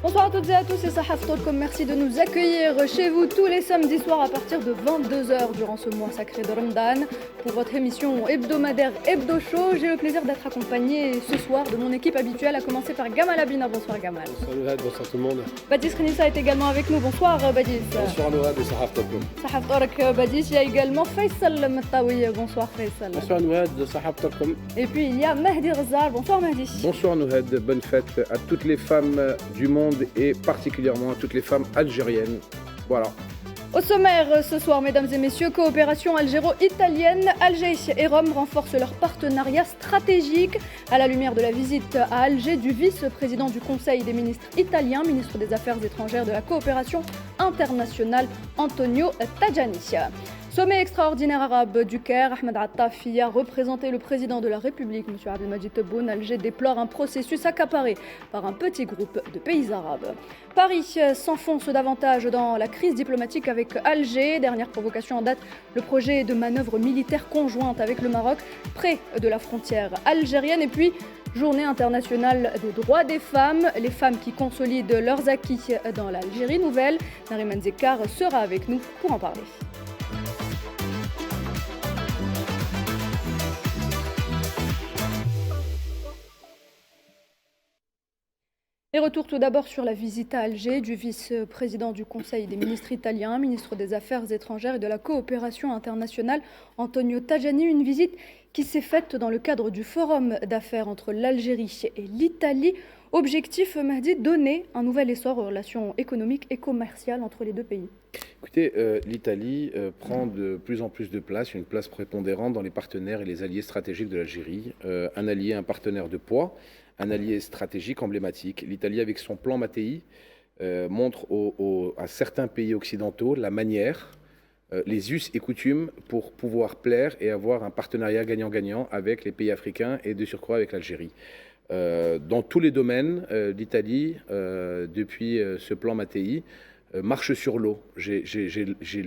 Bonsoir à toutes et à tous, c'est Sahaf Talkom. Merci de nous accueillir chez vous tous les samedis soirs à partir de 22h durant ce mois sacré de Ramadan. Pour votre émission hebdomadaire Hebdo Show, j'ai le plaisir d'être accompagné ce soir de mon équipe habituelle, à commencer par Gamal Abina. Bonsoir Gamal. Bonsoir Nourad, bonsoir tout le monde. Badis Khenissa est également avec nous. Bonsoir Badis. Bonsoir Nourad et Sahaf Talkom. Sahaf Talk Badis, il y a également Faisal Matawi. Bonsoir Faisal. Bonsoir Nourad, Sahaf Talkom. Et puis il y a Mahdi Ghazal. Bonsoir Mahdi. Bonsoir Nourad, bonne fête à toutes les femmes du monde et particulièrement à toutes les femmes algériennes. Voilà. Au sommaire ce soir, mesdames et messieurs, coopération algéro-italienne. Alger et Rome renforcent leur partenariat stratégique à la lumière de la visite à Alger du vice-président du Conseil des ministres italien, ministre des Affaires étrangères de la coopération internationale, Antonio Tajani. Sommet extraordinaire arabe du Caire, Ahmed Attafi a représenté le président de la République, M. Abdelmadjid Tebboune. Alger déplore un processus accaparé par un petit groupe de pays arabes. Paris s'enfonce davantage dans la crise diplomatique avec Alger. Dernière provocation en date, le projet de manœuvre militaire conjointe avec le Maroc, près de la frontière algérienne. Et puis, Journée internationale des droits des femmes, les femmes qui consolident leurs acquis dans l'Algérie nouvelle. Nariman Zekar sera avec nous pour en parler. Et retour tout d'abord sur la visite à Alger du vice-président du Conseil des ministres italien, ministre des Affaires étrangères et de la coopération internationale, Antonio Tajani. Une visite qui s'est faite dans le cadre du forum d'affaires entre l'Algérie et l'Italie. Objectif, Mahdi, donner un nouvel essor aux relations économiques et commerciales entre les deux pays. Écoutez, l'Italie prend de plus en plus de place, une place prépondérante dans les partenaires et les alliés stratégiques de l'Algérie. Un allié, un partenaire de poids, un allié stratégique emblématique. L'Italie, avec son plan Mattei, montre à certains pays occidentaux la manière, les us et coutumes pour pouvoir plaire et avoir un partenariat gagnant-gagnant avec les pays africains et de surcroît avec l'Algérie. Dans tous les domaines, l'Italie, depuis ce plan Mattei, marche sur l'eau. J'ai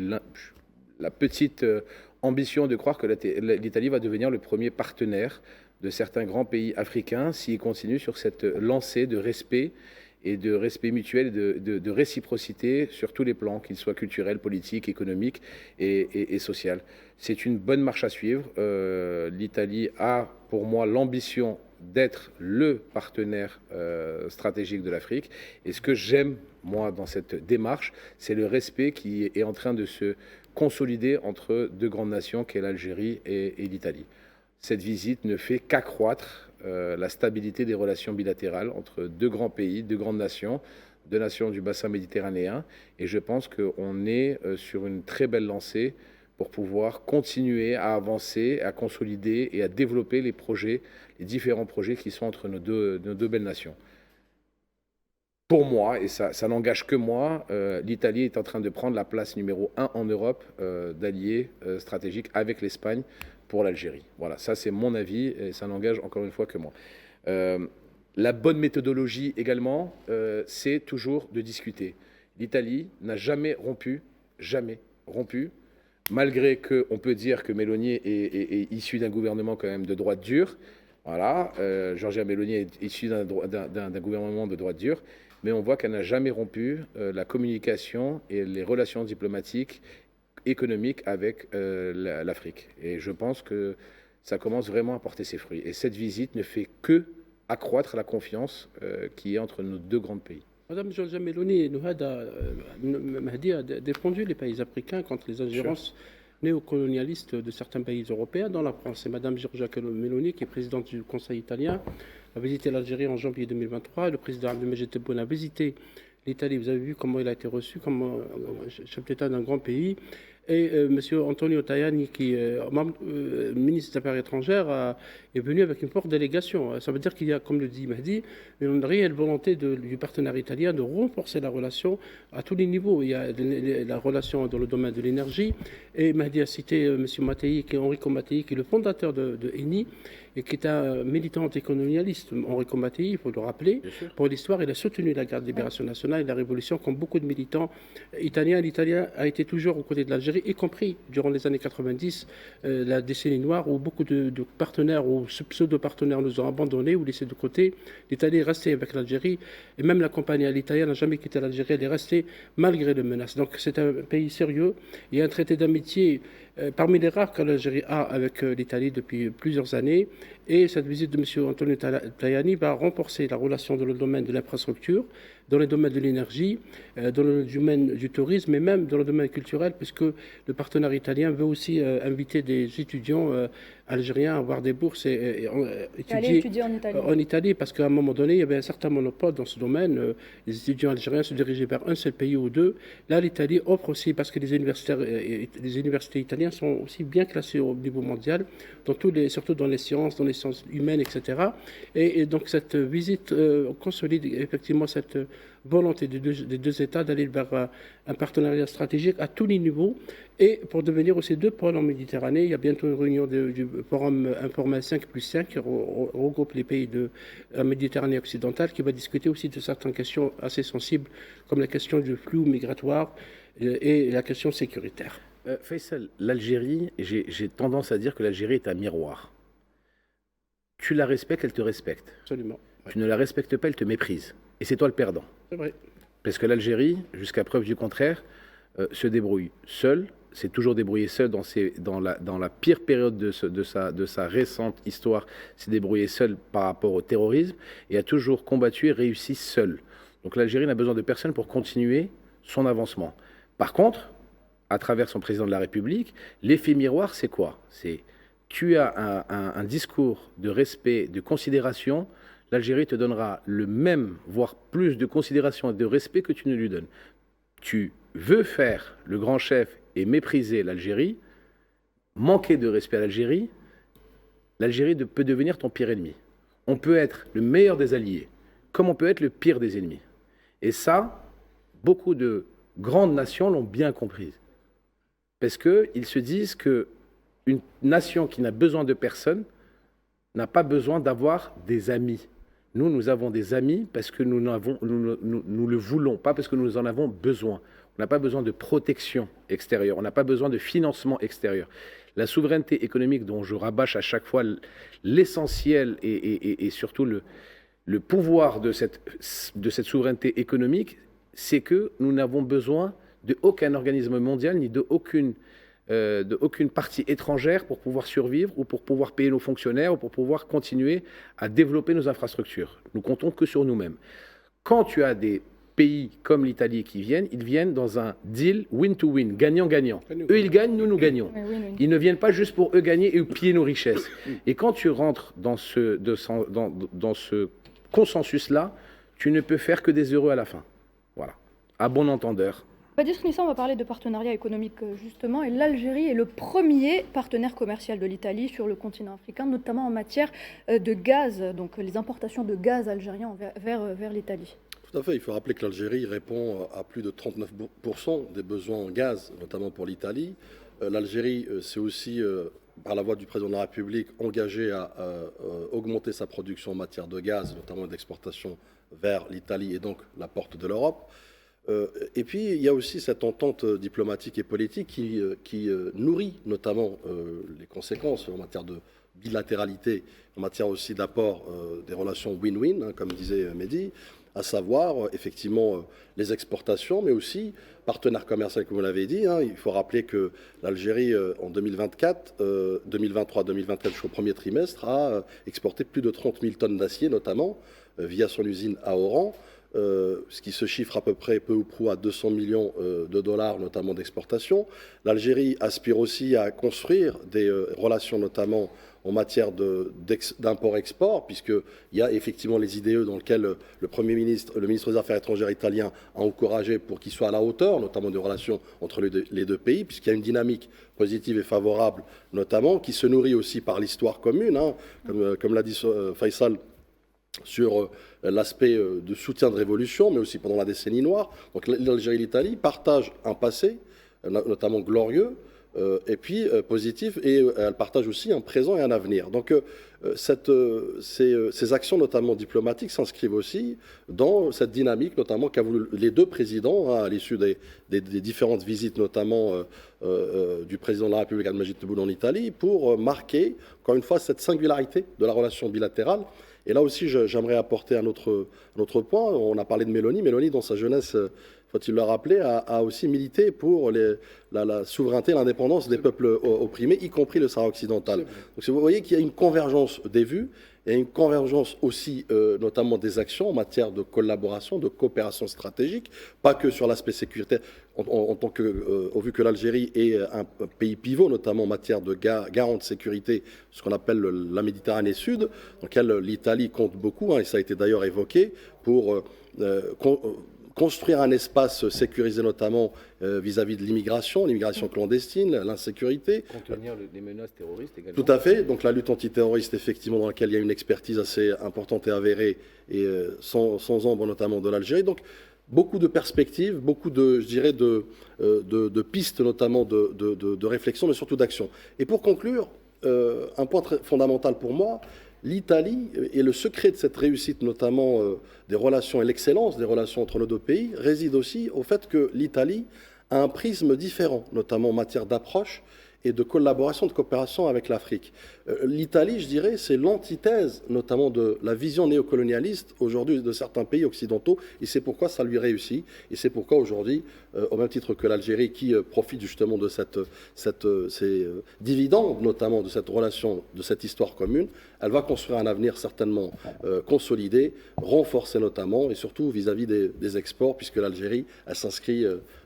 la petite ambition de croire que l'Italie va devenir le premier partenaire de certains grands pays africains s'ils continuent sur cette lancée de respect et de respect mutuel et de réciprocité sur tous les plans, qu'ils soient culturels, politiques, économiques et social. C'est une bonne marche à suivre. L'Italie a, pour moi, l'ambition d'être le partenaire stratégique de l'Afrique. Et ce que j'aime, moi, dans cette démarche, c'est le respect qui est en train de se consolider entre deux grandes nations, qu'est l'Algérie et l'Italie. Cette visite ne fait qu'accroître la stabilité des relations bilatérales entre deux grands pays, deux grandes nations, deux nations du bassin méditerranéen. Et je pense qu'on est sur une très belle lancée pour pouvoir continuer à avancer, à consolider et à développer les projets, les différents projets qui sont entre nos deux belles nations. Pour moi, et ça n'engage que moi, l'Italie est en train de prendre la place numéro 1 en Europe d'alliés stratégiques avec l'Espagne pour l'Algérie. Voilà, ça c'est mon avis et ça n'engage encore une fois que moi. La bonne méthodologie également, c'est toujours de discuter. L'Italie n'a jamais rompu, malgré qu'on peut dire que Meloni est issu d'un gouvernement quand même de droite dure. Voilà, Giorgia Meloni est issue d'un gouvernement de droite dure, mais on voit qu'elle n'a jamais rompu la communication et les relations diplomatiques, économiques avec l'Afrique. Et je pense que ça commence vraiment à porter ses fruits. Et cette visite ne fait que accroître la confiance qui est entre nos deux grands pays. Madame Giorgia Meloni, Mahdi a défendu les pays africains contre les ingérences néocolonialistes de certains pays européens dans la France. Et Madame Giorgia Meloni, qui est présidente du Conseil italien, a visité l'Algérie en janvier 2023. Le président Abdelmadjid Tebboune a visité l'Italie. Vous avez vu comment il a été reçu comme chef d'État d'un grand pays. Et M. Antonio Tajani, qui est ministre des Affaires étrangères, est venu avec une forte délégation. Ça veut dire qu'il y a, comme le dit Mahdi, une réelle volonté du partenaire italien de renforcer la relation à tous les niveaux. Il y a la relation dans le domaine de l'énergie. Et Mahdi a cité M. Mattei, qui est Enrico Mattei, qui est le fondateur de Eni, et qui est un militant anticolonialiste. Enrico Mattei, il faut le rappeler, pour l'histoire, il a soutenu la guerre de libération nationale et la révolution comme beaucoup de militants italiens. L'Italien a été toujours aux côtés de l'Algérie l'Algérie, y compris durant les années 90, la décennie noire, où beaucoup de partenaires ou pseudo-partenaires nous ont abandonnés ou laissés de côté. L'Italie est restée avec l'Algérie, et même la compagnie italienne n'a jamais quitté l'Algérie, elle est restée malgré les menaces. Donc c'est un pays sérieux. Il y a un traité d'amitié parmi les rares que l'Algérie a avec l'Italie depuis plusieurs années. Et cette visite de M. Antonio Tajani va renforcer la relation dans le domaine de l'infrastructure, dans le domaine de l'énergie, dans le domaine du tourisme et même dans le domaine culturel, puisque le partenaire italien veut aussi inviter des étudiants algériens à avoir des bourses et étudier en Italie, parce qu'à un moment donné, il y avait un certain monopole dans ce domaine. Les étudiants algériens se dirigeaient vers un seul pays ou deux. Là, l'Italie offre aussi, parce que les universités italiennes sont aussi bien classées au niveau mondial, surtout dans les sciences humaines, etc. Et donc cette visite consolide effectivement cette volonté des deux États d'aller vers un partenariat stratégique à tous les niveaux et pour devenir aussi deux pôles en Méditerranée. Il y a bientôt une réunion du forum informel 5+5 qui regroupe les pays de la Méditerranée occidentale, qui va discuter aussi de certaines questions assez sensibles comme la question du flux migratoire et la question sécuritaire. Faisal, l'Algérie, j'ai tendance à dire que l'Algérie est un miroir. Tu la respectes, elle te respecte. Absolument. Ouais. Tu ne la respectes pas, elle te méprise. Et c'est toi le perdant. C'est vrai. Parce que l'Algérie, jusqu'à preuve du contraire, se débrouille seule, s'est toujours débrouillée seule dans la pire période de sa récente histoire, s'est débrouillée seule par rapport au terrorisme et a toujours combattu et réussi seule. Donc l'Algérie n'a besoin de personne pour continuer son avancement. Par contre, à travers son président de la République, l'effet miroir, c'est quoi? C'est tu as un discours de respect, de considération, l'Algérie te donnera le même, voire plus de considération et de respect que tu ne lui donnes. Tu veux faire le grand chef et mépriser l'Algérie, manquer de respect à l'Algérie peut devenir ton pire ennemi. On peut être le meilleur des alliés, comme on peut être le pire des ennemis. Et ça, beaucoup de grandes nations l'ont bien compris. Parce qu'ils se disent que une nation qui n'a besoin de personne n'a pas besoin d'avoir des amis. Nous avons des amis parce que nous le voulons, pas parce que nous en avons besoin. On n'a pas besoin de protection extérieure, on n'a pas besoin de financement extérieur. La souveraineté économique dont je rabâche à chaque fois l'essentiel et surtout le pouvoir de cette souveraineté économique, c'est que nous n'avons besoin de aucun organisme mondial ni de aucune partie étrangère pour pouvoir survivre ou pour pouvoir payer nos fonctionnaires ou pour pouvoir continuer à développer nos infrastructures. Nous comptons que sur nous-mêmes. Quand tu as des pays comme l'Italie qui viennent, ils viennent dans un deal win-to-win, gagnant-gagnant. Eux, ils gagnent, nous gagnons. Ils ne viennent pas juste pour eux gagner et piller nos richesses. Et quand tu rentres dans ce consensus-là, tu ne peux faire que des heureux à la fin. Voilà. À bon entendeur. Badis Khnissa, on va parler de partenariat économique justement, et l'Algérie est le premier partenaire commercial de l'Italie sur le continent africain, notamment en matière de gaz, donc les importations de gaz algérien vers l'Italie. Tout à fait, il faut rappeler que l'Algérie répond à plus de 39% des besoins en gaz, notamment pour l'Italie. L'Algérie s'est aussi, par la voix du président de la République, engagée à augmenter sa production en matière de gaz, notamment d'exportation vers l'Italie et donc la porte de l'Europe. Et puis, il y a aussi cette entente diplomatique et politique qui nourrit notamment les conséquences en matière de bilatéralité, en matière aussi d'apport des relations win-win, hein, comme disait Mehdi, à savoir effectivement les exportations, mais aussi partenaire commercial, comme vous l'avez dit. Hein. Il faut rappeler que l'Algérie, en 2023-2024, jusqu'au premier trimestre, a exporté plus de 30 000 tonnes d'acier, notamment via son usine à Oran. Ce qui se chiffre à peu près peu ou prou à 200 millions de dollars, notamment d'exportation. L'Algérie aspire aussi à construire des relations, notamment en matière d'import-export, puisqu'il y a effectivement les IDE dans lesquelles le ministre des Affaires étrangères italien a encouragé pour qu'il soit à la hauteur, notamment des relations entre les deux pays, puisqu'il y a une dynamique positive et favorable, notamment, qui se nourrit aussi par l'histoire commune, hein, comme l'a dit Faisal, sur l'aspect de soutien de révolution, mais aussi pendant la décennie noire. Donc l'Algérie et l'Italie partagent un passé, notamment glorieux, et puis positif, et elles partagent aussi un présent et un avenir. Donc ces actions, notamment diplomatiques, s'inscrivent aussi dans cette dynamique, notamment qu'a voulu les deux présidents, à l'issue des différentes visites, notamment du président de la République, Abdelmadjid Tebboune, en Italie, pour marquer, encore une fois, cette singularité de la relation bilatérale. Et là aussi, j'aimerais apporter un autre point. On a parlé de Meloni. Meloni, dans sa jeunesse, faut-il le rappeler, a aussi milité pour la souveraineté et l'indépendance des peuples opprimés, y compris le Sahara occidental. Donc vous voyez qu'il y a une convergence des vues, et une convergence aussi, notamment des actions en matière de collaboration, de coopération stratégique, pas que sur l'aspect sécuritaire, au vu que l'Algérie est un pays pivot, notamment en matière de garant de sécurité, ce qu'on appelle la Méditerranée Sud, dans laquelle l'Italie compte beaucoup, et ça a été d'ailleurs évoqué, pour construire un espace sécurisé, notamment vis-à-vis de l'immigration clandestine, l'insécurité. Contenir les menaces terroristes également. Tout à fait. Donc la lutte antiterroriste, effectivement, dans laquelle il y a une expertise assez importante et avérée, et sans ombre notamment de l'Algérie. Donc beaucoup de perspectives, beaucoup de, je dirais, de pistes, notamment de réflexion, mais surtout d'action. Et pour conclure, un point très fondamental pour moi, l'Italie, et le secret de cette réussite, notamment des relations et l'excellence des relations entre nos deux pays, réside aussi au fait que l'Italie a un prisme différent, notamment en matière d'approche et de collaboration, de coopération avec l'Afrique. L'Italie, je dirais, c'est l'antithèse notamment de la vision néocolonialiste aujourd'hui de certains pays occidentaux, et c'est pourquoi ça lui réussit, et c'est pourquoi aujourd'hui, au même titre que l'Algérie, qui profite justement de ces dividendes, notamment de cette relation, de cette histoire commune, elle va construire un avenir certainement consolidé, renforcé notamment, et surtout vis-à-vis des exports, puisque l'Algérie, elle s'inscrit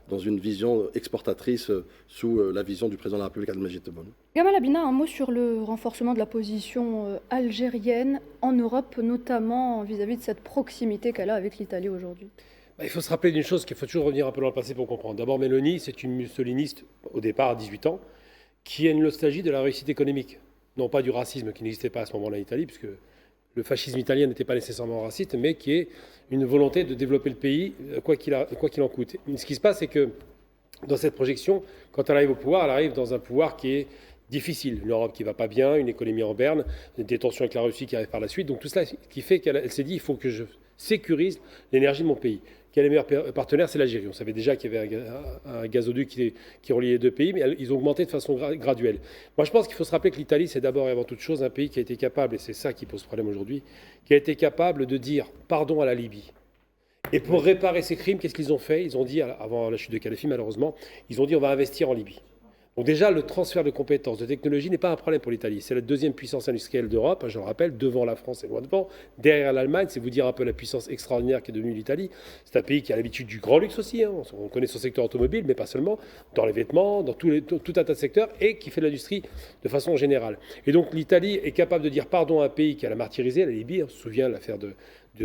dans une vision exportatrice sous la vision du président de la République, Abdelmadjid Tebboune. Gamal Abina, un mot sur le renforcement de la position algérienne en Europe, notamment vis-à-vis de cette proximité qu'elle a avec l'Italie aujourd'hui. Il faut se rappeler d'une chose qu'il faut toujours revenir un peu dans le passé pour comprendre. D'abord, Meloni, c'est une mussoliniste au départ à 18 ans qui a une nostalgie de la réussite économique. Non pas du racisme qui n'existait pas à ce moment-là en Italie, puisque le fascisme italien n'était pas nécessairement raciste, mais qui est une volonté de développer le pays, quoi qu'il en coûte. Ce qui se passe, c'est que dans cette projection, quand elle arrive au pouvoir, elle arrive dans un pouvoir qui est difficile. Une Europe qui ne va pas bien, une économie en berne, des tensions avec la Russie qui arrivent par la suite. Donc tout cela qui fait qu'elle s'est dit, il faut que je sécurise l'énergie de mon pays. Quel est le meilleur partenaire? C'est l'Algérie. On savait déjà qu'il y avait un gazoduc qui reliait les deux pays, mais ils ont augmenté de façon graduelle. Moi, je pense qu'il faut se rappeler que l'Italie, c'est d'abord et avant toute chose un pays qui a été capable, et c'est ça qui pose problème aujourd'hui, qui a été capable de dire pardon à la Libye. Et pour réparer ces crimes, qu'est-ce qu'ils ont fait? Ils ont dit, avant la chute de Kadhafi malheureusement, ils ont dit on va investir en Libye. Donc déjà, le transfert de compétences, de technologie n'est pas un problème pour l'Italie. C'est la deuxième puissance industrielle d'Europe, je le rappelle, devant la France et loin devant. Derrière l'Allemagne, c'est vous dire un peu la puissance extraordinaire qui est devenue l'Italie. C'est un pays qui a l'habitude du grand luxe aussi. On connaît son secteur automobile, mais pas seulement. Dans les vêtements, dans tout un tas de secteurs, et qui fait de l'industrie de façon générale. Et donc l'Italie est capable de dire pardon à un pays qui a la martyrisé, la Libye. On se souvient de l'affaire de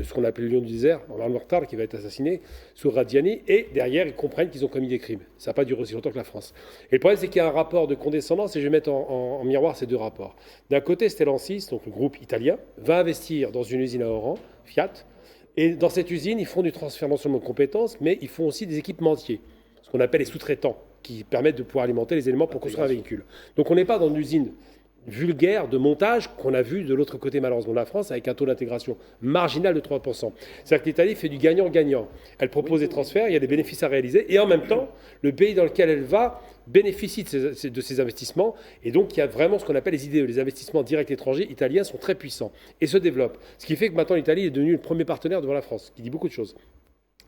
ce qu'on appelle le lion du désert, Omar Mortar, qui va être assassiné sous Radiani, et derrière, ils comprennent qu'ils ont commis des crimes. Ça n'a pas duré aussi longtemps que la France. Et le problème, c'est qu'il y a un rapport de condescendance, et je vais mettre en miroir ces deux rapports. D'un côté, Stellantis, donc le groupe italien, va investir dans une usine à Oran, Fiat, et dans cette usine, ils font du transfert non seulement de compétences, mais ils font aussi des équipementiers, ce qu'on appelle les sous-traitants, qui permettent de pouvoir alimenter les éléments pour construire un véhicule. Donc on n'est pas dans une usine vulgaire de montage qu'on a vu de l'autre côté malheureusement de la France avec un taux d'intégration marginal de 3%. C'est-à-dire que l'Italie fait du gagnant-gagnant. Elle propose des transferts, il y a des bénéfices à réaliser et en même temps, le pays dans lequel elle va bénéficie de ces investissements et donc il y a vraiment ce qu'on appelle les IDE. Les investissements directs étrangers italiens sont très puissants et se développent. Ce qui fait que maintenant l'Italie est devenue le premier partenaire devant la France, ce qui dit beaucoup de choses.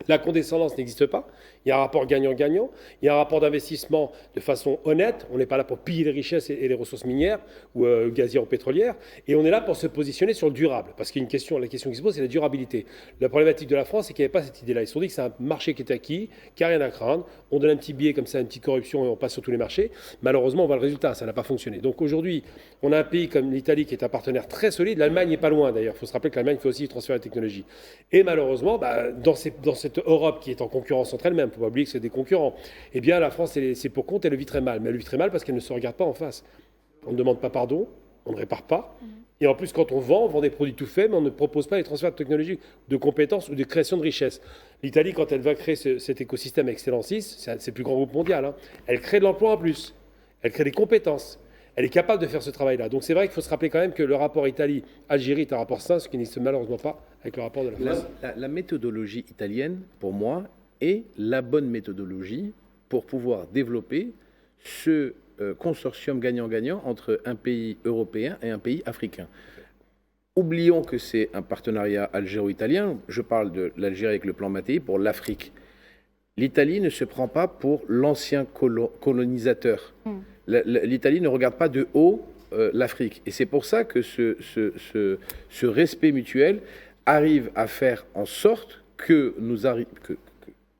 La condescendance n'existe pas. Il y a un rapport gagnant-gagnant. Il y a un rapport d'investissement de façon honnête. On n'est pas là pour piller les richesses et les ressources minières ou gazières ou pétrolières. Et on est là pour se positionner sur le durable. Parce qu'il y a la question qui se pose, c'est la durabilité. La problématique de la France, c'est qu'il n'y avait pas cette idée-là. Ils se sont dit que c'est un marché qui est acquis, qui n'a rien à craindre. On donne un petit billet comme ça, une petite corruption et on passe sur tous les marchés. Malheureusement, on voit le résultat. Ça n'a pas fonctionné. Donc aujourd'hui, on a un pays comme l'Italie qui est un partenaire très solide. L'Allemagne n'est pas loin d'ailleurs. Il faut se rappeler que l'Allemagne fait aussi transférer la technologie. Et malheureusement, dans cette Europe qui est en concurrence entre elles-mêmes, il ne faut pas oublier que c'est des concurrents, eh bien la France, c'est pour compte, elle le vit très mal. Mais elle le vit très mal parce qu'elle ne se regarde pas en face. On ne demande pas pardon, on ne répare pas. Et en plus, quand on vend des produits tout faits, mais on ne propose pas les transferts de technologie, de compétences ou de création de richesses. L'Italie, quand elle va créer cet écosystème avec Stellantis, c'est le plus grand groupe mondial, elle crée de l'emploi en plus, elle crée des compétences. elle est capable de faire ce travail-là. Donc c'est vrai qu'il faut se rappeler quand même que le rapport Italie-Algérie est un rapport sain, ce qui n'existe malheureusement pas avec le rapport de la France. La méthodologie italienne, pour moi, est la bonne méthodologie pour pouvoir développer ce consortium gagnant-gagnant entre un pays européen et un pays africain. Oublions que c'est un partenariat algéro-italien. Je parle de l'Algérie avec le plan Mattei pour l'Afrique. L'Italie ne se prend pas pour l'ancien colonisateur. L'Italie ne regarde pas de haut l'Afrique. Et c'est pour ça que ce respect mutuel arrive à faire en sorte que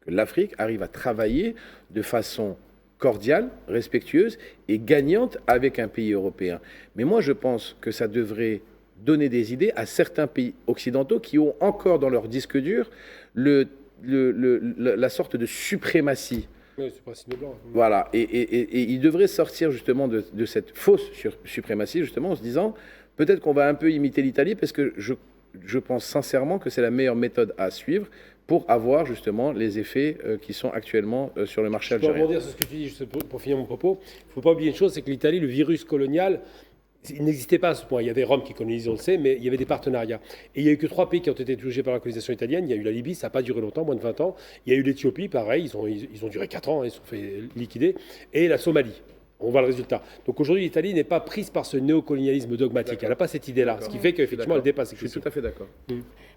l'Afrique arrive à travailler de façon cordiale, respectueuse et gagnante avec un pays européen. Mais moi, je pense que ça devrait donner des idées à certains pays occidentaux qui ont encore dans leur disque dur la sorte de suprématie. Oui, suprématie de blanc. Voilà, et ils devraient sortir justement de cette fausse suprématie, justement, en se disant, peut-être qu'on va un peu imiter l'Italie, parce que je pense sincèrement que c'est la meilleure méthode à suivre pour avoir justement les effets qui sont actuellement sur le marché algérien. Je peux rebondir sur ce que tu dis, juste pour finir mon propos. Il ne faut pas oublier une chose, c'est que l'Italie, le virus colonial, il n'existait pas à ce point. Il y avait Rome qui colonisait, on le sait, mais il y avait des partenariats. Et il n'y a eu que 3 pays qui ont été touchés par la colonisation italienne. Il y a eu la Libye, ça n'a pas duré longtemps, moins de 20 ans. Il y a eu l'Éthiopie, pareil, ils ont duré 4 ans, ils se sont fait liquider. Et la Somalie. On voit le résultat. Donc aujourd'hui, l'Italie n'est pas prise par ce néocolonialisme dogmatique. Elle n'a pas cette idée-là, ce qui fait qu'effectivement, elle dépasse. Je suis tout à fait d'accord.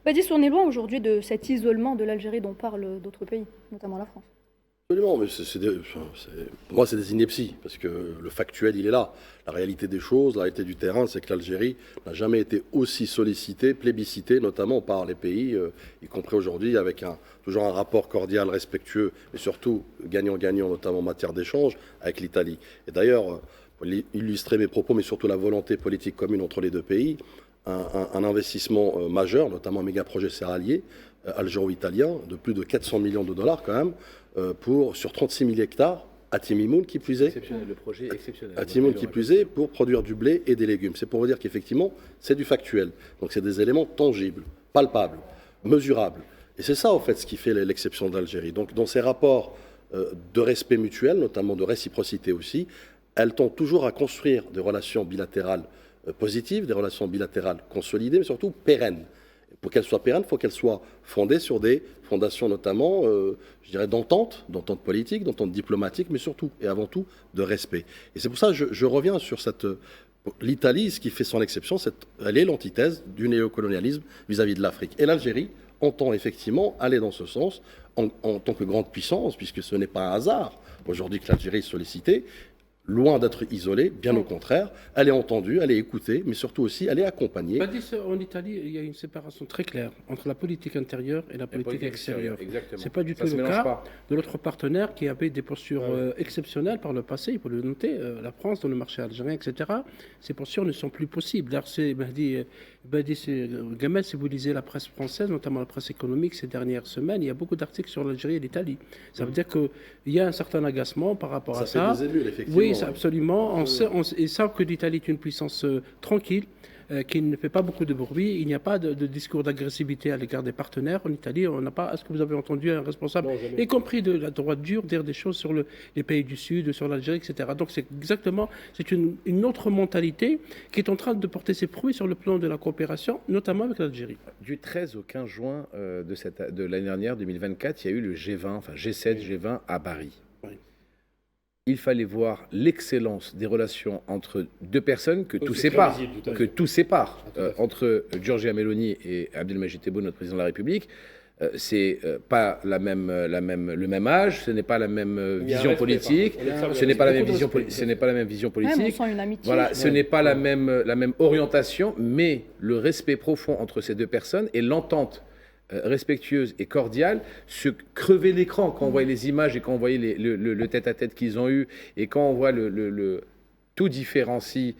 Badis, on est loin aujourd'hui de cet isolement de l'Algérie dont parlent d'autres pays, notamment la France. Absolument, mais pour moi, c'est des inepties, parce que le factuel, il est là. La réalité des choses, la réalité du terrain, c'est que l'Algérie n'a jamais été aussi sollicitée, plébiscitée, notamment par les pays, y compris aujourd'hui, avec toujours un rapport cordial, respectueux, mais surtout gagnant-gagnant, notamment en matière d'échange, avec l'Italie. Et d'ailleurs, pour illustrer mes propos, mais surtout la volonté politique commune entre les deux pays, un investissement majeur, notamment un méga-projet céréalier, algéro-italien, de plus de 400 millions de dollars quand même, sur 36 000 hectares, à Timimoun qui plus est. Exceptionnel, le projet est exceptionnel. À Timimoun qui plus est, pour produire du blé et des légumes. C'est pour vous dire qu'effectivement, c'est du factuel. Donc c'est des éléments tangibles, palpables, mesurables. Et c'est ça, en fait, ce qui fait l'exception d'Algérie. Donc dans ces rapports de respect mutuel, notamment de réciprocité aussi, elle tend toujours à construire des relations bilatérales positives, des relations bilatérales consolidées, mais surtout pérennes. Pour qu'elles soient pérennes, il faut qu'elles soient fondées sur des fondations notamment, je dirais, d'entente politique, d'entente diplomatique, mais surtout et avant tout de respect. Et c'est pour ça que je reviens sur l'Italie, ce qui fait son exception, elle est l'antithèse du néocolonialisme vis-à-vis de l'Afrique. Et l'Algérie entend effectivement aller dans ce sens en tant que grande puissance, puisque ce n'est pas un hasard aujourd'hui que l'Algérie est sollicitée. Loin d'être isolée, bien au contraire, elle est entendue, elle est écoutée, mais surtout aussi, elle est accompagnée. En Italie, il y a une séparation très claire entre la politique intérieure et la politique extérieure. Ce n'est pas du tout le cas de notre partenaire qui avait des postures exceptionnelles par le passé, il faut le noter, la France dans le marché algérien, etc. Ces postures ne sont plus possibles. D'ailleurs, c'est Gamel, si vous lisez la presse française, notamment la presse économique ces dernières semaines, il y a beaucoup d'articles sur l'Algérie et l'Italie. Ça veut dire qu'il y a un certain agacement par rapport à ça. Ça fait des émules, effectivement. Oui, absolument. Ils savent que l'Italie est une puissance tranquille, qui ne fait pas beaucoup de bruit. Il n'y a pas de discours d'agressivité à l'égard des partenaires. En Italie, on n'a pas. Est-ce que vous avez entendu un responsable, y compris de la droite dure, dire des choses sur les pays du Sud, sur l'Algérie, etc. Donc c'est une autre mentalité qui est en train de porter ses fruits sur le plan de la coopération, notamment avec l'Algérie. Du 13 au 15 juin de l'année dernière, 2024, il y a eu le G20, enfin G7, G20 à Paris. Il fallait voir l'excellence des relations entre deux personnes que tout sépare, entre Giorgia Meloni et Abdelmadjid Tebboune, notre président de la République. C'est pas le même âge, ce n'est pas la même vision politique, ce n'est pas la même vision politique. Voilà, ce n'est pas la même orientation, mais le respect profond entre ces deux personnes et l'entente respectueuse et cordiale, se crever l'écran quand on voyait les images et quand on voyait le tête-à-tête qu'ils ont eu et quand on voit tout différencie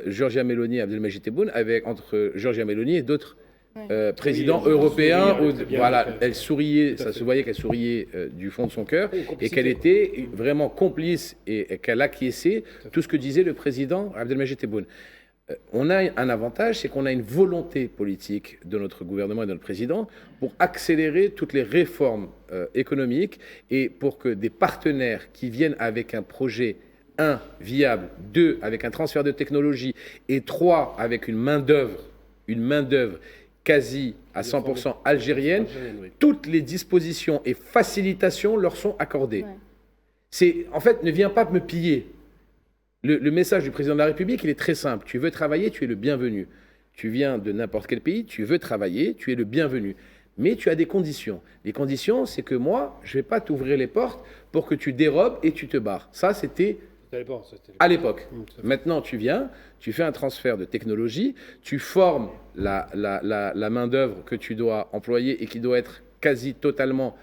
Giorgia Meloni et Abdelmadjid Tebboune entre Giorgia Meloni et d'autres présidents européens. Voilà, elle souriait, ça se voyait qu'elle souriait du fond de son cœur et qu'elle était vraiment complice et qu'elle acquiesçait tout ce que disait le président Abdelmadjid Tebboune. On a un avantage, c'est qu'on a une volonté politique de notre gouvernement et de notre président pour accélérer toutes les réformes économiques et pour que des partenaires qui viennent avec un projet 1, viable, 2, avec un transfert de technologie, et 3, avec une main-d'œuvre quasi à 100% algérienne, oui. toutes les dispositions et facilitations leur sont accordées. Ouais. En fait, ne viens pas me piller. Le message du président de la République, il est très simple. Tu veux travailler, tu es le bienvenu. Tu viens de n'importe quel pays, tu veux travailler, tu es le bienvenu. Mais tu as des conditions. Les conditions, c'est que moi, je ne vais pas t'ouvrir les portes pour que tu dérobes et tu te barres. Ça, c'était à l'époque. Maintenant, tu viens, tu fais un transfert de technologie, tu formes la main-d'œuvre que tu dois employer et qui doit être quasi totalement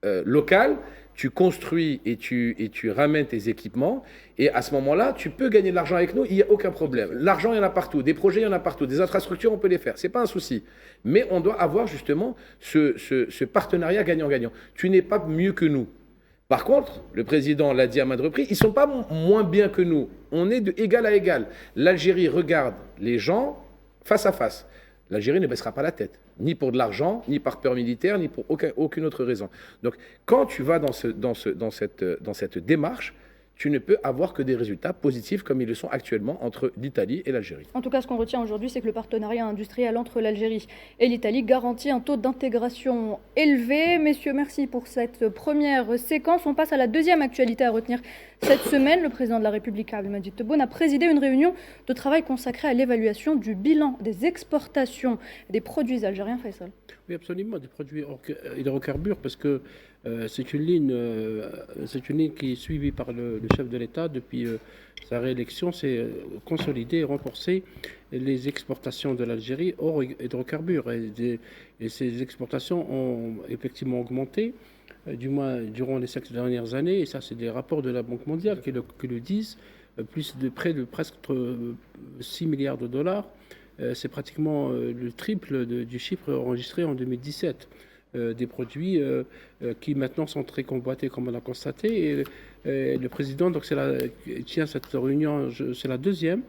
locale. Tu construis et tu ramènes tes équipements. Et à ce moment-là, tu peux gagner de l'argent avec nous, il n'y a aucun problème. L'argent, il y en a partout. Des projets, il y en a partout. Des infrastructures, on peut les faire. Ce n'est pas un souci. Mais on doit avoir justement ce partenariat gagnant-gagnant. Tu n'es pas mieux que nous. Par contre, le président l'a dit à maintes reprises, ils ne sont pas moins bien que nous. On est de égal à égal. L'Algérie regarde les gens face à face. L'Algérie ne baissera pas la tête, ni pour de l'argent, ni par peur militaire, ni pour aucune autre raison. Donc, quand tu vas dans cette démarche, tu ne peux avoir que des résultats positifs comme ils le sont actuellement entre l'Italie et l'Algérie. En tout cas, ce qu'on retient aujourd'hui, c'est que le partenariat industriel entre l'Algérie et l'Italie garantit un taux d'intégration élevé. Messieurs, merci pour cette première séquence. On passe à la deuxième actualité à retenir cette semaine. Le président de la République, Abdelmadjid Tebboune, a présidé une réunion de travail consacrée à l'évaluation du bilan des exportations des produits algériens. Faisal. Oui, absolument, des produits hydrocarbures, parce que c'est une ligne qui est suivie par le chef de l'État depuis sa réélection, c'est consolider et renforcer les exportations de l'Algérie hors hydrocarbures. Et ces exportations ont effectivement augmenté, du moins durant les 5 dernières années, et ça c'est des rapports de la Banque mondiale qui le disent, près de presque 6 milliards de dollars. C'est pratiquement le triple du chiffre enregistré en 2017. Des produits qui maintenant sont très convoités, comme on l'a constaté. Et le président tient cette réunion, c'est la deuxième,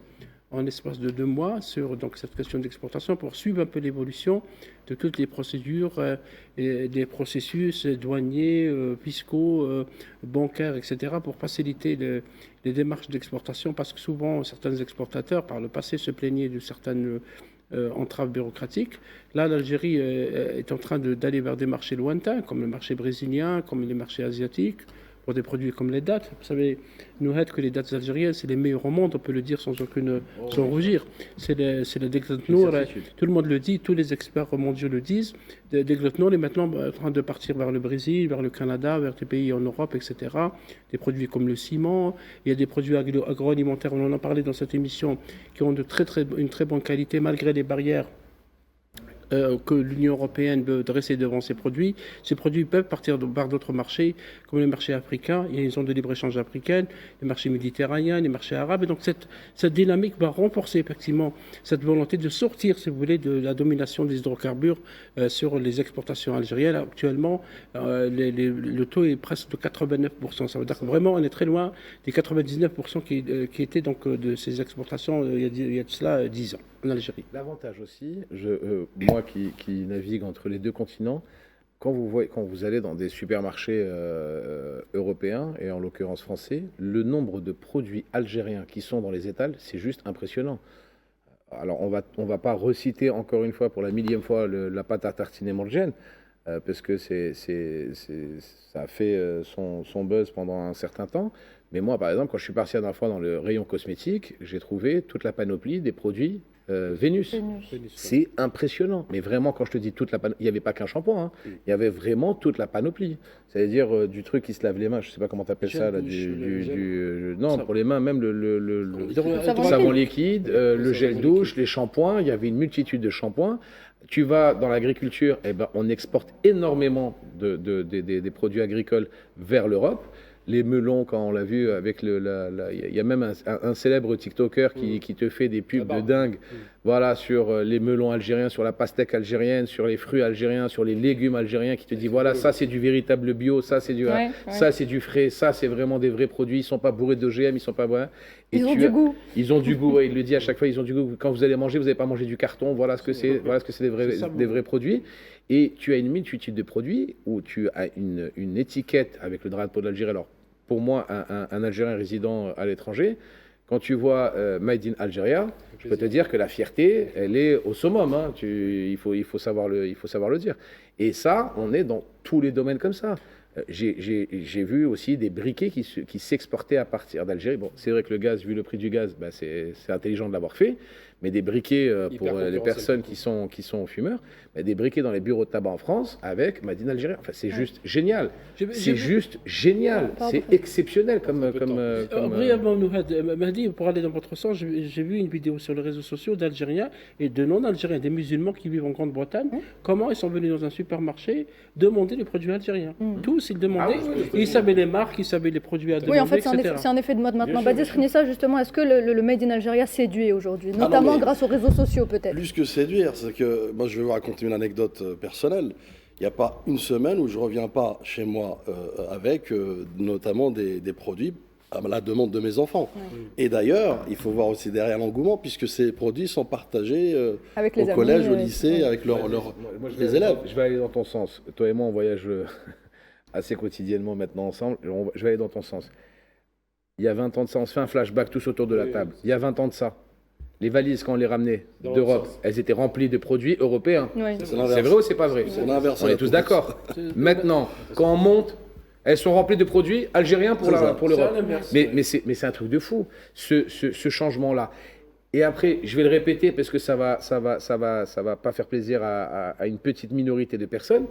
en l'espace de 2 mois, sur cette question d'exportation, pour suivre un peu l'évolution de toutes les procédures et des processus douaniers, fiscaux, bancaires, etc., pour faciliter les démarches d'exportation, parce que souvent, certains exportateurs, par le passé, se plaignaient de certaines entraves bureaucratiques. Là, l'Algérie est en train d'aller vers des marchés lointains, comme le marché brésilien, comme les marchés asiatiques, pour des produits comme les dattes. Vous savez, nous, que les dattes algériennes, c'est les meilleures au monde, on peut le dire sans rougir. C'est le Degletnour, tout le monde le dit, tous les experts mondiaux le disent. Degletnour est maintenant en train de partir vers le Brésil, vers le Canada, vers des pays en Europe, etc. Des produits comme le ciment, il y a des produits agroalimentaires, on en a parlé dans cette émission, qui ont une très bonne qualité, malgré les barrières que l'Union européenne veut dresser devant ces produits. Ces produits peuvent partir vers d'autres marchés, comme les marchés africains. Il y a une zone de libre-échange africaine, les marchés méditerranéens, les marchés arabes. Et donc cette dynamique va renforcer effectivement cette volonté de sortir, si vous voulez, de la domination des hydrocarbures sur les exportations algériennes. Actuellement, le taux est presque de 89%. Ça veut dire que vraiment, on est très loin des 99% qui étaient donc de ces exportations il y a de cela 10 ans en Algérie. L'avantage aussi, moi qui navigue entre les deux continents, quand vous allez dans des supermarchés européens, et en l'occurrence français, le nombre de produits algériens qui sont dans les étals, c'est juste impressionnant. Alors, on va pas reciter encore une fois, pour la 1000e fois, la pâte à tartiner Morgène, parce que ça a fait son buzz pendant un certain temps. Mais moi, par exemple, quand je suis parti la dernière fois dans le rayon cosmétique, j'ai trouvé toute la panoplie des produits Vénus. C'est impressionnant. Mais vraiment, quand je te dis toute la panoplie, il n'y avait pas qu'un shampoing. Hein. Il y avait vraiment toute la panoplie. C'est-à-dire du truc qui se lave les mains. Je ne sais pas comment tu appelles ça. Là, non, pour les mains, même le savon liquide, le gel douche, les shampoings. Il y avait une multitude de shampoings. Tu vas dans l'agriculture, eh ben, on exporte énormément des produits agricoles vers l'Europe. Les melons, quand on l'a vu avec il y a même un célèbre TikToker qui te fait des pubs de dingue, voilà, sur les melons algériens, sur la pastèque algérienne, sur les fruits algériens, sur les légumes algériens, qui te dit voilà, ça c'est du véritable bio, ça c'est du frais, ça c'est vraiment des vrais produits, ils sont pas bourrés d'OGM, ils sont pas ils ont du goût. Ils ont du goût, ouais, il le dit à chaque fois, ils ont du goût. Quand vous allez manger, vous n'allez pas manger du carton, voilà ce que c'est des vrais produits. Et tu as une multitude de produits où tu as une étiquette avec le drapeau de l'Algérie. Alors, pour moi, un Algérien résident à l'étranger, quand tu vois Made in Algeria, je peux te dire que la fierté, elle est au summum. Hein. Il faut savoir le dire. Et ça, on est dans tous les domaines comme ça. J'ai vu aussi des briquets qui s'exportaient à partir d'Algérie. Bon, c'est vrai que le gaz, vu le prix du gaz, bah, c'est intelligent de l'avoir fait. Mais des briquets pour les personnes qui sont fumeurs, mais des briquets dans les bureaux de tabac en France avec Made in Algérie. Enfin, c'est juste génial. C'est juste génial. C'est exceptionnel comme Brièvement, Mahdi, pour aller dans votre sens, j'ai vu une vidéo sur les réseaux sociaux d'Algériens et de non-Algériens, des musulmans qui vivent en Grande-Bretagne, comment ils sont venus dans un supermarché demander les produits algériens. Tous, ils demandaient, ils savaient les marques, ils savaient les produits à demander, Oui, en fait, etc. c'est un effet de mode maintenant. Badis Khnissa, justement, est-ce que le Made in Algeria séduit aujourd'hui, notamment grâce aux réseaux sociaux peut-être? Plus que séduire, c'est que moi je vais vous raconter une anecdote personnelle. Il n'y a pas une semaine où je ne reviens pas chez moi avec notamment des produits à la demande de mes enfants. Et d'ailleurs, il faut voir aussi derrière l'engouement, puisque ces produits sont partagés Avec les au amis, collège, au lycée, avec les élèves. Je vais aller dans ton sens. Toi et moi, on voyage assez quotidiennement maintenant ensemble. Je vais aller dans ton sens. Il y a 20 ans de ça, on se fait un flashback tous autour de la table. Il y a 20 ans de ça. Les valises, quand on les ramenait d'Europe, elles étaient remplies de produits européens. Oui. C'est C'est vrai ou c'est pas vrai? l'inverse. On est tous d'accord. Maintenant, quand on monte, elles sont remplies de produits algériens pour l'Europe. Mais c'est un truc de fou, ce changement-là. Et après, je vais le répéter parce que ça va pas faire plaisir à une petite minorité de personnes.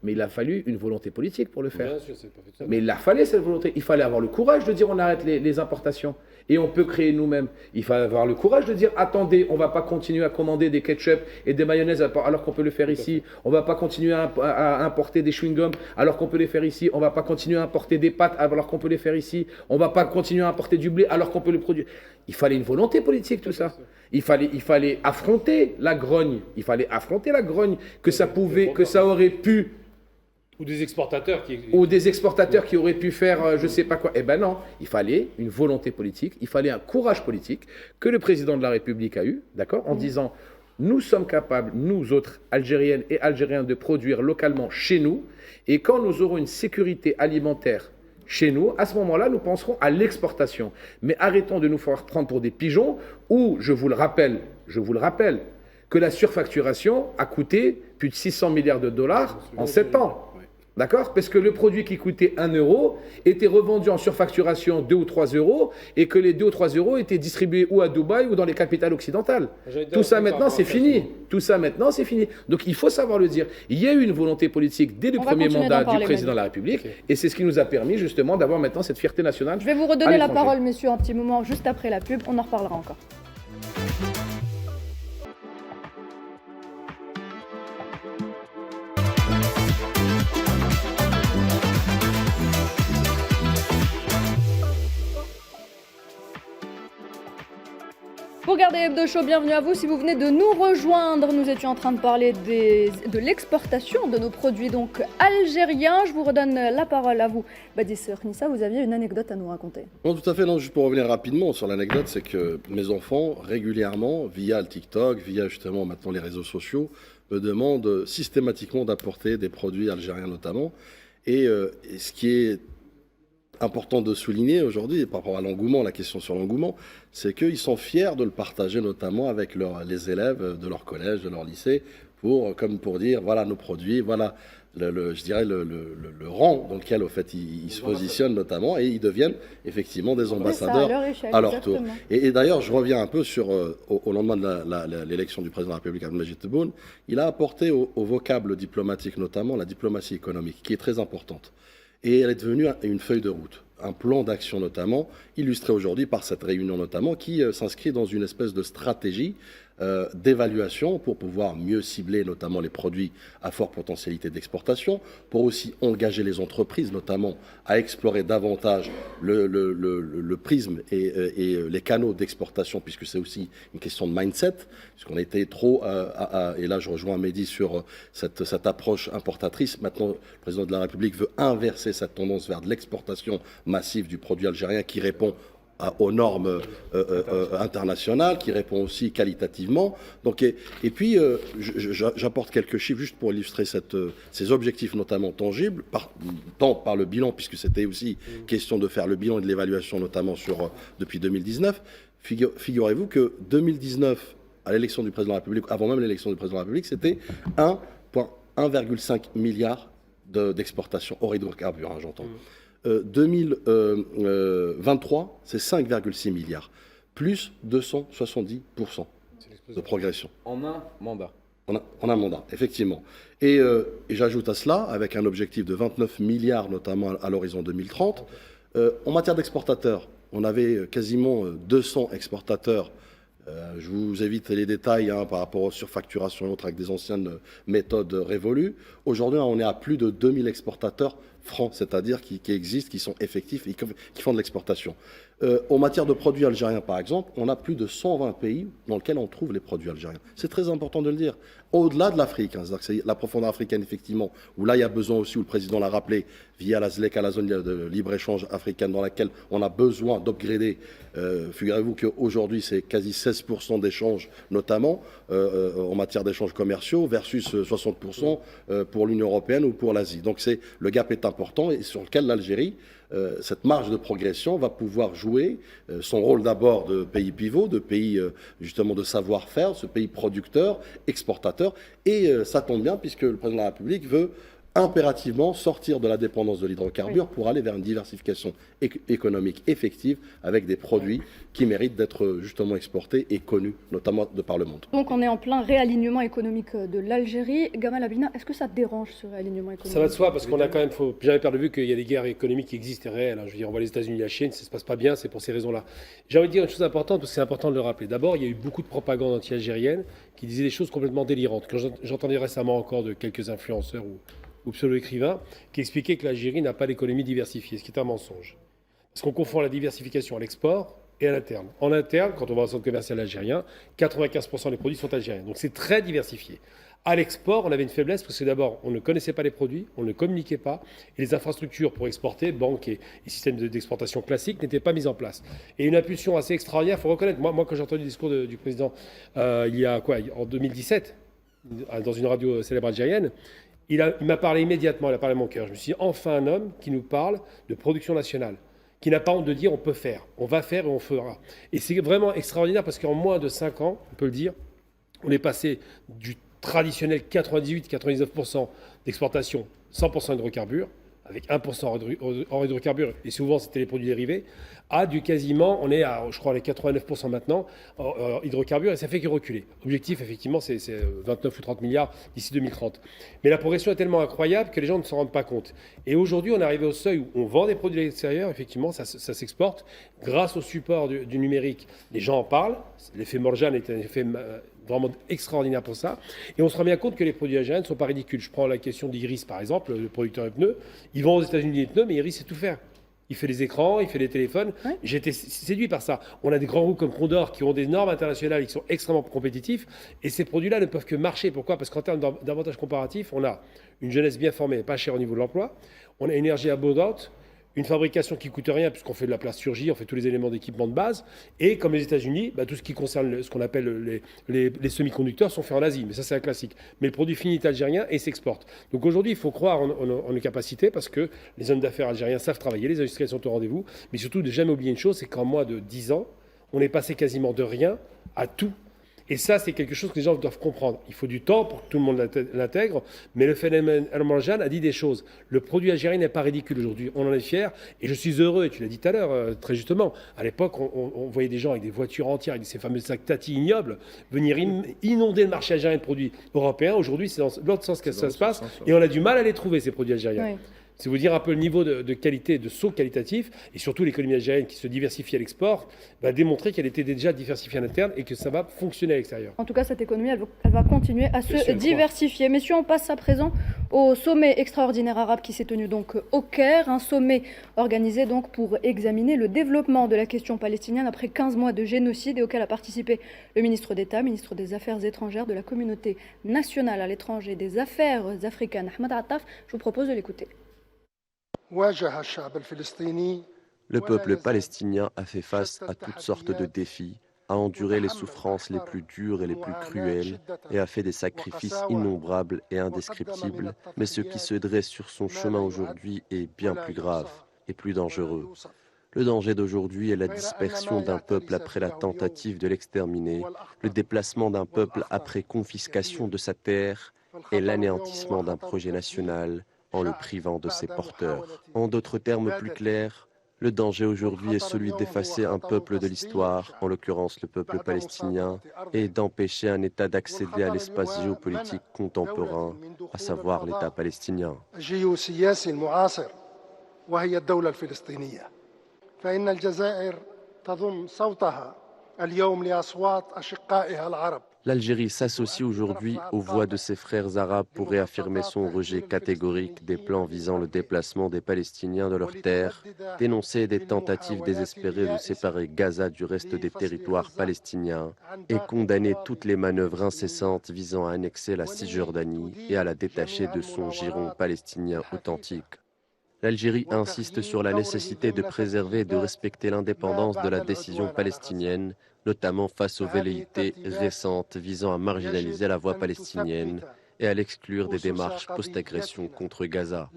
Mais il a fallu une volonté politique pour le faire. Bien sûr, c'est pas fait ça. Mais il a fallu cette volonté. Il fallait avoir le courage de dire on arrête les importations. Et on peut créer nous-mêmes. Il fallait avoir le courage de dire attendez, on ne va pas continuer à commander des ketchup et des mayonnaises alors qu'on peut le faire ici. On ne va pas continuer à importer des chewing-gums alors qu'on peut les faire ici. On ne va pas continuer à importer des pâtes alors qu'on peut les faire ici. On ne va pas continuer à importer du blé alors qu'on peut le produire. Il fallait une volonté politique, tout ça. Il fallait affronter la grogne. Il fallait affronter la grogne que ça aurait pu. Ou des exportateurs qui auraient pu faire je ne sais pas quoi. Eh ben non, il fallait une volonté politique, il fallait un courage politique que le président de la République a eu, d'accord, en disant nous sommes capables, nous autres Algériennes et Algériens, de produire localement chez nous, et quand nous aurons une sécurité alimentaire chez nous, à ce moment-là, nous penserons à l'exportation. Mais arrêtons de nous faire prendre pour des pigeons, où, je vous le rappelle, que la surfacturation a coûté plus de 600 milliards de dollars en 7 ans. D'accord? Parce que le produit qui coûtait 1 euro était revendu en surfacturation 2 ou 3 euros et que les 2 ou 3 euros étaient distribués ou à Dubaï ou dans les capitales occidentales. Tout ça maintenant, c'est fini. Donc il faut savoir le dire. Il y a eu une volonté politique dès le premier mandat du président de la République et c'est ce qui nous a permis justement d'avoir maintenant cette fierté nationale. Je vais vous redonner la parole, messieurs, un petit moment juste après la pub. On en reparlera encore. Vous regardez Hebdo Show, bienvenue à vous. Si vous venez de nous rejoindre, nous étions en train de parler de l'exportation de nos produits donc algériens. Je vous redonne la parole à vous. Badis Khnissa, vous aviez une anecdote à nous raconter. Non, tout à fait. Non, juste pour revenir rapidement sur l'anecdote, c'est que mes enfants, régulièrement, via le TikTok, via justement maintenant les réseaux sociaux, me demandent systématiquement d'apporter des produits algériens notamment. Et ce qui est important de souligner aujourd'hui, par rapport à l'engouement, la question sur l'engouement, c'est qu'ils sont fiers de le partager notamment avec les élèves de leur collège, de leur lycée, comme pour dire, voilà nos produits, voilà je dirais le rang dans lequel au fait, ils se positionnent notamment, et ils deviennent effectivement des ambassadeurs à leur tour. Et d'ailleurs, je reviens un peu sur, au lendemain de l'élection du président de la République, Abdelmajid Tebboune, il a apporté au vocable diplomatique notamment la diplomatie économique, qui est très importante. Et elle est devenue une feuille de route, un plan d'action notamment, illustré aujourd'hui par cette réunion notamment, qui s'inscrit dans une espèce de stratégie d'évaluation pour pouvoir mieux cibler notamment les produits à forte potentialité d'exportation, pour aussi engager les entreprises notamment à explorer davantage le prisme et les canaux d'exportation, puisque c'est aussi une question de mindset, puisqu'on était trop, et là je rejoins Mehdi sur cette approche importatrice. Maintenant, le président de la République veut inverser cette tendance vers de l'exportation massive du produit algérien qui répond aux normes internationales, qui répond aussi qualitativement. Donc, et puis, j'apporte quelques chiffres juste pour illustrer ces objectifs notamment tangibles, tant par le bilan, puisque c'était aussi question de faire le bilan et de l'évaluation notamment depuis 2019. Figurez-vous que 2019, à l'élection du président de la République, avant même l'élection du président de la République, c'était 1,5 milliard d'exportations hors hydrocarbures, j'entends. 2023, c'est 5,6 milliards, plus 270% de progression. En un mandat. En un mandat, effectivement. Et j'ajoute à cela, avec un objectif de 29 milliards, notamment à l'horizon 2030, en matière d'exportateurs, on avait quasiment 200 exportateurs. Je vous évite les détails par rapport aux surfacturations et autres avec des anciennes méthodes révolues. Aujourd'hui, on est à plus de 2000 exportateurs francs, c'est-à-dire qui existent, qui sont effectifs et qui font de l'exportation. En matière de produits algériens, par exemple, on a plus de 120 pays dans lesquels on trouve les produits algériens. C'est très important de le dire. Au-delà de l'Afrique, c'est-à-dire que c'est la profondeur africaine, effectivement, où là, il y a besoin aussi, où le président l'a rappelé, via la ZLECA, la zone de libre-échange africaine, dans laquelle on a besoin d'upgrader. Figurez-vous qu'aujourd'hui, c'est quasi 16% d'échanges, notamment en matière d'échanges commerciaux, versus 60% pour l'Union européenne ou pour l'Asie. Donc le gap est important et sur lequel l'Algérie, cette marge de progression va pouvoir jouer son rôle d'abord de pays pivot, de pays justement de savoir-faire, ce pays producteur, exportateur. Et ça tombe bien puisque le président de la République veut impérativement sortir de la dépendance de l'hydrocarbure pour aller vers une diversification économique effective avec des produits qui méritent d'être justement exportés et connus, notamment de par le monde. Donc on est en plein réalignement économique de l'Algérie. Gamal Abina, est-ce que ça dérange ce réalignement économique? Ça va de soi parce qu'on a quand même, faut jamais perdre de vue qu'il y a des guerres économiques qui existent et réelles. Je veux dire, on voit les États-Unis et la Chine, ça se passe pas bien, c'est pour ces raisons-là. J'ai envie de dire une chose importante parce que c'est important de le rappeler. D'abord, il y a eu beaucoup de propagande anti-algérienne qui disait des choses complètement délirantes. Quand j'entendais récemment encore de quelques influenceurs ou pseudo-écrivain, qui expliquait que l'Algérie n'a pas d'économie diversifiée, ce qui est un mensonge. Parce qu'on confond la diversification à l'export et à l'interne. En interne, quand on va au centre commercial algérien, 95% des produits sont algériens. Donc c'est très diversifié. À l'export, on avait une faiblesse parce que d'abord, on ne connaissait pas les produits, on ne communiquait pas, et les infrastructures pour exporter, banques et systèmes d'exportation classiques, n'étaient pas mises en place. Et une impulsion assez extraordinaire, il faut reconnaître. Moi, quand j'ai entendu le discours du président en 2017, dans une radio célèbre algérienne, il m'a parlé immédiatement, il a parlé à mon cœur. Je me suis dit, enfin un homme qui nous parle de production nationale, qui n'a pas honte de dire on peut faire, on va faire et on fera. Et c'est vraiment extraordinaire parce qu'en moins de 5 ans, on peut le dire, on est passé du traditionnel 98-99% d'exportation, 100% hydrocarbures, avec 1% hors hydrocarbures, et souvent c'était les produits dérivés, à du quasiment, on est à, je crois, les 89% maintenant, hydrocarbures, et ça fait que reculer. Objectif, effectivement, c'est 29 ou 30 milliards d'ici 2030. Mais la progression est tellement incroyable que les gens ne s'en rendent pas compte. Et aujourd'hui, on est arrivé au seuil où on vend des produits à l'extérieur, effectivement, ça s'exporte, grâce au support du numérique. Les gens en parlent, l'effet Morjane est un effet vraiment extraordinaire pour ça. Et on se rend bien compte que les produits algériens ne sont pas ridicules. Je prends la question d'Iris, par exemple, le producteur de pneus. Ils vont aux États-Unis des pneus, mais Iris sait tout faire. Il fait les écrans, il fait les téléphones. Ouais. J'ai été séduit par ça. On a des grands groupes comme Condor qui ont des normes internationales et qui sont extrêmement compétitifs. Et ces produits-là ne peuvent que marcher. Pourquoi? Parce qu'en termes d'avantages comparatifs, on a une jeunesse bien formée, pas chère au niveau de l'emploi. On a une énergie abondante. Une fabrication qui ne coûte rien puisqu'on fait de la plasturgie, on fait tous les éléments d'équipement de base. Et comme les États-Unis, tout ce qui concerne ce qu'on appelle les semi-conducteurs sont faits en Asie. Mais ça, c'est un classique. Mais le produit fini est algérien et s'exporte. Donc aujourd'hui, il faut croire en nos capacités parce que les hommes d'affaires algériens savent travailler, les industriels sont au rendez-vous. Mais surtout, de jamais oublier une chose, c'est qu'en moins de 10 ans, on est passé quasiment de rien à tout. Et ça, c'est quelque chose que les gens doivent comprendre. Il faut du temps pour que tout le monde l'intègre, mais le phénomène El Morjane a dit des choses. Le produit algérien n'est pas ridicule aujourd'hui, on en est fiers, et je suis heureux, et tu l'as dit tout à l'heure, très justement. À l'époque, on voyait des gens avec des voitures entières, avec ces fameux sacs Tati ignobles, venir inonder le marché algérien de produits européens. Aujourd'hui, c'est dans l'autre sens que ça se passe, et on a du mal à les trouver, ces produits algériens. Oui. C'est vous dire un peu le niveau de qualité, de saut qualitatif, et surtout l'économie algérienne qui se diversifie à l'export, va démontrer qu'elle était déjà diversifiée à l'interne et que ça va fonctionner à l'extérieur. En tout cas, cette économie, elle va continuer à se diversifier. Messieurs, on passe à présent au sommet extraordinaire arabe qui s'est tenu donc au Caire, un sommet organisé donc pour examiner le développement de la question palestinienne après 15 mois de génocide et auquel a participé le ministre d'État, ministre des Affaires étrangères de la communauté nationale à l'étranger des Affaires africaines, Ahmed Attaf. Je vous propose de l'écouter. واجه الشعب الفلسطيني Le peuple palestinien a fait face à toutes sortes de défis, a enduré les souffrances les plus dures et les plus cruelles, et a fait des sacrifices innombrables et indescriptibles, mais ce qui se dresse sur son chemin aujourd'hui est bien plus grave et plus dangereux. Le danger d'aujourd'hui est la dispersion d'un peuple après la tentative de l'exterminer, le déplacement d'un peuple après confiscation de sa terre et l'anéantissement d'un projet national en le privant de ses porteurs. En d'autres termes plus clairs, le danger aujourd'hui est celui d'effacer un peuple de l'histoire, en l'occurrence le peuple palestinien, et d'empêcher un État d'accéder à l'espace géopolitique contemporain, à savoir l'État palestinien. فإن الجزائر تضم صوتها اليوم لأصوات أشقائها العرب. L'Algérie s'associe aujourd'hui aux voix de ses frères arabes pour réaffirmer son rejet catégorique des plans visant le déplacement des Palestiniens de leurs terres, dénoncer des tentatives désespérées de séparer Gaza du reste des territoires palestiniens et condamner toutes les manœuvres incessantes visant à annexer la Cisjordanie et à la détacher de son giron palestinien authentique. L'Algérie insiste sur la nécessité de préserver et de respecter l'indépendance de la décision palestinienne, notamment face aux velléités récentes visant à marginaliser la voix palestinienne et à l'exclure des démarches post-agression contre Gaza.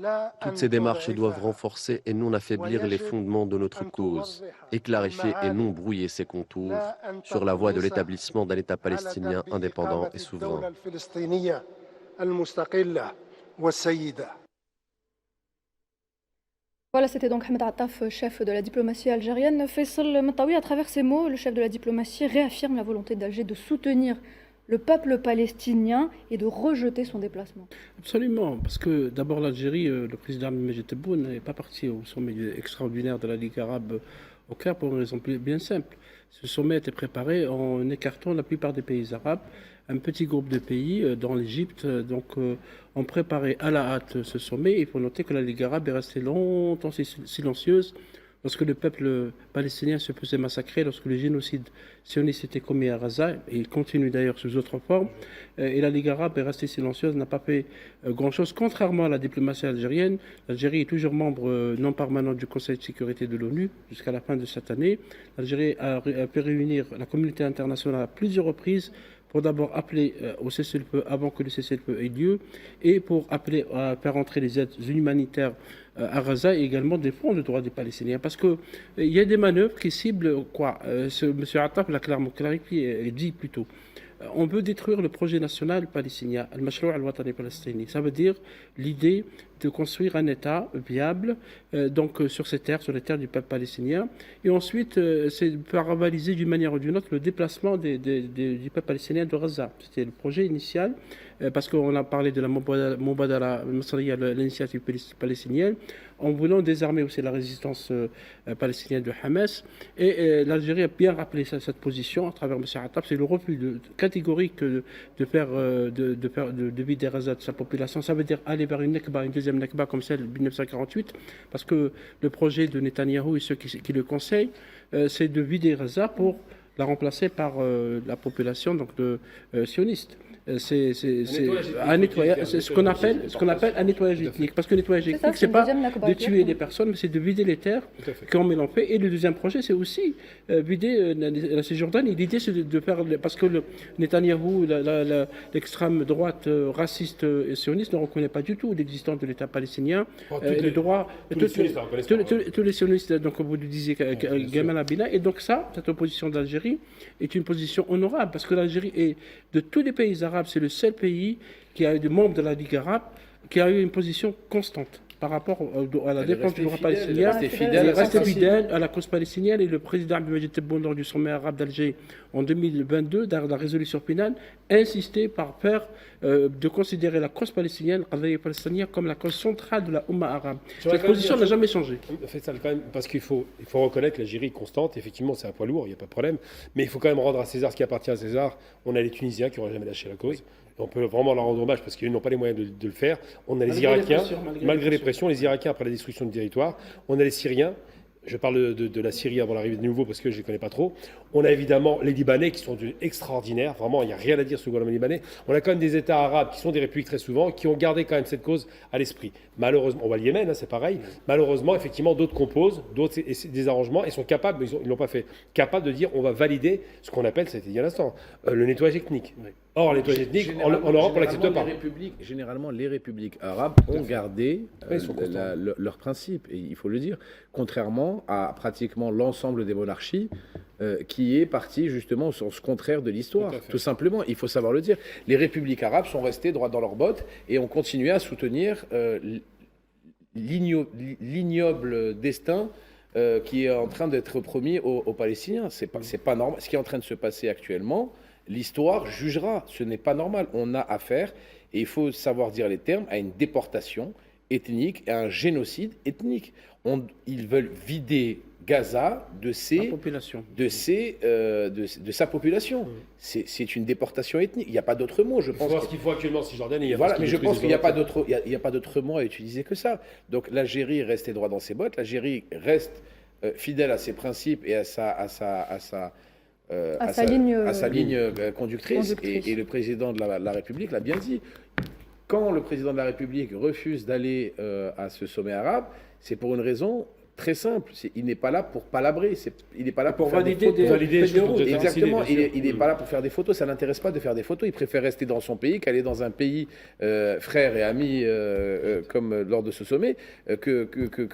Toutes ces démarches doivent renforcer et non affaiblir les fondements de notre cause et clarifier et non brouiller ses contours sur la voie de l'établissement d'un État palestinien indépendant et souverain. Voilà, c'était donc Ahmed Attaf, chef de la diplomatie algérienne. Faisal Matawi, à travers ces mots, le chef de la diplomatie réaffirme la volonté d'Alger de soutenir le peuple palestinien et de rejeter son déplacement. Absolument, parce que d'abord l'Algérie, le président Abdelmadjid Tebboune n'est pas parti au sommet extraordinaire de la Ligue arabe au Caire pour une raison bien simple. Ce sommet était préparé en écartant la plupart des pays arabes. Un petit groupe de pays, dont l'Égypte, ont préparé à la hâte ce sommet. Il faut noter que la Ligue arabe est restée longtemps silencieuse lorsque le peuple palestinien se faisait massacrer, lorsque le génocide sioniste était commis à Gaza, et il continue d'ailleurs sous autres formes, et la Ligue arabe est restée silencieuse, n'a pas fait grand-chose, contrairement à la diplomatie algérienne. L'Algérie est toujours membre non permanent du Conseil de sécurité de l'ONU jusqu'à la fin de cette année. L'Algérie a pu réunir la communauté internationale à plusieurs reprises pour d'abord appeler au cessez-le-feu avant que le cessez-le-feu ait lieu, et pour appeler à faire entrer les aides humanitaires à Gaza et également défendre le droit des Palestiniens. Parce qu'il y a des manœuvres qui ciblent quoi M. Attaf l'a clairement clarifié, dit plutôt. On veut détruire le projet national palestinien, al-Mashrou' al-Watani palestini. Ça veut dire l'idée de construire un État viable sur ces terres, sur les terres du peuple palestinien. Et ensuite, c'est par avaliser d'une manière ou d'une autre le déplacement du peuple palestinien de Gaza. C'était le projet initial, parce qu'on a parlé de la Mubadala al-Masriya, l'initiative palestinienne, en voulant désarmer aussi la résistance palestinienne de Hamas. Et l'Algérie a bien rappelé cette position à travers M. Attaf. C'est le refus catégorique de vider Gaza de sa population. Ça veut dire aller vers une Nekba, une deuxième Nekba comme celle de 1948, parce que le projet de Netanyahou et ceux qui le conseillent, c'est de vider Gaza pour la remplacer par la population sioniste. C'est ce qu'on appelle un nettoyage ethnique. Parce que le nettoyage ethnique, c'est pas de tuer les personnes, mais c'est de vider les terres qu'on met en fait. Et le deuxième projet, c'est aussi vider la Cisjordanie. L'idée, c'est de faire... Parce que le Netanyahou, l'extrême droite raciste et sioniste ne reconnaît pas du tout l'existence de l'État palestinien. Les droits... Tous les sionistes, donc comme vous le disiez, Gamal Abila. Et donc cette opposition d'Algérie est une position honorable, parce que l'Algérie est, de tous les pays arabes, c'est le seul pays qui a eu des membres de la Ligue arabe qui a eu une position constante par rapport à la défense du droit palestinien. Elle reste fidèle à la cause palestinienne, et le président Abdelmadjid Tebboune, lors du sommet arabe d'Alger en 2022, dans la résolution finale, a insisté par peur de considérer la cause palestinienne, comme la cause centrale de la Oumma arabe. Cette position n'a jamais changé. Faisal, quand même, parce qu'il faut reconnaître que l'Algérie est constante. Effectivement, c'est un poids lourd, il n'y a pas de problème. Mais il faut quand même rendre à César ce qui appartient à César. On a les Tunisiens qui n'auraient jamais lâché la cause. On peut vraiment leur rendre hommage parce qu'ils n'ont pas les moyens de le faire. On a les Irakiens, malgré les pressions, les Irakiens après la destruction du territoire. On a les Syriens. je parle de la Syrie avant l'arrivée des nouveaux parce que je ne les connais pas trop. On a évidemment les Libanais qui sont extraordinaires. Vraiment, il n'y a rien à dire sur le gouvernement libanais. On a quand même des États arabes qui sont des républiques très souvent, qui ont gardé quand même cette cause à l'esprit. Malheureusement, on voit le Yémen, hein, c'est pareil. Malheureusement, effectivement, d'autres composent, d'autres des arrangements et sont capables, mais ils ne l'ont pas fait, capables de dire on va valider ce qu'on appelle, c'était il y a l'instant, le nettoyage ethnique. Or, le nettoyage ethnique, en Europe, on ne l'accepte pas. Généralement, les républiques arabes ont gardé leurs principes, et il faut le dire, contrairement à pratiquement l'ensemble des monarchies qui est parti justement au sens contraire de l'histoire. Tout simplement, il faut savoir le dire. Les républiques arabes sont restées droites dans leurs bottes et ont continué à soutenir l'ignoble destin qui est en train d'être promis aux Palestiniens. C'est pas normal. Ce qui est en train de se passer actuellement, l'histoire jugera. Ce n'est pas normal. On a affaire, et il faut savoir dire les termes, à une déportation ethnique, à un génocide ethnique. Ils veulent vider Gaza de sa population. C'est une déportation ethnique. Il n'y a pas d'autre mot, je pense. Il faut ce qu'il faut actuellement en Cisjordanie. Voilà, mais je pense qu'il n'y a pas d'autre mot à utiliser que ça. Donc l'Algérie restait droit dans ses bottes. L'Algérie reste fidèle à ses principes et à sa ligne conductrice. Et le président de la République l'a bien dit. Quand le président de la République refuse d'aller à ce sommet arabe, c'est pour une raison très simple. Il n'est pas là pour palabrer. Il n'est pas là pour valider des photos. Exactement. Il n'est pas là pour faire des photos. Ça ne l'intéresse pas de faire des photos. Il préfère rester dans son pays qu'aller dans un pays frère et ami comme lors de ce sommet que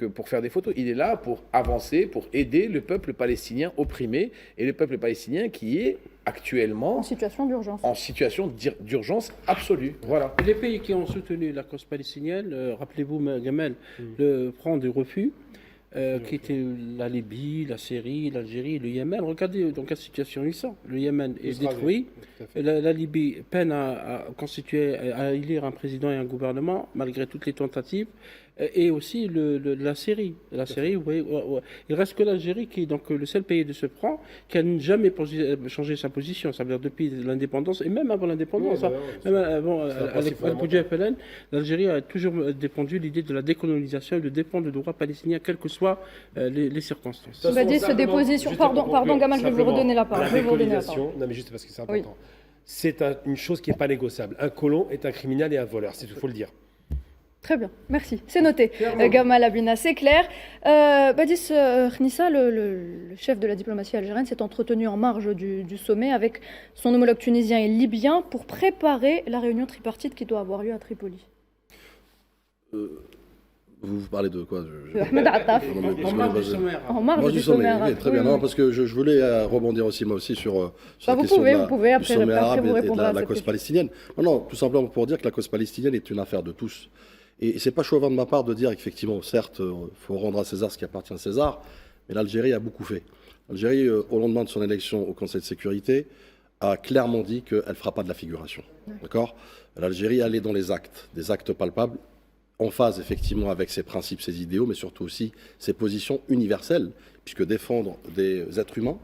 pour faire des photos. Il est là pour avancer, pour aider le peuple palestinien opprimé et le peuple palestinien qui est actuellement en situation d'urgence. En situation d'urgence absolue. Voilà. Les pays qui ont soutenu la cause palestinienne, rappelez-vous, Gamal, le front du refus, qui était la Libye, la Syrie, l'Algérie, le Yémen. Regardez dans quelle situation ils sont. Le Yémen est détruit. La Libye peine à constituer, à élire un président et un gouvernement, malgré toutes les tentatives. Et aussi la Syrie. La Syrie, oui, il reste que l'Algérie qui est donc le seul pays de ce front qui n'a jamais changé sa position. Ça veut dire depuis l'indépendance, et même avant l'indépendance, même avant FLN, l'Algérie a toujours défendu l'idée de la décolonisation et de défendre le droit palestinien, quelles que soient les circonstances. Il va dire se déposition. Pardon, Gamal, je vais vous redonner la parole. Non, mais juste parce que c'est important. Oui. C'est une chose qui n'est pas négociable. Un colon est un criminel et un voleur, il faut le dire. Très bien, merci. C'est noté. Gamal Abina, c'est clair. Badis Khnissa, le chef de la diplomatie algérienne, s'est entretenu en marge du sommet avec son homologue tunisien et libyen pour préparer la réunion tripartite qui doit avoir lieu à Tripoli. Vous parlez de quoi Ahmed Attaf. En marge du sommet arabe. Très bien, non, parce que je voulais rebondir aussi, moi aussi, sur la question du sommet arabe et de la cause palestinienne. Non, tout simplement pour dire que la cause palestinienne est une affaire de tous. Et c'est pas chauvin de ma part de dire qu'effectivement, certes, il faut rendre à César ce qui appartient à César, mais l'Algérie a beaucoup fait. L'Algérie, au lendemain de son élection au Conseil de sécurité, a clairement dit qu'elle ne fera pas de la figuration. D'accord ? L'Algérie allait dans les actes, des actes palpables, en phase effectivement avec ses principes, ses idéaux, mais surtout aussi ses positions universelles, puisque défendre des êtres humains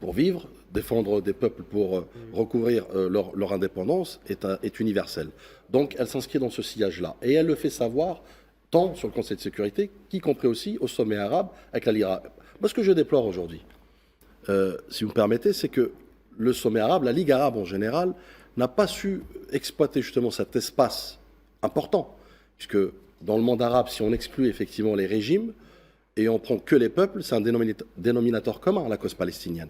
pour vivre, défendre des peuples pour recouvrir leur indépendance est universel. Donc elle s'inscrit dans ce sillage-là. Et elle le fait savoir tant sur le Conseil de sécurité, qu'y compris aussi au sommet arabe avec la Ligue arabe. Moi, ce que je déplore aujourd'hui, si vous me permettez, c'est que le sommet arabe, la Ligue arabe en général, n'a pas su exploiter justement cet espace important. Puisque dans le monde arabe, si on exclut effectivement les régimes et on prend que les peuples, c'est un dénominateur commun à la cause palestinienne.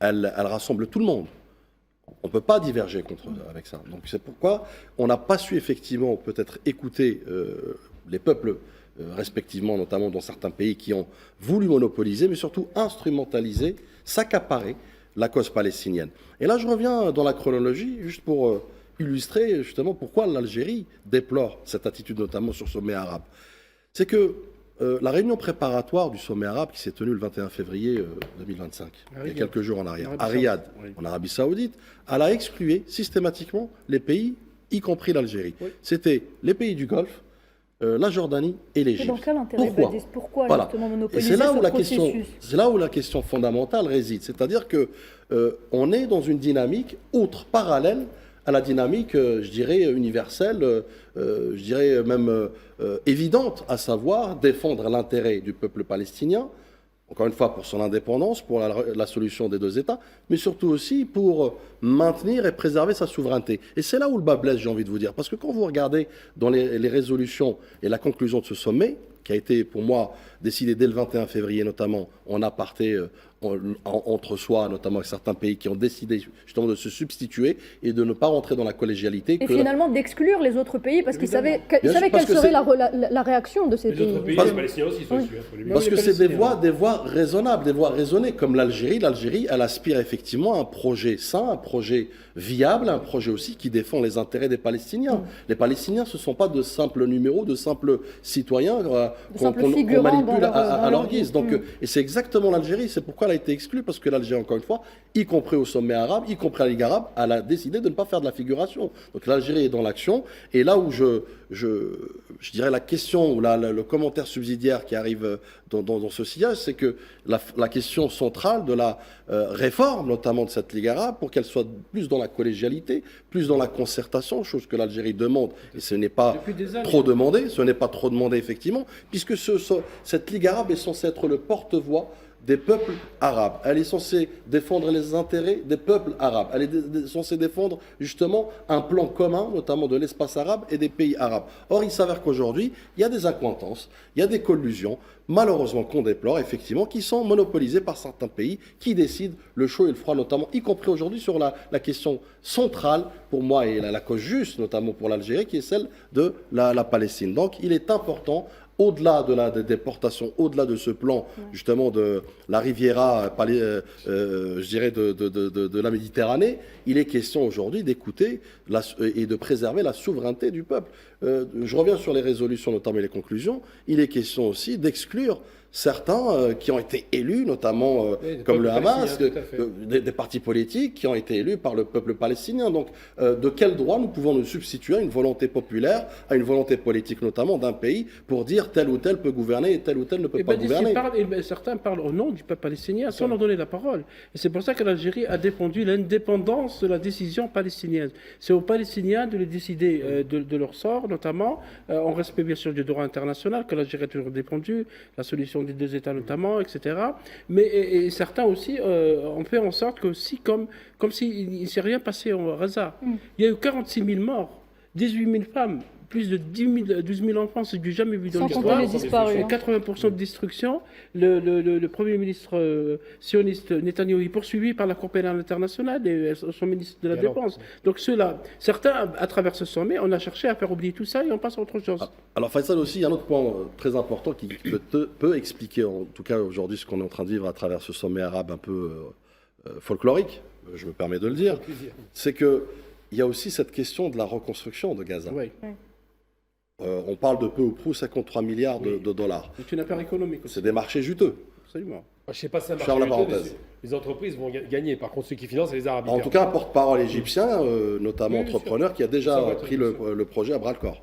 Elle rassemble tout le monde. On ne peut pas diverger avec ça. Donc c'est pourquoi on n'a pas su effectivement peut-être écouter les peuples respectivement, notamment dans certains pays qui ont voulu monopoliser, mais surtout instrumentaliser, s'accaparer la cause palestinienne. Et là, je reviens dans la chronologie, juste pour illustrer justement pourquoi l'Algérie déplore cette attitude, notamment sur le sommet arabe. C'est que la réunion préparatoire du sommet arabe qui s'est tenue le 21 février 2025, il y a quelques jours en arrière, à Riyad, en Arabie Saoudite, elle a exclu systématiquement les pays, y compris l'Algérie. Oui. C'était les pays du Golfe, la Jordanie et l'Égypte. Dans quel intérêt Pourquoi voilà. justement monopoliser c'est là ce où processus c'est là où la question fondamentale réside. C'est-à-dire qu'on est dans une dynamique autre, parallèle, à la dynamique, je dirais, universelle, je dirais même évidente, à savoir défendre l'intérêt du peuple palestinien, encore une fois pour son indépendance, pour la solution des deux États, mais surtout aussi pour maintenir et préserver sa souveraineté. Et c'est là où le bas blesse, j'ai envie de vous dire, parce que quand vous regardez dans les résolutions et la conclusion de ce sommet, qui a été pour moi décidé dès le 21 février, notamment en aparté entre soi, notamment avec certains pays qui ont décidé justement de se substituer et de ne pas rentrer dans la collégialité. Et finalement d'exclure les autres pays parce qu'ils savaient quelle serait la réaction de ces pays. Les autres pays, les Palestiniens aussi sont issus. Parce que c'est des voies raisonnables, des voies raisonnées, comme l'Algérie. L'Algérie, elle aspire effectivement à un projet sain, un projet viable, un projet aussi qui défend les intérêts des Palestiniens. Les Palestiniens, ce ne sont pas de simples numéros, de simples citoyens qu'on manipule à leur guise. Donc, et c'est exactement l'Algérie. C'est pourquoi elle a été exclue, parce que l'Algérie, encore une fois, y compris au sommet arabe, y compris à la Ligue arabe, elle a décidé de ne pas faire de la figuration. Donc l'Algérie est dans l'action. Et là où je dirais la question, ou le commentaire subsidiaire qui arrive dans ce sillage, c'est que la question centrale de la réforme, notamment de cette Ligue arabe, pour qu'elle soit plus dans la collégialité, plus dans la concertation, chose que l'Algérie demande, et ce n'est pas trop demandé, effectivement, puisque cette Ligue arabe est censée être le porte-voix des peuples arabes. Elle est censée défendre les intérêts des peuples arabes. Elle est censée défendre justement un plan commun, notamment de l'espace arabe et des pays arabes. Or, il s'avère qu'aujourd'hui, il y a des accointances, il y a des collusions, malheureusement qu'on déplore, effectivement, qui sont monopolisées par certains pays qui décident le chaud et le froid, notamment, y compris aujourd'hui sur la question centrale, pour moi, et la cause juste, notamment pour l'Algérie, qui est celle de la Palestine. Donc, il est important, au-delà de la déportation, au-delà de ce plan justement de la Riviera, je dirais de la Méditerranée, il est question aujourd'hui d'écouter et de préserver la souveraineté du peuple. Je reviens sur les résolutions, notamment les conclusions. Il est question aussi d'exclure certains qui ont été élus, notamment comme le Hamas, des partis politiques qui ont été élus par le peuple palestinien. Donc, de quel droit nous pouvons nous substituer à une volonté populaire, à une volonté politique notamment d'un pays, pour dire tel ou tel peut gouverner et tel ou tel ne peut pas gouverner. Certains parlent au nom du peuple palestinien sans leur donner la parole. Et c'est pour ça que l'Algérie a défendu l'indépendance de la décision palestinienne. C'est aux Palestiniens de décider de leur sort, notamment en respect bien sûr du droit international que l'Algérie a toujours défendu, la solution des deux États notamment, etc. Mais et certains aussi ont fait en sorte que comme s'il ne s'est rien passé au hasard. Il y a eu 46 000 morts, 18 000 femmes, plus de 12 000 enfants, c'est du jamais vu dans l'histoire. Les disparus, 80% de destruction. Le Premier ministre sioniste Netanyahou est poursuivi par la Cour pénale internationale et son ministre de la Défense. Donc certains, à travers ce sommet, on a cherché à faire oublier tout ça et on passe à autre chose. Alors Faisal aussi, il y a un autre point très important qui peut expliquer, en tout cas aujourd'hui, ce qu'on est en train de vivre à travers ce sommet arabe un peu folklorique, je me permets de le dire, c'est qu'il y a aussi cette question de la reconstruction de Gaza. Oui. On parle de peu ou prou 53 milliards de dollars. C'est une affaire économique aussi. C'est des marchés juteux. Absolument. Je ne sais pas si ça marche. Ferme la parenthèse. Les entreprises vont gagner. Par contre, ceux qui financent, c'est les Arabes. En tout cas, un porte-parole égyptien, notamment entrepreneur, qui a déjà pris le projet à bras-le-corps.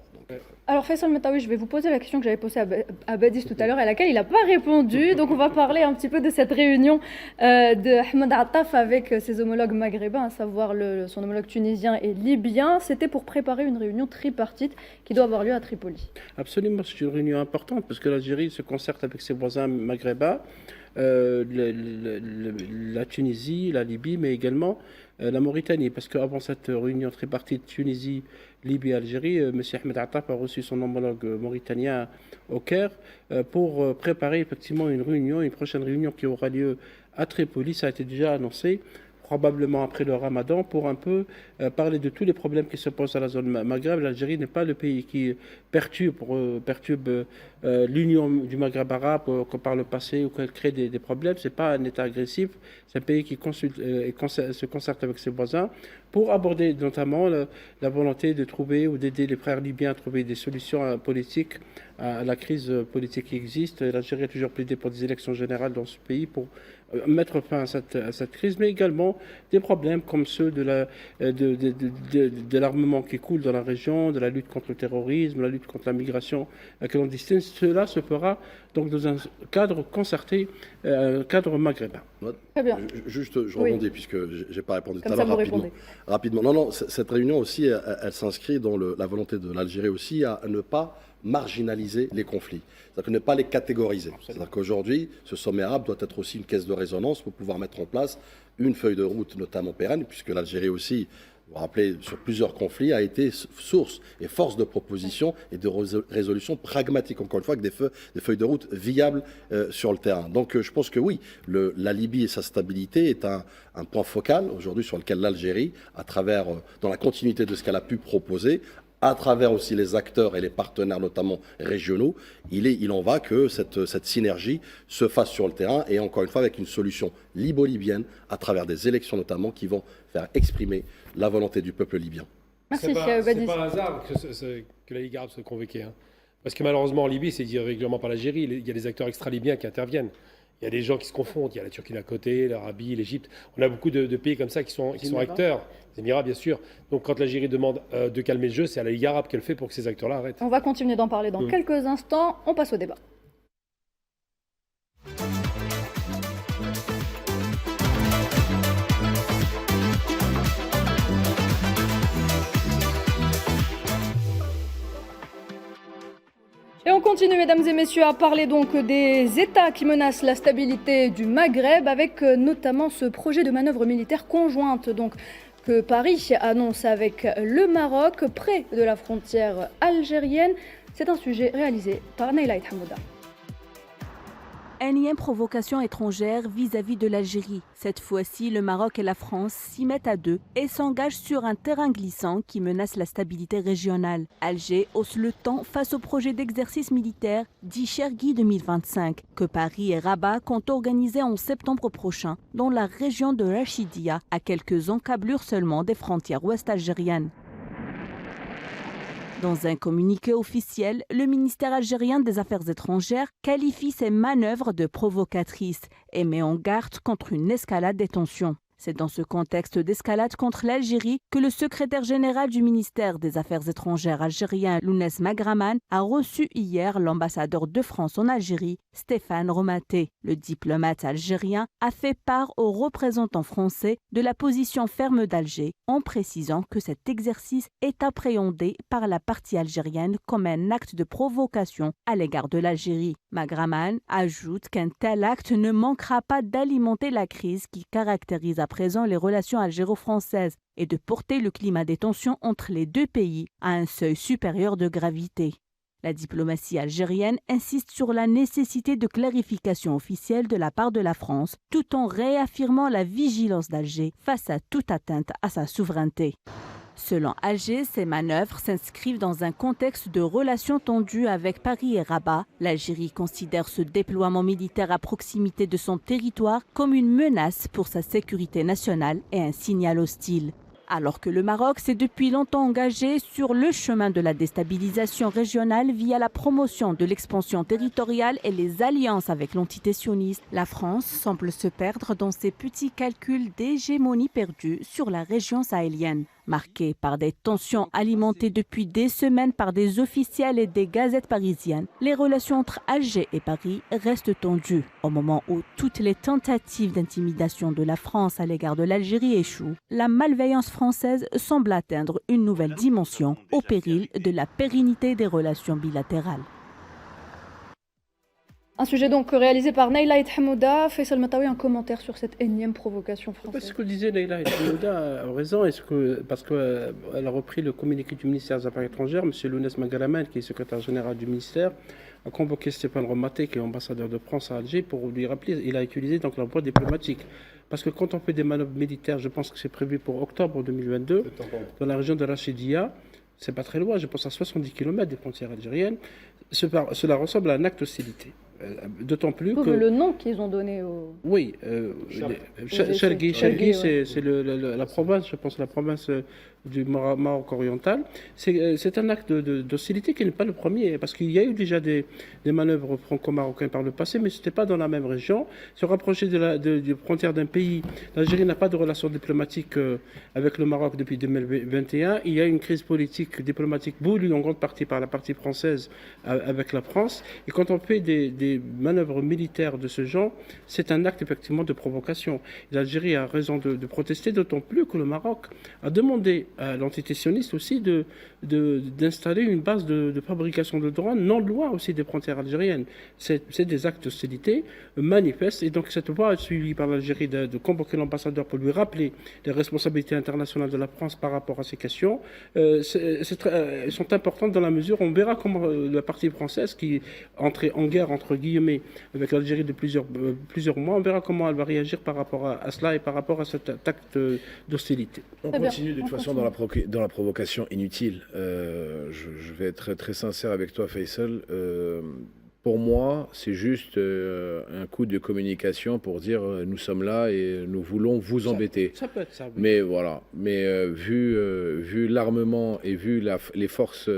Alors Faisal Metaoui, je vais vous poser la question que j'avais posée à Badis tout à l'heure et à laquelle il n'a pas répondu. Donc on va parler un petit peu de cette réunion de Ahmed Attaf avec ses homologues maghrébins, à savoir son homologue tunisien et libyen. C'était pour préparer une réunion tripartite qui doit avoir lieu à Tripoli. Absolument, c'est une réunion importante parce que l'Algérie se concerte avec ses voisins maghrébins, la Tunisie, la Libye, mais également la Mauritanie. Parce qu'avant cette réunion tripartite Tunisie, Libye, Algérie, M. Ahmed Attaf a reçu son homologue mauritanien au Caire pour préparer effectivement une prochaine réunion qui aura lieu à Tripoli. Ça a été déjà annoncé, probablement après le Ramadan, pour un peu parler de tous les problèmes qui se posent à la zone Maghreb. L'Algérie n'est pas le pays qui perturbe l'union du Maghreb arabe par le passé ou qu'elle crée des problèmes. Ce n'est pas un État agressif, c'est un pays qui se concerte avec ses voisins pour aborder notamment la volonté de trouver ou d'aider les frères libyens à trouver des solutions politiques à la crise politique qui existe. L'Algérie a toujours plaidé pour des élections générales dans ce pays pour mettre fin à cette crise, mais également des problèmes comme ceux de l'armement qui coule dans la région, de la lutte contre le terrorisme, la lutte contre la migration clandestine. Cela se fera donc dans un cadre concerté, un cadre maghrébin. Très bien. Juste, je Oui. rebondis, puisque je n'ai pas répondu tout Comme à ça, l'heure vous rapidement. répondez. Rapidement. Non, non, cette réunion aussi, elle s'inscrit dans la volonté de l'Algérie aussi à ne pas marginaliser les conflits, c'est-à-dire que ne pas les catégoriser. C'est-à-dire qu'aujourd'hui, ce sommet arabe doit être aussi une caisse de résonance pour pouvoir mettre en place une feuille de route, notamment pérenne, puisque l'Algérie aussi, vous vous rappelez, sur plusieurs conflits, a été source et force de proposition et de résolution pragmatique, encore une fois, avec des feuilles de route viables sur le terrain. Donc je pense que oui, la Libye et sa stabilité est un point focal aujourd'hui sur lequel l'Algérie, à travers, dans la continuité de ce qu'elle a pu proposer, à travers aussi les acteurs et les partenaires, notamment régionaux, il en va que cette synergie se fasse sur le terrain et encore une fois avec une solution libo-libyenne à travers des élections notamment qui vont faire exprimer la volonté du peuple libyen. Merci, C'est Badis. pas un hasard que la Ligue arabe soit convoquée. Hein. Parce que malheureusement, en Libye, c'est dit régulièrement par l'Algérie, il y a des acteurs extra-libyens qui interviennent. Il y a des gens qui se confondent. Il y a la Turquie d'un côté, l'Arabie, l'Égypte. On a beaucoup de pays comme ça qui sont acteurs. Les Émirats, bien sûr. Donc quand l'Algérie demande de calmer le jeu, c'est à la Ligue arabe qu'elle fait pour que ces acteurs-là arrêtent. On va continuer d'en parler dans quelques instants. On passe au débat. Et on continue, mesdames et messieurs, à parler donc des États qui menacent la stabilité du Maghreb, avec notamment ce projet de manœuvre militaire conjointe donc, que Paris annonce avec le Maroc, près de la frontière algérienne. C'est un sujet réalisé par Naila Hamouda. Énième provocation étrangère vis-à-vis de l'Algérie. Cette fois-ci, le Maroc et la France s'y mettent à deux et s'engagent sur un terrain glissant qui menace la stabilité régionale. Alger hausse le temps face au projet d'exercice militaire dit Chergui 2025 que Paris et Rabat comptent organiser en septembre prochain dans la région de Rachidia, à quelques encablures seulement des frontières ouest algériennes. Dans un communiqué officiel, le ministère algérien des Affaires étrangères qualifie ces manœuvres de provocatrices et met en garde contre une escalade des tensions. C'est dans ce contexte d'escalade contre l'Algérie que le secrétaire général du ministère des Affaires étrangères algérien, Lounès Magraman, a reçu hier l'ambassadeur de France en Algérie, Stéphane Romaté. Le diplomate algérien a fait part aux représentants français de la position ferme d'Alger, en précisant que cet exercice est appréhendé par la partie algérienne comme un acte de provocation à l'égard de l'Algérie. Magraman ajoute qu'un tel acte ne manquera pas d'alimenter la crise qui caractérise à présent les relations algéro-françaises et de porter le climat des tensions entre les deux pays à un seuil supérieur de gravité. La diplomatie algérienne insiste sur la nécessité de clarification officielle de la part de la France, tout en réaffirmant la vigilance d'Alger face à toute atteinte à sa souveraineté. Selon Alger, ces manœuvres s'inscrivent dans un contexte de relations tendues avec Paris et Rabat. L'Algérie considère ce déploiement militaire à proximité de son territoire comme une menace pour sa sécurité nationale et un signal hostile. Alors que le Maroc s'est depuis longtemps engagé sur le chemin de la déstabilisation régionale via la promotion de l'expansion territoriale et les alliances avec l'entité sioniste, la France semble se perdre dans ses petits calculs d'hégémonie perdue sur la région sahélienne. Marquée par des tensions alimentées depuis des semaines par des officiels et des gazettes parisiennes, les relations entre Alger et Paris restent tendues. Au moment où toutes les tentatives d'intimidation de la France à l'égard de l'Algérie échouent, la malveillance française semble atteindre une nouvelle dimension au péril de la pérennité des relations bilatérales. Un sujet donc réalisé par Naila Hamouda. Faisal Matawi, un commentaire sur cette énième provocation française. Ce que disait Naila Hamouda a raison, parce qu'elle a repris le communiqué du ministère des Affaires étrangères, M. Lounès Magraman, qui est secrétaire général du ministère, a convoqué Stéphane Romaté, qui est ambassadeur de France à Alger, pour lui rappeler, il a utilisé donc la voie diplomatique. Parce que quand on fait des manœuvres militaires, je pense que c'est prévu pour octobre 2022, dans la région de Rachidia, c'est pas très loin, je pense à 70 km des frontières algériennes, cela ressemble à un acte d'hostilité. D'autant plus que... Le nom qu'ils ont donné au... Oui, Chergui, c'est la province, je pense, la province du Maroc oriental. C'est un acte d'hostilité qui n'est pas le premier, parce qu'il y a eu déjà des manœuvres franco-marocaines par le passé, mais ce n'était pas dans la même région. Se rapprocher des frontières d'un pays, l'Algérie n'a pas de relations diplomatiques avec le Maroc depuis 2021. Il y a une crise politique, diplomatique, voulue en grande partie par la partie française avec la France. Et quand on fait des manœuvres militaires de ce genre, c'est un acte effectivement de provocation. L'Algérie a raison de protester, d'autant plus que le Maroc a demandé à l'entité sioniste aussi d'installer une base de fabrication de drones non loin aussi des frontières algériennes. C'est des actes d'hostilité manifestes, et donc cette voie suivie par l'Algérie de convoquer l'ambassadeur pour lui rappeler les responsabilités internationales de la France par rapport à ces questions, sont importantes dans la mesure où on verra comment la partie française qui entrait en guerre entre guillemets avec l'Algérie de plusieurs mois, on verra comment elle va réagir par rapport à cela et par rapport à cet acte d'hostilité. On continue de toute façon dans la provocation inutile. Je vais être très sincère avec toi, Faisal. Pour moi, c'est juste un coup de communication pour dire nous sommes là et nous voulons vous embêter. Ça peut être ça. Oui. Mais voilà. Mais vu l'armement et vu les forces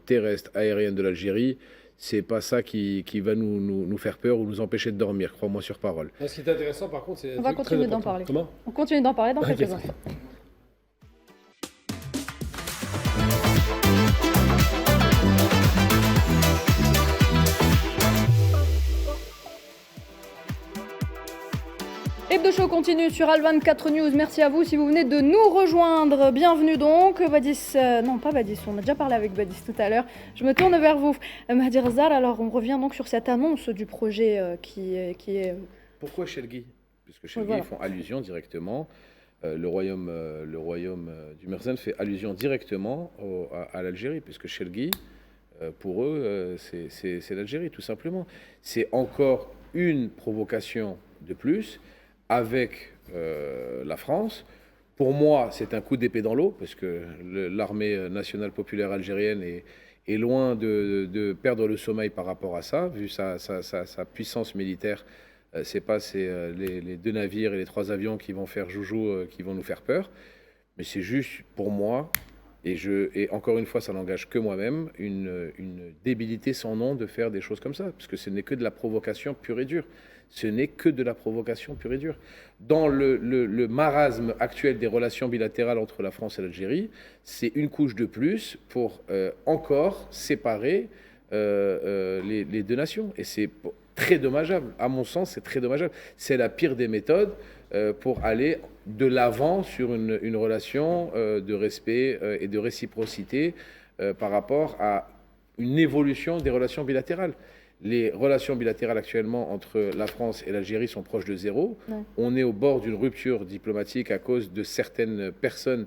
terrestres, aériennes de l'Algérie, c'est pas ça qui va nous faire peur ou nous empêcher de dormir. Crois-moi sur parole. Ce qui est intéressant, par contre, c'est. On va continuer d'en parler. Comment ? On continue d'en parler dans quelques instants. Hebdo Show continue sur Al 24 News. Merci à vous si vous venez de nous rejoindre. Bienvenue donc. Badis, non pas Badis, on a déjà parlé avec Badis tout à l'heure. Je me tourne vers vous. Mahdi Rzal, alors on revient donc sur cette annonce du projet qui est... Pourquoi Chelgui ? Puisque Chelgui font allusion directement. Le royaume du Merzen fait allusion directement à l'Algérie, puisque Chelgui, pour eux, c'est l'Algérie, tout simplement. C'est encore une provocation de plus avec la France. Pour moi, c'est un coup d'épée dans l'eau, parce que l'armée nationale populaire algérienne est loin de perdre le sommeil par rapport à ça, vu sa puissance militaire. C'est pas les 2 navires et les 3 avions qui vont faire joujou, qui vont nous faire peur. Mais c'est juste, pour moi, et encore une fois, ça n'engage que moi-même, une débilité sans nom de faire des choses comme ça, parce que ce n'est que de la provocation pure et dure. Ce n'est que de la provocation pure et dure. Dans le marasme actuel des relations bilatérales entre la France et l'Algérie, c'est une couche de plus pour encore séparer les 2 nations. Et c'est très dommageable. À mon sens, c'est très dommageable. C'est la pire des méthodes pour aller de l'avant sur une relation de respect et de réciprocité par rapport à une évolution des relations bilatérales. Les relations bilatérales actuellement entre la France et l'Algérie sont proches de zéro. Ouais. On est au bord d'une rupture diplomatique à cause de certaines personnes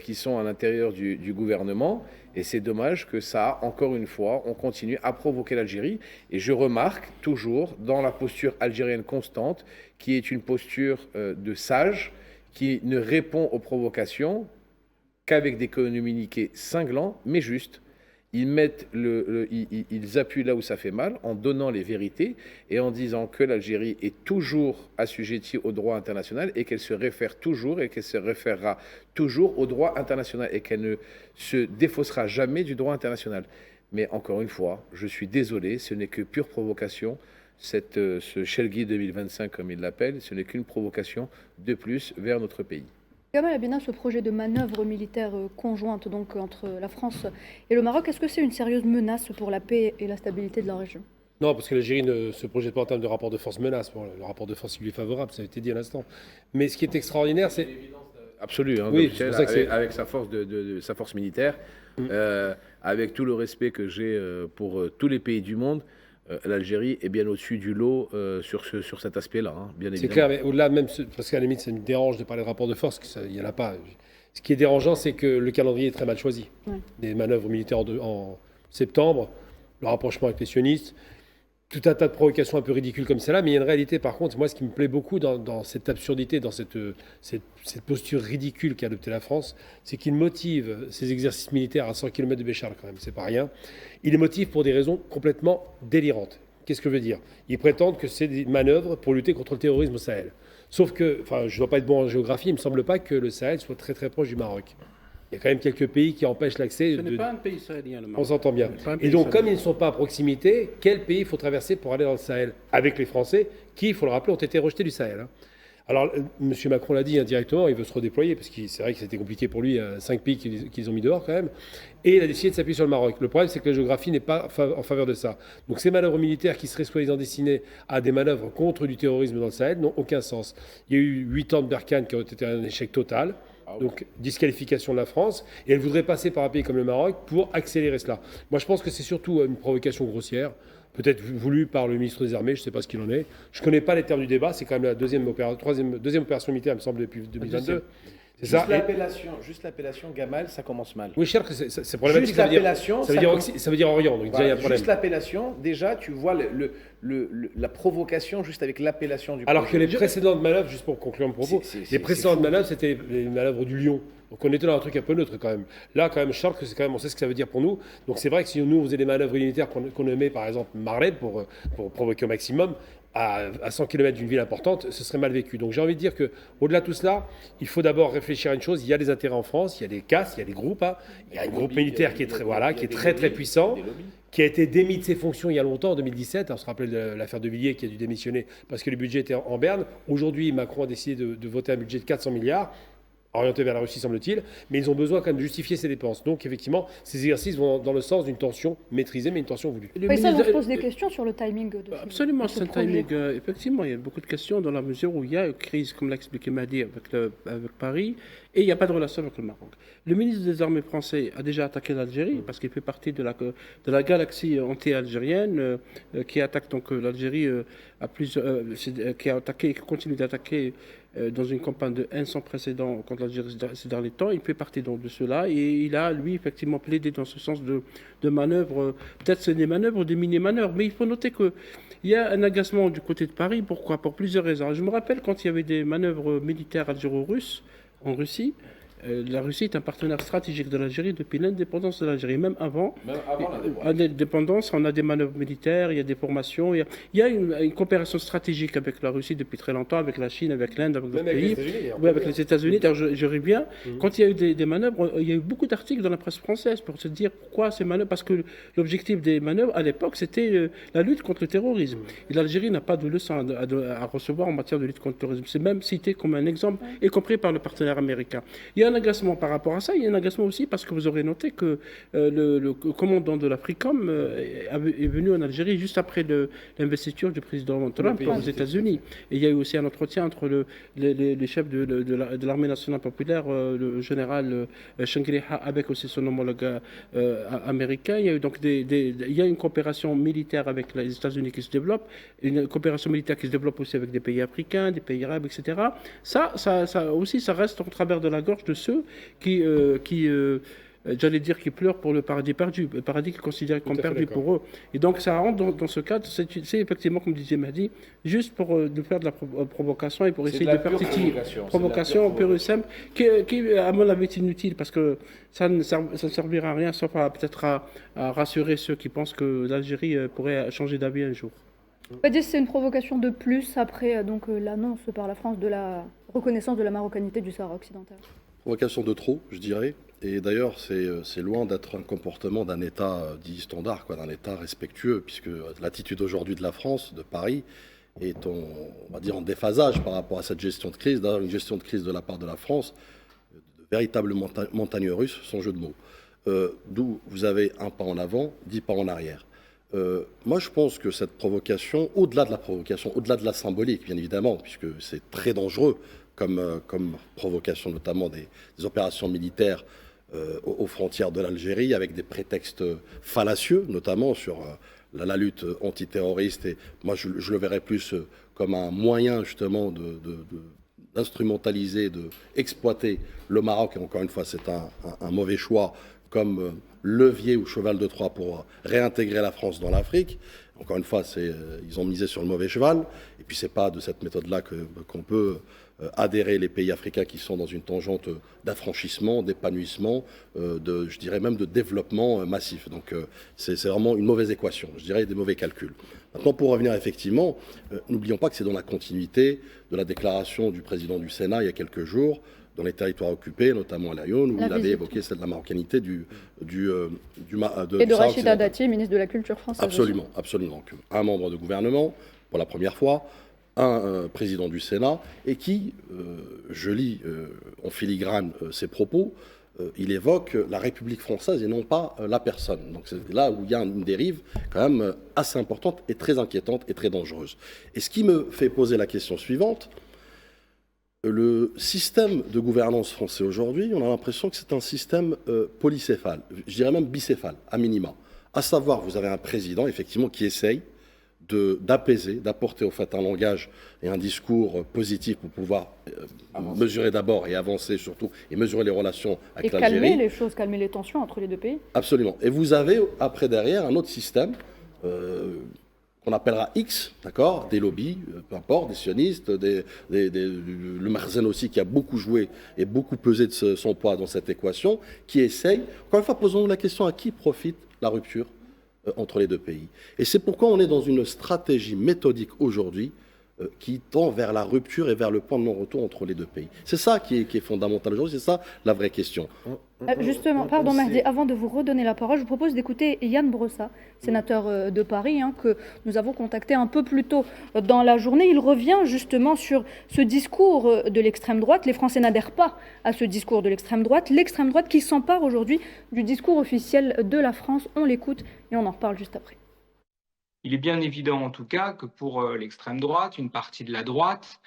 qui sont à l'intérieur du gouvernement. Et c'est dommage que ça, encore une fois, on continue à provoquer l'Algérie. Et je remarque toujours dans la posture algérienne constante, qui est une posture de sage, qui ne répond aux provocations qu'avec des communiqués cinglants, mais justes. Ils appuient là où ça fait mal, en donnant les vérités et en disant que l'Algérie est toujours assujettie au droit international et qu'elle se réfère toujours et qu'elle se référera toujours au droit international et qu'elle ne se défaussera jamais du droit international. Mais encore une fois, je suis désolé, ce n'est que pure provocation. Ce Chelgui 2025, comme il l'appelle, ce n'est qu'une provocation de plus vers notre pays. Gamal Abina, ce projet de manœuvre militaire conjointe donc, entre la France et le Maroc, est-ce que c'est une sérieuse menace pour la paix et la stabilité de la région ? Non, parce que l'Algérie ne se projette pas en termes de rapport de force menace. Bon, le rapport de force lui est favorable, ça a été dit à l'instant. Mais ce qui est extraordinaire, c'est... Absolu, hein, oui, c'est avec sa force, sa force militaire, avec tout le respect que j'ai pour tous les pays du monde, l'Algérie est bien au-dessus du lot sur cet aspect-là, hein, bien évidemment. C'est clair, mais au-delà même, parce qu'à la limite, ça me dérange de parler de rapport de force, il n'y en a pas. Ce qui est dérangeant, c'est que le calendrier est très mal choisi. Ouais. Des manœuvres militaires en septembre, le rapprochement avec les sionistes, tout un tas de provocations un peu ridicules comme celle-là, mais il y a une réalité, par contre, moi, ce qui me plaît beaucoup dans cette absurdité, dans cette posture ridicule qu'a adoptée la France, c'est qu'il motive ces exercices militaires à 100 km de Béchar, quand même, c'est pas rien. Il les motive pour des raisons complètement délirantes. Qu'est-ce que je veux dire ? Ils prétendent que c'est des manœuvres pour lutter contre le terrorisme au Sahel. Sauf que, enfin, je ne dois pas être bon en géographie, il ne me semble pas que le Sahel soit très très proche du Maroc. Il y a quand même quelques pays qui empêchent l'accès. Ce n'est pas un pays sahélien, le Maroc. On s'entend bien. Ce n'est pas un pays Et donc, sahélien. comme ils ne sont pas à proximité, quel pays il faut traverser pour aller dans le Sahel? Avec les Français, qui, il faut le rappeler, ont été rejetés du Sahel. Hein. Alors, M. Macron l'a dit indirectement, il veut se redéployer, parce que c'est vrai que c'était compliqué pour lui, 5 pays qu'ils ont mis dehors quand même. Et il a décidé de s'appuyer sur le Maroc. Le problème, c'est que la géographie n'est pas en faveur de ça. Donc ces manœuvres militaires qui seraient soi-disant destinées à des manœuvres contre du terrorisme dans le Sahel n'ont aucun sens. Il y a eu 8 ans de Barkhane qui ont été un échec total. Donc disqualification de la France. Et elle voudrait passer par un pays comme le Maroc pour accélérer cela. Moi, je pense que c'est surtout une provocation grossière. Peut-être voulu par le ministre des Armées, je ne sais pas ce qu'il en est. Je ne connais pas les termes du débat, c'est quand même la deuxième opération militaire, il me semble, depuis 2022. C'est ça. Juste l'appellation Gamal, ça commence mal. Oui, cher, c'est problématique. Juste l'appellation, ça veut dire Orient, donc déjà il y a un problème. Juste l'appellation, déjà, tu vois la provocation juste avec l'appellation du Alors projet. que les précédentes manœuvres, juste pour conclure mon propos, les précédentes manœuvres, c'était les manœuvres du Lion. Donc on était dans un truc un peu neutre quand même. Là, quand même, Charles, c'est quand même, on sait ce que ça veut dire pour nous. Donc c'est vrai que si nous, on faisait des manœuvres militaires qu'on aimait, par exemple, Marley, pour provoquer au maximum, à 100 km d'une ville importante, ce serait mal vécu. Donc j'ai envie de dire qu'au-delà de tout cela, il faut d'abord réfléchir à une chose. Il y a des intérêts en France, il y a des castes, il y a des groupes. Hein. Il y a un groupe militaire qui est très puissant, qui a été démis de ses fonctions il y a longtemps, en 2017. On se rappelle de l'affaire de Villiers qui a dû démissionner parce que le budget était en berne. Aujourd'hui, Macron a décidé de voter un budget de 400 milliards. Orienté vers la Russie, semble-t-il, mais ils ont besoin quand même de justifier ces dépenses. Donc, effectivement, ces exercices vont dans le sens d'une tension maîtrisée, mais une tension voulue. Et ça, on se pose des questions sur le timing de Absolument, c'est un projet. timing. Effectivement, il y a beaucoup de questions dans la mesure où il y a une crise, comme l'a expliqué Mahdi, avec Paris, et il n'y a pas de relation avec le Maroc. Le ministre des Armées français a déjà attaqué l'Algérie, parce qu'il fait partie de la galaxie anti-algérienne, qui attaque donc l'Algérie, qui a attaqué et qui continue d'attaquer dans une campagne de haine sans précédent contre l'Algérie ces derniers temps. Il fait partie donc de cela et il a, lui, effectivement plaidé dans ce sens de manœuvres. Peut-être c'est des manœuvres, des mini-manœuvres, mais il faut noter qu'il y a un agacement du côté de Paris. Pourquoi? Pour plusieurs raisons. Je me rappelle quand il y avait des manœuvres militaires algéro-russes en Russie. La Russie est un partenaire stratégique de l'Algérie depuis l'indépendance de l'Algérie. Même avant l'indépendance, on a des manœuvres militaires, il y a des formations. Il y a une coopération stratégique avec la Russie depuis très longtemps, avec la Chine, avec l'Inde, avec d'autres pays. Oui, avec les États-Unis. Je reviens. Quand il y a eu des manœuvres, il y a eu beaucoup d'articles dans la presse française pour se dire pourquoi ces manœuvres. Parce que l'objectif des manœuvres, à l'époque, c'était la lutte contre le terrorisme. Et l'Algérie n'a pas de leçon à recevoir en matière de lutte contre le terrorisme. C'est même cité comme un exemple, y compris par le partenaire américain. Il y a un agacement par rapport à ça. Il y a un agacement aussi parce que vous aurez noté que le commandant de l'Africom est venu en Algérie juste après l'investiture du président Trump aux États-Unis. Et il y a eu aussi un entretien entre les chefs de l'armée nationale populaire, le général Shangri-Ha, avec aussi son homologue américain. Il y a eu donc il y a une coopération militaire avec les États-Unis qui se développe, une coopération militaire qui se développe aussi avec des pays africains, des pays arabes, etc. Ça aussi, ça reste en travers de la gorge de ceux qui j'allais dire qui pleurent pour le paradis perdu, le paradis qu'ils considèrent comme perdu pour eux. Et donc ça rentre dans ce cadre, c'est effectivement, comme disait Mahdi, juste pour nous faire de la provocation et pour essayer de faire titiller. Provocation pure et simple, qui à mon avis est inutile, parce que ça ne servira à rien, sauf peut-être à rassurer ceux qui pensent que l'Algérie pourrait changer d'avis un jour. On va dire que c'est une provocation de plus après donc l'annonce par la France de la reconnaissance de la marocanité du Sahara occidental. Provocation de trop, je dirais. Et d'ailleurs, c'est loin d'être un comportement d'un État dit standard, d'un État respectueux, puisque l'attitude aujourd'hui de la France, de Paris, est on va dire en déphasage par rapport à cette gestion de crise. D'ailleurs, une gestion de crise de la part de la France, de véritables montagnes russes, sans jeu de mots. D'où vous avez un pas en avant, 10 pas en arrière. Moi, je pense que cette provocation, au-delà de la provocation, au-delà de la symbolique, bien évidemment, puisque c'est très dangereux comme provocation, notamment des opérations militaires aux frontières de l'Algérie, avec des prétextes fallacieux, notamment sur la lutte antiterroriste. Et moi, je le verrais plus comme un moyen, justement, d'instrumentaliser, d'exploiter le Maroc. Et encore une fois, c'est un mauvais choix comme levier ou cheval de Troie pour réintégrer la France dans l'Afrique. Encore une fois, ils ont misé sur le mauvais cheval. Et puis, c'est pas de cette méthode-là qu'on peut adhérer les pays africains qui sont dans une tangente d'affranchissement, d'épanouissement, je dirais même de développement massif. Donc, c'est vraiment une mauvaise équation, je dirais des mauvais calculs. Maintenant, pour revenir effectivement, n'oublions pas que c'est dans la continuité de la déclaration du président du Sénat il y a quelques jours, dans les territoires occupés, notamment à Lyon, où il avait évoqué celle de la marocanité Et de du Rachida Dati, ministre de la Culture française. Absolument, absolument. Donc, un membre de gouvernement, pour la première fois, un président du Sénat, et qui, je lis en filigrane ses propos, il évoque la République française et non pas la personne. Donc c'est là où il y a une dérive quand même assez importante et très inquiétante et très dangereuse. Et ce qui me fait poser la question suivante, le système de gouvernance français aujourd'hui, on a l'impression que c'est un système polycéphale, je dirais même bicéphale, à minima. À savoir, vous avez un président, effectivement, qui essaye d'apaiser, d'apporter au fait un langage et un discours positif pour pouvoir mesurer d'abord et avancer surtout, et mesurer les relations avec l'Algérie. Et calmer les choses, calmer les tensions entre les deux pays. Absolument. Et vous avez après derrière un autre système qu'on appellera X, d'accord, des lobbies, peu importe, des sionistes, le Marzen aussi qui a beaucoup joué et beaucoup pesé de son poids dans cette équation, qui essaye, encore une fois, posons-nous la question, à qui profite la rupture entre les deux pays. Et c'est pourquoi on est dans une stratégie méthodique aujourd'hui qui tend vers la rupture et vers le point de non-retour entre les deux pays. C'est ça qui est fondamental aujourd'hui, c'est ça la vraie question. Justement, pardon Mahdi, avant de vous redonner la parole, je vous propose d'écouter Yann Brossa, sénateur de Paris, que nous avons contacté un peu plus tôt dans la journée. Il revient justement sur ce discours de l'extrême droite. Les Français n'adhèrent pas à ce discours de l'extrême droite qui s'empare aujourd'hui du discours officiel de la France. On l'écoute et on en reparle juste après. Il est bien évident en tout cas que pour l'extrême droite, une partie de la droite,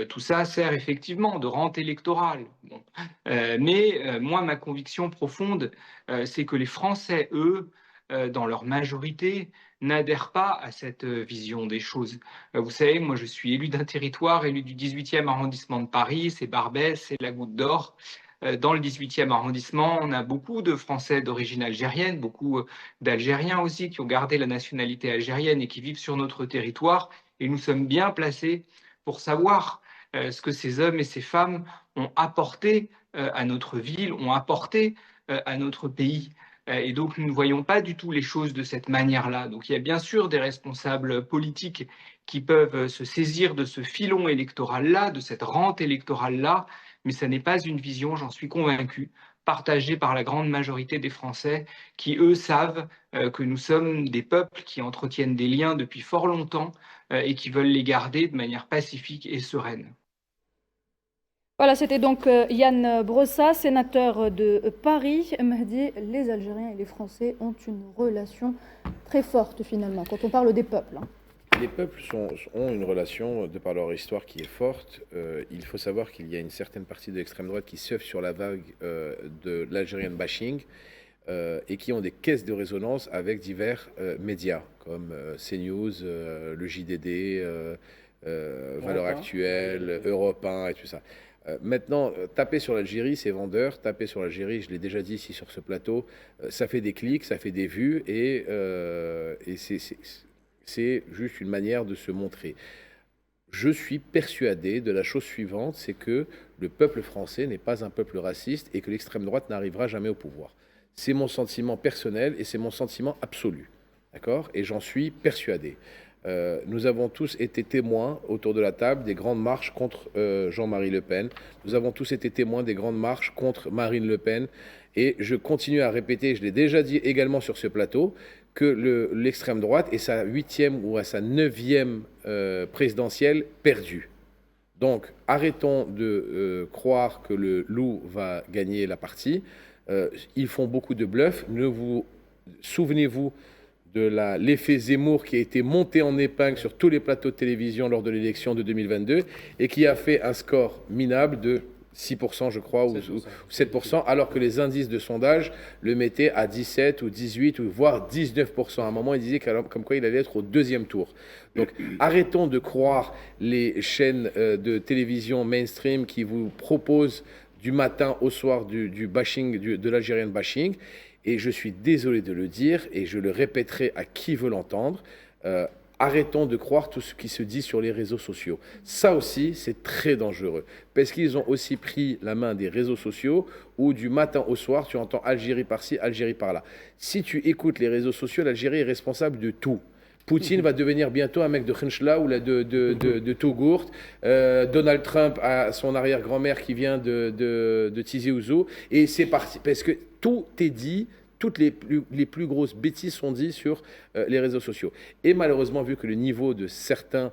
tout ça sert effectivement de rente électorale. Bon. Mais moi, ma conviction profonde, c'est que les Français, eux, dans leur majorité, n'adhèrent pas à cette vision des choses. Vous savez, moi je suis élu d'un territoire, élu du 18e arrondissement de Paris, c'est Barbès, c'est la Goutte d'Or. Dans le 18e arrondissement, on a beaucoup de Français d'origine algérienne, beaucoup d'Algériens aussi qui ont gardé la nationalité algérienne et qui vivent sur notre territoire. Et nous sommes bien placés pour savoir ce que ces hommes et ces femmes ont apporté à notre ville, ont apporté à notre pays. Et donc, nous ne voyons pas du tout les choses de cette manière-là. Donc, il y a bien sûr des responsables politiques qui peuvent se saisir de ce filon électoral-là, de cette rente électorale-là, mais ce n'est pas une vision, j'en suis convaincu, partagée par la grande majorité des Français qui, eux, savent que nous sommes des peuples qui entretiennent des liens depuis fort longtemps et qui veulent les garder de manière pacifique et sereine. Voilà, c'était donc Yann Brossa, sénateur de Paris. Mahdi, les Algériens et les Français ont une relation très forte finalement, quand on parle des peuples. Les peuples ont une relation, de par leur histoire, qui est forte. Il faut savoir qu'il y a une certaine partie de l'extrême droite qui surfe sur la vague de l'Algerian bashing et qui ont des caisses de résonance avec divers médias, comme CNews, le JDD, Valeurs Actuelles, Europe 1 et tout ça. Maintenant, taper sur l'Algérie, c'est vendeur. Taper sur l'Algérie, je l'ai déjà dit ici sur ce plateau, ça fait des clics, ça fait des vues et c'est juste une manière de se montrer. Je suis persuadé de la chose suivante, c'est que le peuple français n'est pas un peuple raciste et que l'extrême droite n'arrivera jamais au pouvoir. C'est mon sentiment personnel et c'est mon sentiment absolu. D'accord ? Et j'en suis persuadé. Nous avons tous été témoins autour de la table des grandes marches contre Jean-Marie Le Pen. Nous avons tous été témoins des grandes marches contre Marine Le Pen. Et je continue à répéter, je l'ai déjà dit également sur ce plateau, que l'extrême droite est sa 8e ou à sa 9e présidentielle perdue. Donc arrêtons de croire que le loup va gagner la partie. Ils font beaucoup de bluffs. Souvenez-vous de l'effet Zemmour qui a été monté en épingle sur tous les plateaux de télévision lors de l'élection de 2022 et qui a fait un score minable de 6%, je crois, 7%. Ou 7%, alors que les indices de sondage le mettaient à 17 ou 18 ou voire 19%. À un moment, il disait comme quoi il allait être au deuxième tour. Donc, arrêtons de croire les chaînes de télévision mainstream qui vous proposent du matin au soir du bashing, de l'Algérian bashing. Et je suis désolé de le dire, et je le répéterai à qui veut l'entendre, arrêtons de croire tout ce qui se dit sur les réseaux sociaux. Ça aussi, c'est très dangereux, parce qu'ils ont aussi pris la main des réseaux sociaux, où du matin au soir, tu entends Algérie par-ci, Algérie par-là. Si tu écoutes les réseaux sociaux, l'Algérie est responsable de tout. Poutine va devenir bientôt un mec de Khenchla ou de Tougourt. Donald Trump a son arrière-grand-mère qui vient de Tizi Ouzou. Et c'est parti. Parce que tout est dit, toutes les plus grosses bêtises sont dites sur les réseaux sociaux. Et malheureusement, vu que le niveau de certains,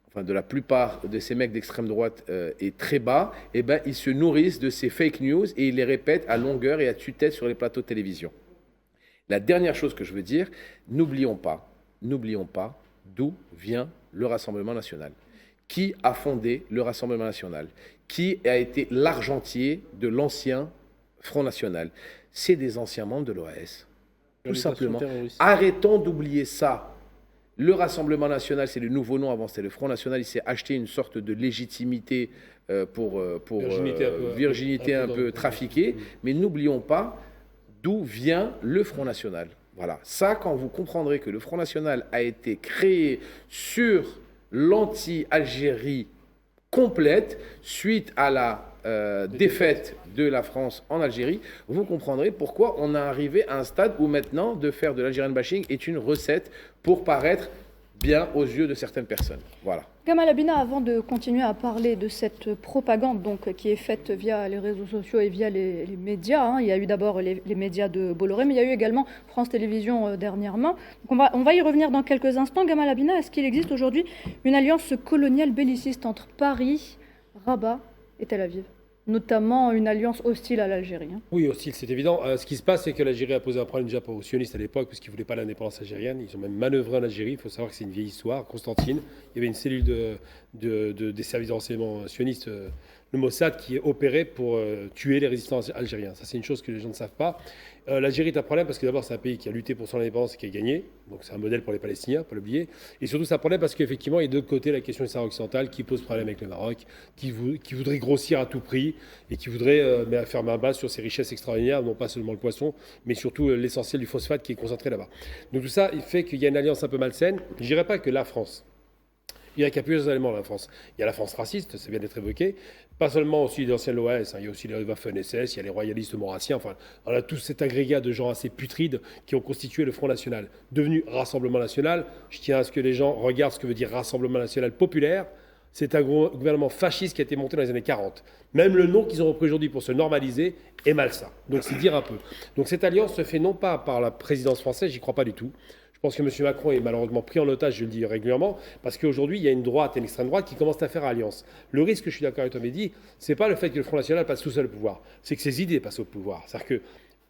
enfin de la plupart de ces mecs d'extrême droite est très bas, eh ben, ils se nourrissent de ces fake news et ils les répètent à longueur et à tue-tête sur les plateaux de télévision. La dernière chose que je veux dire, n'oublions pas d'où vient le Rassemblement national. Qui a fondé le Rassemblement national? Qui a été l'argentier de l'ancien Front national? C'est des anciens membres de l'OAS. Tout simplement. Arrêtons d'oublier ça. Le Rassemblement national, c'est le nouveau nom. Avant, c'était le Front national. Il s'est acheté une sorte de légitimité pour virginité un peu trafiquée. Mais n'oublions pas d'où vient le Front national. Voilà. Ça, quand vous comprendrez que le Front national a été créé sur l'anti-Algérie complète suite à la défaite de la France en Algérie, vous comprendrez pourquoi on est arrivé à un stade où maintenant de faire de l'Algerian bashing est une recette pour paraître bien aux yeux de certaines personnes. Voilà. Gamal Abina, avant de continuer à parler de cette propagande donc, qui est faite via les réseaux sociaux et via les médias, hein, il y a eu d'abord les médias de Bolloré, mais il y a eu également France Télévisions dernièrement. Donc on va y revenir dans quelques instants. Gamal Abina, est-ce qu'il existe aujourd'hui une alliance coloniale belliciste entre Paris, Rabat et Tel Aviv, notamment une alliance hostile à l'Algérie? Oui, hostile, c'est évident. Ce qui se passe, c'est que l'Algérie a posé un problème déjà aux sionistes à l'époque, parce qu'ils ne voulaient pas l'indépendance algérienne. Ils ont même manœuvré en Algérie. Il faut savoir que c'est une vieille histoire. Constantine, il y avait une cellule des services de renseignement sionistes, le Mossad, qui opérait pour tuer les résistants algériens. Ça, c'est une chose que les gens ne savent pas. L'Algérie est un problème parce que d'abord, c'est un pays qui a lutté pour son indépendance et qui a gagné. Donc, c'est un modèle pour les Palestiniens, pas l'oublier. Et surtout, c'est un problème parce qu'effectivement, il y a de l'autre côté la question du Sahara occidental qui pose problème avec le Maroc, qui voudrait grossir à tout prix et qui voudrait faire main basse sur ses richesses extraordinaires, non pas seulement le poisson, mais surtout l'essentiel du phosphate qui est concentré là-bas. Donc, tout ça, il fait qu'il y a une alliance un peu malsaine. Je ne dirais pas que la France. Il y a plusieurs éléments dans la France. Il y a la France raciste, c'est bien d'être évoqué. Pas seulement aussi les anciens de l'OAS, il y a aussi les Waffen-SS, il y a les royalistes maurassiens. Enfin, on a tout cet agrégat de gens assez putrides qui ont constitué le Front National. Devenu Rassemblement National, je tiens à ce que les gens regardent ce que veut dire Rassemblement National populaire. C'est un gouvernement fasciste qui a été monté dans les années 40. Même le nom qu'ils ont repris aujourd'hui pour se normaliser est malsain. Donc c'est dire un peu. Donc cette alliance se fait non pas par la présidence française, j'y crois pas du tout. Je pense que M. Macron est malheureusement pris en otage, je le dis régulièrement, parce qu'aujourd'hui, il y a une droite et une extrême droite qui commencent à faire alliance. Le risque, je suis d'accord avec toi, Mehdi, c'est pas le fait que le Front National passe tout seul au pouvoir, c'est que ses idées passent au pouvoir. C'est-à-dire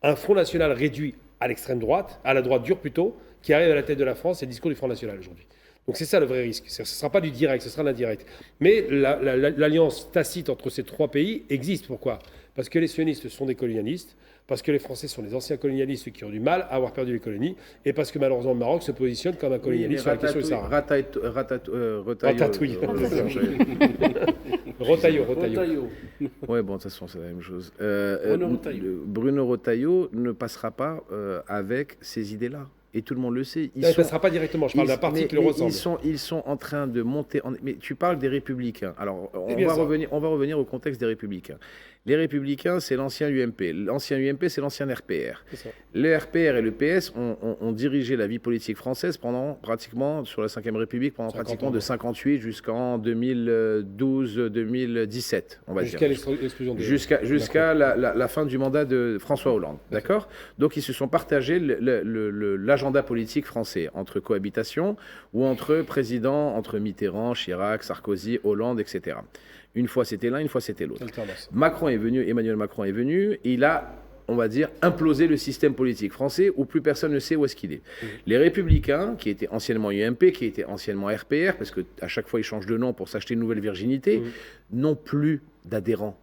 qu'un Front National réduit à l'extrême droite, à la droite dure plutôt, qui arrive à la tête de la France, c'est le discours du Front National aujourd'hui. Donc c'est ça le vrai risque. Ce ne sera pas du direct, ce sera l'indirect. Mais l'alliance tacite entre ces trois pays existe. Pourquoi? Parce que les sionistes sont des colonialistes, parce que les Français sont des anciens colonialistes qui ont du mal à avoir perdu les colonies, et parce que malheureusement le Maroc se positionne comme un colonialiste sur la question du Sahara. Ratatouille. Rotaillot. Oui, bon, de toute façon, c'est la même chose. Bruno Rotaillot ne passera pas avec ces idées-là. Et tout le monde le sait. Il ne passera pas directement, je parle d'un parti qui le ressemble. Ils sont en train de monter... Mais tu parles des Républicains. Alors, on va revenir au contexte des Républicains. Les Républicains, c'est l'ancien UMP. L'ancien UMP, c'est l'ancien RPR. Le RPR et le PS ont dirigé la vie politique française pendant pratiquement, sur la Ve République, pendant pratiquement de 58 jusqu'en 2012-2017, on va dire. Jusqu'à la fin du mandat de François Hollande. D'accord? Donc, ils se sont partagés l'agenda politique français entre cohabitation ou entre présidents, entre Mitterrand, Chirac, Sarkozy, Hollande, etc. Une fois c'était l'un, une fois c'était l'autre. Emmanuel Macron est venu, et il a, on va dire, implosé le système politique français où plus personne ne sait où est-ce qu'il est. Les Républicains, qui étaient anciennement UMP, qui étaient anciennement RPR, parce qu'à chaque fois ils changent de nom pour s'acheter une nouvelle virginité, n'ont plus d'adhérents.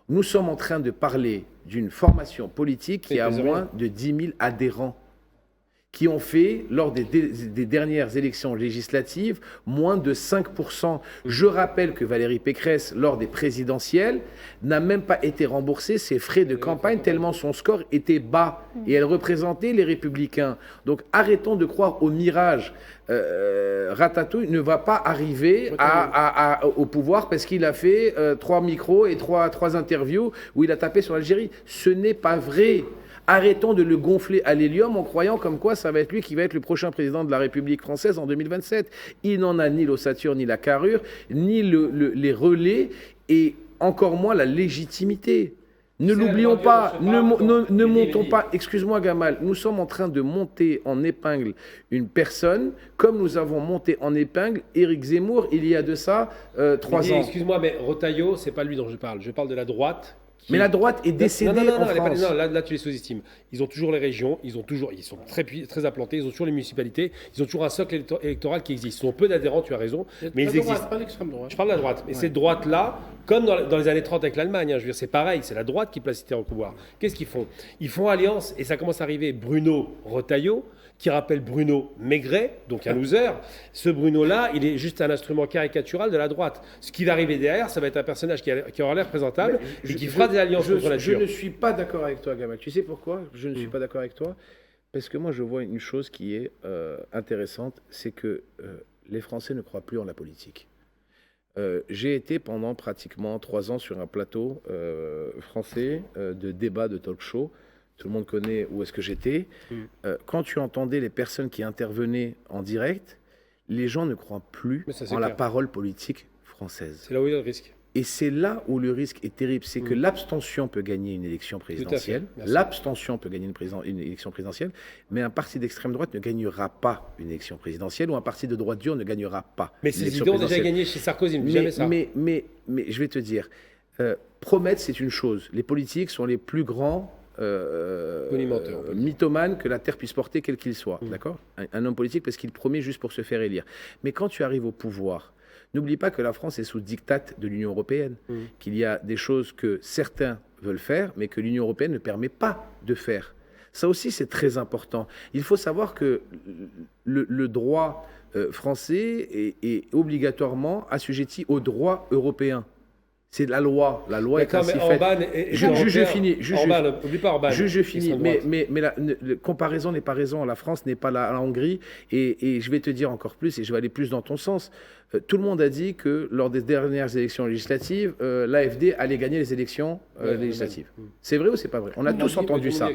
Nous sommes en train de parler d'une formation politique qui a moins de 10 000 adhérents, qui ont fait, lors des dernières élections législatives, moins de 5%. Je rappelle que Valérie Pécresse, lors des présidentielles, n'a même pas été remboursée ses frais de campagne, tellement son score était bas. Et elle représentait les Républicains. Donc arrêtons de croire au mirage. Ratatouille ne va pas arriver au pouvoir parce qu'il a fait 3 micros et 3 interviews où il a tapé sur l'Algérie. Ce n'est pas vrai. Arrêtons de le gonfler à l'hélium en croyant comme quoi ça va être lui qui va être le prochain président de la République française en 2027. Il n'en a ni l'ossature, ni la carrure, ni les relais, et encore moins la légitimité. Ne l'oublions pas, ne montons pas, excuse-moi Gamal, nous sommes en train de monter en épingle une personne, comme nous avons monté en épingle Éric Zemmour il y a de ça 3 ans. Excuse-moi, mais Retailleau, c'est pas lui dont je parle de la droite. Mais la droite est décédée en France. Là, tu les sous-estimes. Ils ont toujours les régions, ils sont très implantés, ils ont toujours les municipalités, ils ont toujours un socle électoral qui existe. Ils ont peu d'adhérents, tu as raison, mais ils existent. Pas l'extrême droite. Je parle de la droite. Et cette droite-là, comme dans les années 30 avec l'Allemagne, je veux dire, c'est pareil, c'est la droite qui place Hitler au pouvoir. Qu'est-ce qu'ils font? Ils font alliance, et ça commence à arriver, Bruno Retailleau, qui rappelle Bruno Maigret, donc un loser. Ce Bruno-là, il est juste un instrument caricatural de la droite. Ce qui va arriver derrière, ça va être un personnage qui aura l'air présentable et qui fera des alliances contre la Je ne suis pas d'accord avec toi, Gamal. Tu sais pourquoi je ne suis pas d'accord avec toi? Parce que moi, je vois une chose qui est intéressante, c'est que les Français ne croient plus en la politique. J'ai été pendant pratiquement 3 ans sur un plateau français de débat, de talk show. Tout le monde connaît où est-ce que j'étais. Quand tu entendais les personnes qui intervenaient en direct, les gens ne croient plus en la parole politique française. C'est là où il y a le risque. Et c'est là où le risque est terrible. C'est que l'abstention peut gagner une élection présidentielle. L'abstention peut gagner une élection présidentielle, mais un parti d'extrême droite ne gagnera pas une élection présidentielle, ou un parti de droite dure ne gagnera pas une élection présidentielle. Mais ces idées ont déjà gagné chez Sarkozy, mais jamais ça. Mais je vais te dire, promettre, c'est une chose. Les politiques sont les plus grands mythomane que la terre puisse porter, quel qu'il soit, d'accord, un homme politique, parce qu'il promet juste pour se faire élire. Mais quand tu arrives au pouvoir, n'oublie pas que la France est sous diktat de l'Union européenne, qu'il y a des choses que certains veulent faire, mais que l'Union européenne ne permet pas de faire. Ça aussi, c'est très important. Il faut savoir que le droit français est obligatoirement assujetti au droit européen. C'est la loi. La loi est ainsi faite. Je finis. Je finis. Mais la comparaison n'est pas raison. La France n'est pas la Hongrie. Et je vais te dire encore plus, et je vais aller plus dans ton sens. Tout le monde a dit que lors des dernières élections législatives, l'AFD allait gagner les élections législatives. C'est vrai ou c'est pas vrai? On a tous entendu ça.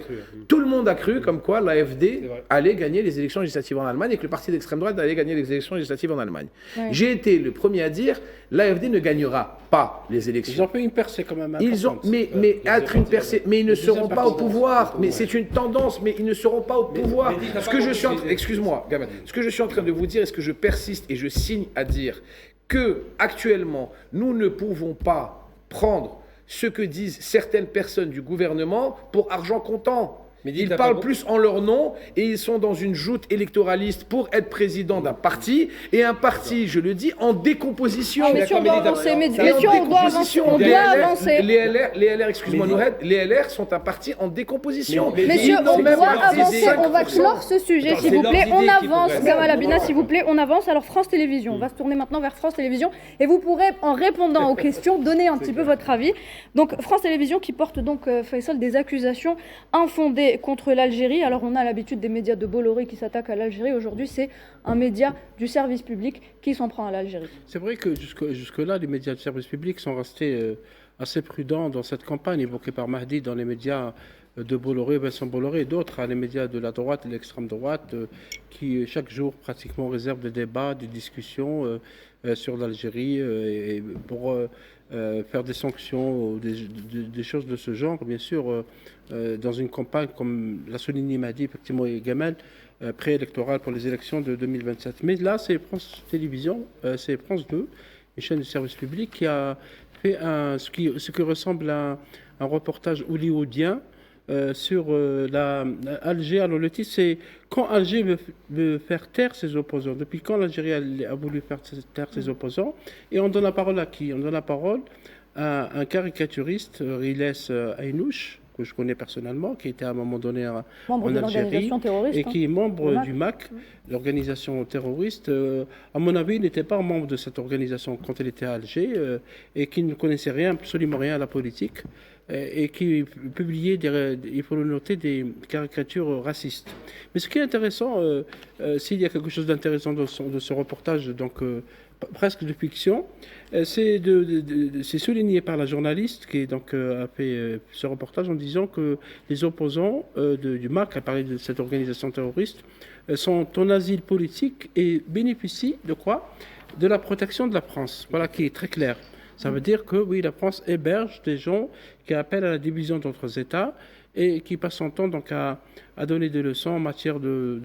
Tout le monde a cru comme quoi l'AFD allait gagner les élections législatives en Allemagne et que le parti d'extrême droite allait gagner les élections législatives en Allemagne. J'ai été le premier à dire l'AFD ne gagnera pas les élections. Ils ont fait une percée quand même. Mais être une percée, mais ils ne seront pas au pouvoir. Mais c'est une tendance, mais ils ne seront pas au pouvoir. Ce que je suis en train, excuse-moi, Gamal, ce que je suis en train de vous dire, est-ce que je persiste et je signe à dire que actuellement nous ne pouvons pas prendre ce que disent certaines personnes du gouvernement pour argent comptant. Ils parlent plus en leur nom et ils sont dans une joute électoraliste pour être président d'un parti, et un parti, je le dis, en décomposition. Ah, messieurs, on doit avancer. On doit avancer. Les LR, excuse-moi, Nouhed, les LR sont un parti en décomposition. Messieurs, on doit avancer. On va clore ce sujet, s'il vous plaît. On avance. Gamal Abina, s'il vous plaît, on avance. Alors, France Télévisions, on va se tourner maintenant vers France Télévisions et vous pourrez, en répondant aux questions, donner un petit peu votre avis. Donc, France Télévisions qui porte donc, Faisal, des accusations infondées contre l'Algérie. Alors on a l'habitude des médias de Bolloré qui s'attaquent à l'Algérie. Aujourd'hui, c'est un média du service public qui s'en prend à l'Algérie. C'est vrai que jusque-là, les médias du service public sont restés assez prudents dans cette campagne évoquée par Mahdi dans les médias de Bolloré, Vincent Bolloré et d'autres, les médias de la droite et de l'extrême droite, qui chaque jour pratiquement réservent des débats, des discussions sur l'Algérie et pour faire des sanctions ou des choses de ce genre, bien sûr, dans une campagne, comme l'a souligné Mahdi, effectivement, et Gamal, préélectorale pour les élections de 2027. Mais là, c'est France Télévisions, c'est France 2, une chaîne de service public, qui a fait ce qui ressemble à un reportage hollywoodien sur Alger. Alors le titre, c'est « Quand Alger veut faire taire ses opposants ». Depuis quand l'Algérie a voulu faire taire ses opposants? Et on donne la parole à qui? On donne la parole à un caricaturiste, Riles Aynouch, que je connais personnellement, qui était à un moment donné en Algérie et qui est membre du MAC, l'organisation terroriste. À mon avis, il n'était pas membre de cette organisation quand il était à Alger et qui ne connaissait absolument rien à la politique. et qui publiait, il faut le noter, des caricatures racistes. Mais ce qui est intéressant, s'il y a quelque chose d'intéressant de ce reportage, donc presque de fiction, c'est souligné par la journaliste qui donc, a fait ce reportage en disant que les opposants du MAC, à parler de cette organisation terroriste, sont en asile politique et bénéficient de quoi? De la protection de la France. Voilà qui est très clair. Ça veut dire que oui, la France héberge des gens qui appellent à la division d'autres États et qui passent son temps donc à donner des leçons en matière de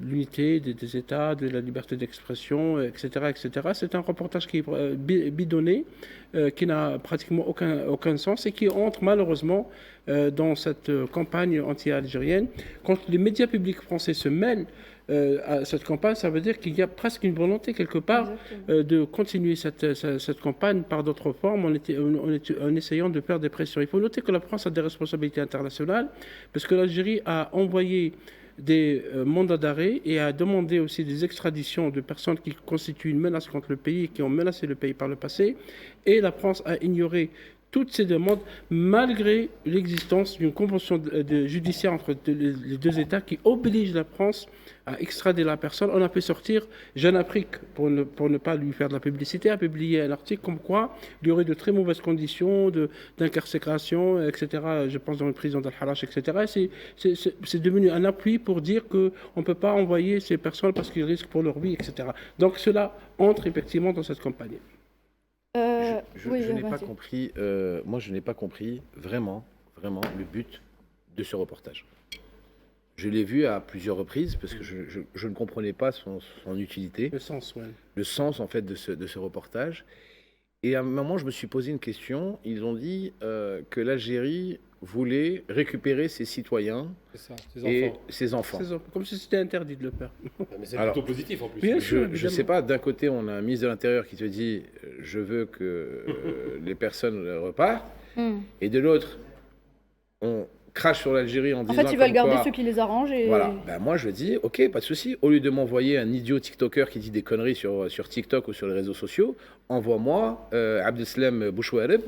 l'unité des États, de la liberté d'expression, etc., etc. C'est un reportage qui est bidonné, qui n'a pratiquement aucun sens et qui entre malheureusement dans cette campagne anti-algérienne. Quand les médias publics français se mêlent à cette campagne, ça veut dire qu'il y a presque une volonté quelque part de continuer cette campagne par d'autres formes en essayant de faire des pressions. Il faut noter que la France a des responsabilités internationales parce que l'Algérie a envoyé des mandats d'arrêt et a demandé aussi des extraditions de personnes qui constituent une menace contre le pays et qui ont menacé le pays par le passé. Et la France a ignoré toutes ces demandes, malgré l'existence d'une convention judiciaire entre les deux États qui oblige la France à extrader la personne. On a fait sortir Jeune Afrique, pour ne pas lui faire de la publicité, a publié un article comme quoi il y aurait de très mauvaises conditions d'incarcération, etc., je pense dans les prisons d'Al-Harrach, etc. C'est devenu un appui pour dire qu'on ne peut pas envoyer ces personnes parce qu'ils risquent pour leur vie, etc. Donc cela entre effectivement dans cette campagne. Je n'ai pas compris, moi je n'ai pas compris vraiment le but de ce reportage. Je l'ai vu à plusieurs reprises parce que je ne comprenais pas son utilité. Le sens, oui. Le sens en fait de ce reportage. Et à un moment je me suis posé une question, ils ont dit que l'Algérie voulait récupérer ses citoyens et ses enfants. Comme si c'était interdit de le faire. Mais c'est plutôt positif en plus. Bien sûr, je ne sais pas, d'un côté on a un ministre de l'Intérieur qui te dit je veux que les personnes repartent, et de l'autre on crache sur l'Algérie en disant... En fait, ils veulent garder ceux qui les arrangent. Et... Voilà. Ben, moi, je dis, ok, pas de souci. Au lieu de m'envoyer un idiot TikToker qui dit des conneries sur TikTok ou sur les réseaux sociaux, envoie-moi Abdeslam Bouchouareb,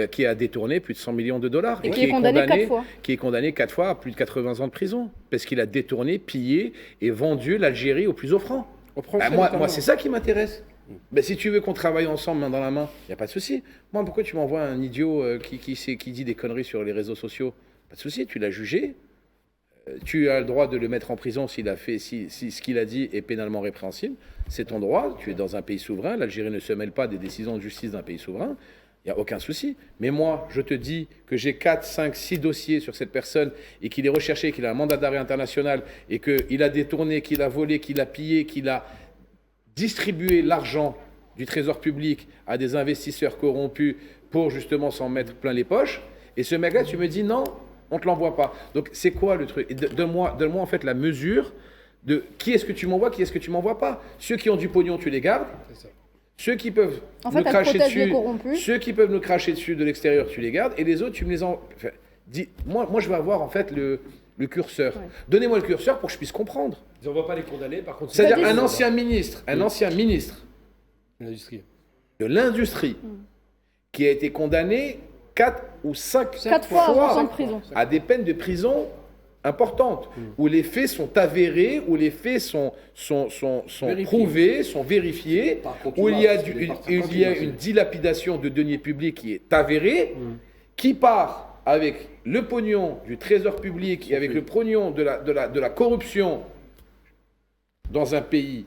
qui a détourné plus de 100 millions de dollars. Et qui est condamné 4 fois. Qui est condamné 4 fois à plus de 80 ans de prison. Parce qu'il a détourné, pillé et vendu l'Algérie au plus offrant. Moi, c'est ça qui m'intéresse. Ben, si tu veux qu'on travaille ensemble main dans la main, il n'y a pas de souci. Moi, pourquoi tu m'envoies un idiot qui dit des conneries sur les réseaux sociaux? Pas de souci, tu l'as jugé, tu as le droit de le mettre en prison s'il a fait, si ce qu'il a dit est pénalement répréhensible, c'est ton droit, tu es dans un pays souverain, l'Algérie ne se mêle pas des décisions de justice d'un pays souverain, il n'y a aucun souci. Mais moi, je te dis que j'ai 4, 5, 6 dossiers sur cette personne et qu'il est recherché, qu'il a un mandat d'arrêt international et qu'il a détourné, qu'il a volé, qu'il a pillé, qu'il a distribué l'argent du trésor public à des investisseurs corrompus pour justement s'en mettre plein les poches. Et ce mec-là, tu me dis non, on ne te l'envoie pas. Donc, c'est quoi le truc? Donne-moi en fait la mesure de qui est-ce que tu m'envoies, qui est-ce que tu m'envoies pas. Ceux qui ont du pognon, tu les gardes. Ceux qui peuvent nous cracher dessus, ceux qui peuvent nous cracher dessus de l'extérieur, tu les gardes. Et les autres, tu me les envoies. Enfin, moi, je veux avoir en fait le curseur. Ouais. Donnez-moi le curseur pour que je puisse comprendre. Ils n'envoient pas les condamnés, par contre. C'est-à-dire un ancien ministre de l'industrie qui a été condamné 4 ou 5 fois en prison, à des peines de prison importantes, où les faits sont avérés, où les faits sont prouvés, sont vérifiés, où il y a une dilapidation de deniers publics qui est avérée, qui part avec le pognon du trésor public et avec le pognon de la corruption dans un pays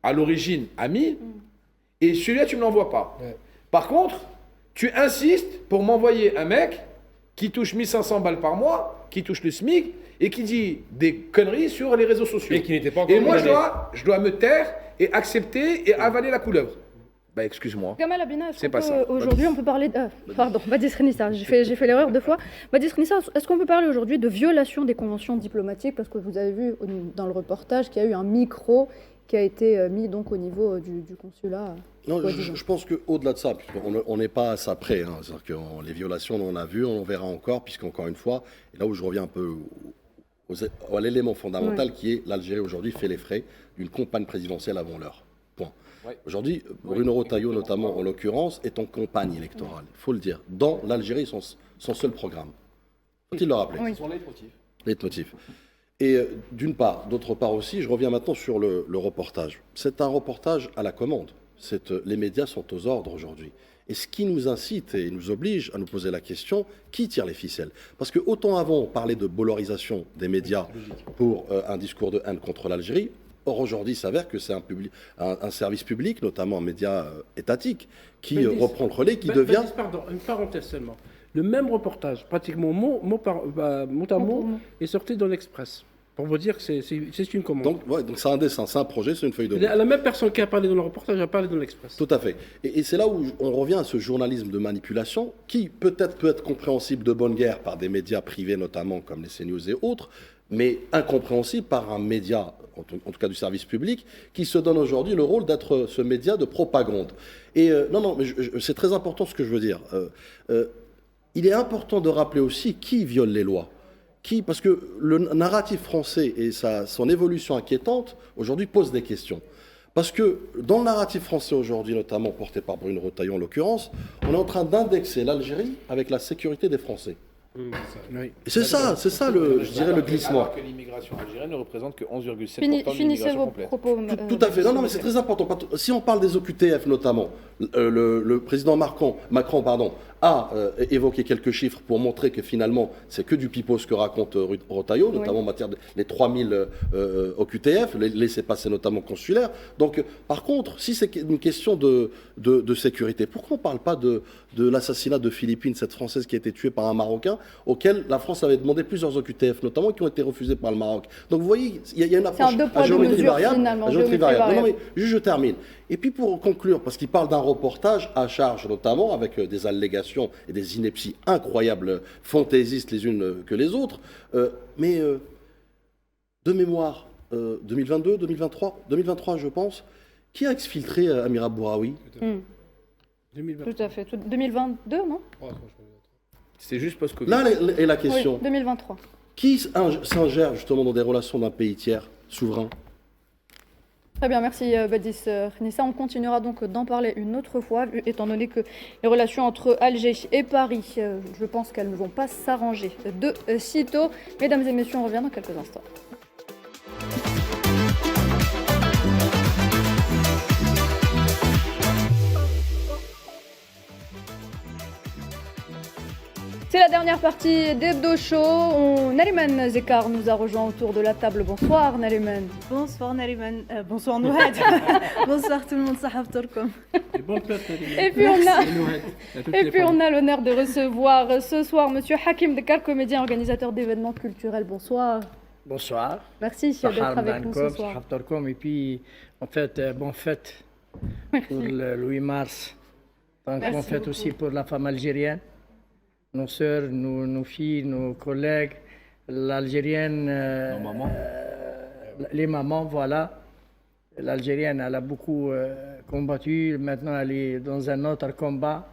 à l'origine ami, et celui-là, tu ne me l'envoies pas. Ouais. Par contre, tu insistes pour m'envoyer un mec qui touche 1500 balles par mois, qui touche le SMIC et qui dit des conneries sur les réseaux sociaux. Et qui n'était pas encore. Et moi, je dois me taire et accepter et avaler la couleuvre. Bah, excuse-moi. Gamal Abina, aujourd'hui, on peut parler de... pardon, Badis Renissa, j'ai fait l'erreur 2 fois. Badis Renissa, est-ce qu'on peut parler aujourd'hui de violation des conventions diplomatiques? Parce que vous avez vu dans le reportage qu'il y a eu un micro qui a été mis donc au niveau du consulat. Non, je pense qu'au-delà de ça, on n'est pas à ça près. Hein, c'est-à-dire que les violations, on en a vu, on en verra encore, puisqu'encore une fois, et là où je reviens un peu à l'élément fondamental qui est l'Algérie aujourd'hui fait les frais d'une campagne présidentielle avant l'heure. Point. Ouais. Aujourd'hui, Bruno Retailleau, notamment en l'occurrence, est en campagne électorale, il faut le dire. Dans l'Algérie, son seul programme. Faut-il le rappeler? C'est son leitmotiv. Leitmotiv. Et d'une part, d'autre part aussi, je reviens maintenant sur le reportage. C'est un reportage à la commande. Les médias sont aux ordres aujourd'hui. Et ce qui nous incite et nous oblige à nous poser la question, qui tire les ficelles? Parce que autant avant on parlait de bolloramisation des médias pour un discours de haine contre l'Algérie, or aujourd'hui il s'avère que c'est un service public, notamment un média étatique, qui reprend le relais, qui devient... Pardon, une parenthèse seulement. Le même reportage, pratiquement mot à mot, est sorti dans l'Express. Pour vous dire que c'est une commande. Donc c'est un dessin, c'est un projet, c'est une feuille de route. La même personne qui a parlé dans le reportage a parlé dans l'Express. Tout à fait. Et c'est là où on revient à ce journalisme de manipulation qui peut-être peut être compréhensible de bonne guerre par des médias privés notamment comme les CNews et autres, mais incompréhensible par un média, en tout cas du service public, qui se donne aujourd'hui le rôle d'être ce média de propagande. Et non, mais c'est très important ce que je veux dire. Il est important de rappeler aussi qui viole les lois. Parce que le narratif français et son évolution inquiétante, aujourd'hui, pose des questions. Parce que dans le narratif français aujourd'hui, notamment porté par Bruno Retailleau en l'occurrence, on est en train d'indexer l'Algérie avec la sécurité des Français. Oui. Et c'est ça, je dirais, le glissement. Alors que l'immigration algérienne ne représente que 11,7% de Finissez l'immigration vos complète. propos. Tout à fait. Non, mais c'est très important. Si on parle des OQTF notamment, le président Macron a évoqué quelques chiffres pour montrer que finalement, c'est que du pipeau ce que raconte Retailleau, notamment en matière des 3000 OQTF, les laissez-passer notamment consulaires. Donc, par contre, si c'est une question de sécurité, pourquoi on ne parle pas de l'assassinat de Philippine, cette Française qui a été tuée par un Marocain, auquel la France avait demandé plusieurs OQTF, notamment, qui ont été refusés par le Maroc. Donc, vous voyez, il y a une approche à géométrie variable. Non, mais je termine. Et puis, pour conclure, parce qu'il parle d'un reportage à charge, notamment, avec des allégations et des inepties incroyables, fantaisistes les unes que les autres, mais de mémoire, 2022, 2023, je pense, qui a exfiltré Amira Bouraoui? 2020. Tout à fait. 2022, non? C'est juste post-Covid. Là est la question. Oui, 2023. Qui s'ingère justement dans des relations d'un pays tiers, souverain? Très bien, merci Badis Khnissa. On continuera donc d'en parler une autre fois, étant donné que les relations entre Alger et Paris, je pense qu'elles ne vont pas s'arranger de sitôt. Mesdames et messieurs, on revient dans quelques instants. C'est la dernière partie d'Hebdo Show. Nariman Zekar nous a rejoint autour de la table. Bonsoir Nariman. Bonsoir Nariman. Bonsoir Nouhad. Bonsoir tout le monde. Et puis on a l'honneur de recevoir ce soir Monsieur Hakim Dekar, comédien organisateur d'événements culturels. Bonsoir. Bonsoir. Merci d'être avec nous ce soir. Et puis en fait, bonne fête pour le 8 mars. Donc bonne fête aussi pour la femme algérienne. Nos sœurs, nos filles, nos collègues, l'Algérienne, les mamans, voilà. L'Algérienne, elle a beaucoup combattu. Maintenant, elle est dans un autre combat,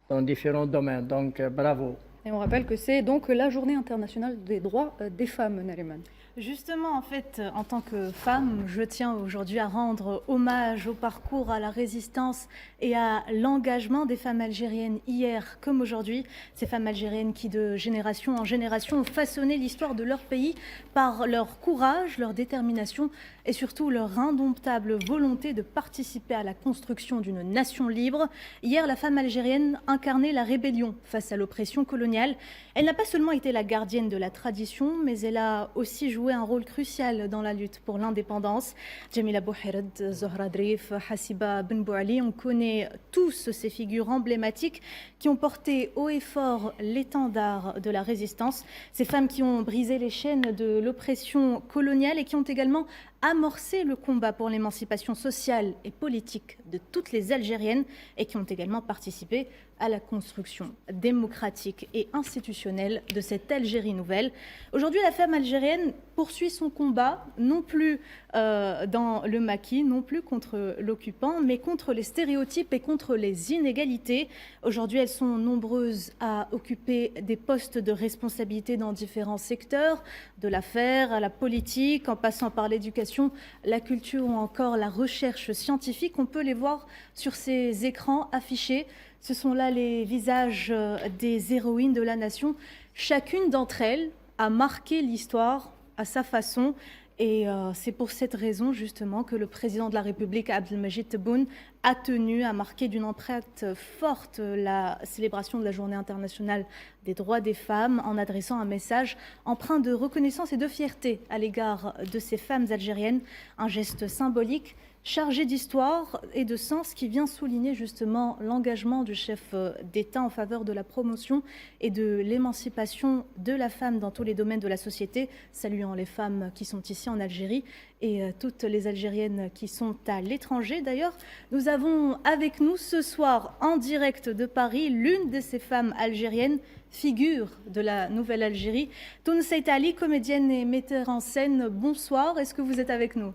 dans différents domaines. Donc, bravo. Et on rappelle que c'est donc la journée internationale des droits des femmes, Nariman. Justement, en fait, en tant que femme, je tiens aujourd'hui à rendre hommage au parcours, à la résistance et à l'engagement des femmes algériennes hier comme aujourd'hui. Ces femmes algériennes qui, de génération en génération, ont façonné l'histoire de leur pays par leur courage, leur détermination et surtout leur indomptable volonté de participer à la construction d'une nation libre. Hier, la femme algérienne incarnait la rébellion face à l'oppression coloniale. Elle n'a pas seulement été la gardienne de la tradition, mais elle a aussi joué un rôle crucial dans la lutte pour l'indépendance. Jamila Bouhired, Zohra Drif, Hassiba Ben Bouali, on connaît tous ces figures emblématiques qui ont porté haut et fort l'étendard de la résistance. Ces femmes qui ont brisé les chaînes de l'oppression coloniale et qui ont également amorcé le combat pour l'émancipation sociale et politique de toutes les Algériennes et qui ont également participé à la construction démocratique et institutionnelle de cette Algérie nouvelle. Aujourd'hui, la femme algérienne poursuit son combat, non plus dans le maquis, non plus contre l'occupant, mais contre les stéréotypes et contre les inégalités. Aujourd'hui, elles sont nombreuses à occuper des postes de responsabilité dans différents secteurs, de l'affaire à la politique, en passant par l'éducation, la culture ou encore la recherche scientifique. On peut les voir sur ces écrans affichés. Ce sont là les visages des héroïnes de la nation. Chacune d'entre elles a marqué l'histoire à sa façon. Et c'est pour cette raison, justement, que le président de la République, Abdelmajid Tebboune, a tenu à marquer d'une empreinte forte la célébration de la Journée internationale des droits des femmes en adressant un message empreint de reconnaissance et de fierté à l'égard de ces femmes algériennes. Un geste symbolique chargé d'histoire et de sens qui vient souligner justement l'engagement du chef d'État en faveur de la promotion et de l'émancipation de la femme dans tous les domaines de la société, saluant les femmes qui sont ici en Algérie et toutes les Algériennes qui sont à l'étranger. D'ailleurs, nous avons avec nous ce soir en direct de Paris l'une de ces femmes algériennes, figure de la Nouvelle Algérie, Tounes Ali, comédienne et metteur en scène. Bonsoir, est-ce que vous êtes avec nous ?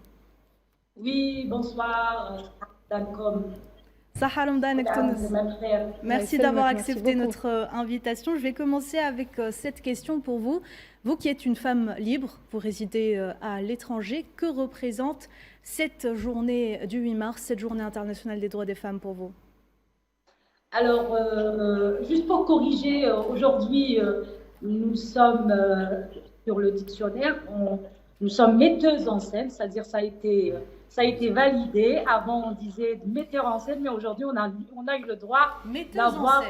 Oui, bonsoir, Dancom. Merci d'avoir accepté notre invitation. Je vais commencer avec cette question pour vous. Vous qui êtes une femme libre, vous résidez à l'étranger, que représente cette journée du 8 mars, cette journée internationale des droits des femmes pour vous ? Alors, juste pour corriger, aujourd'hui, nous sommes sur le dictionnaire, nous sommes metteuses en scène, c'est-à-dire ça a été validé. Avant, on disait metteur en scène, mais aujourd'hui, on a eu le droit d'avoir,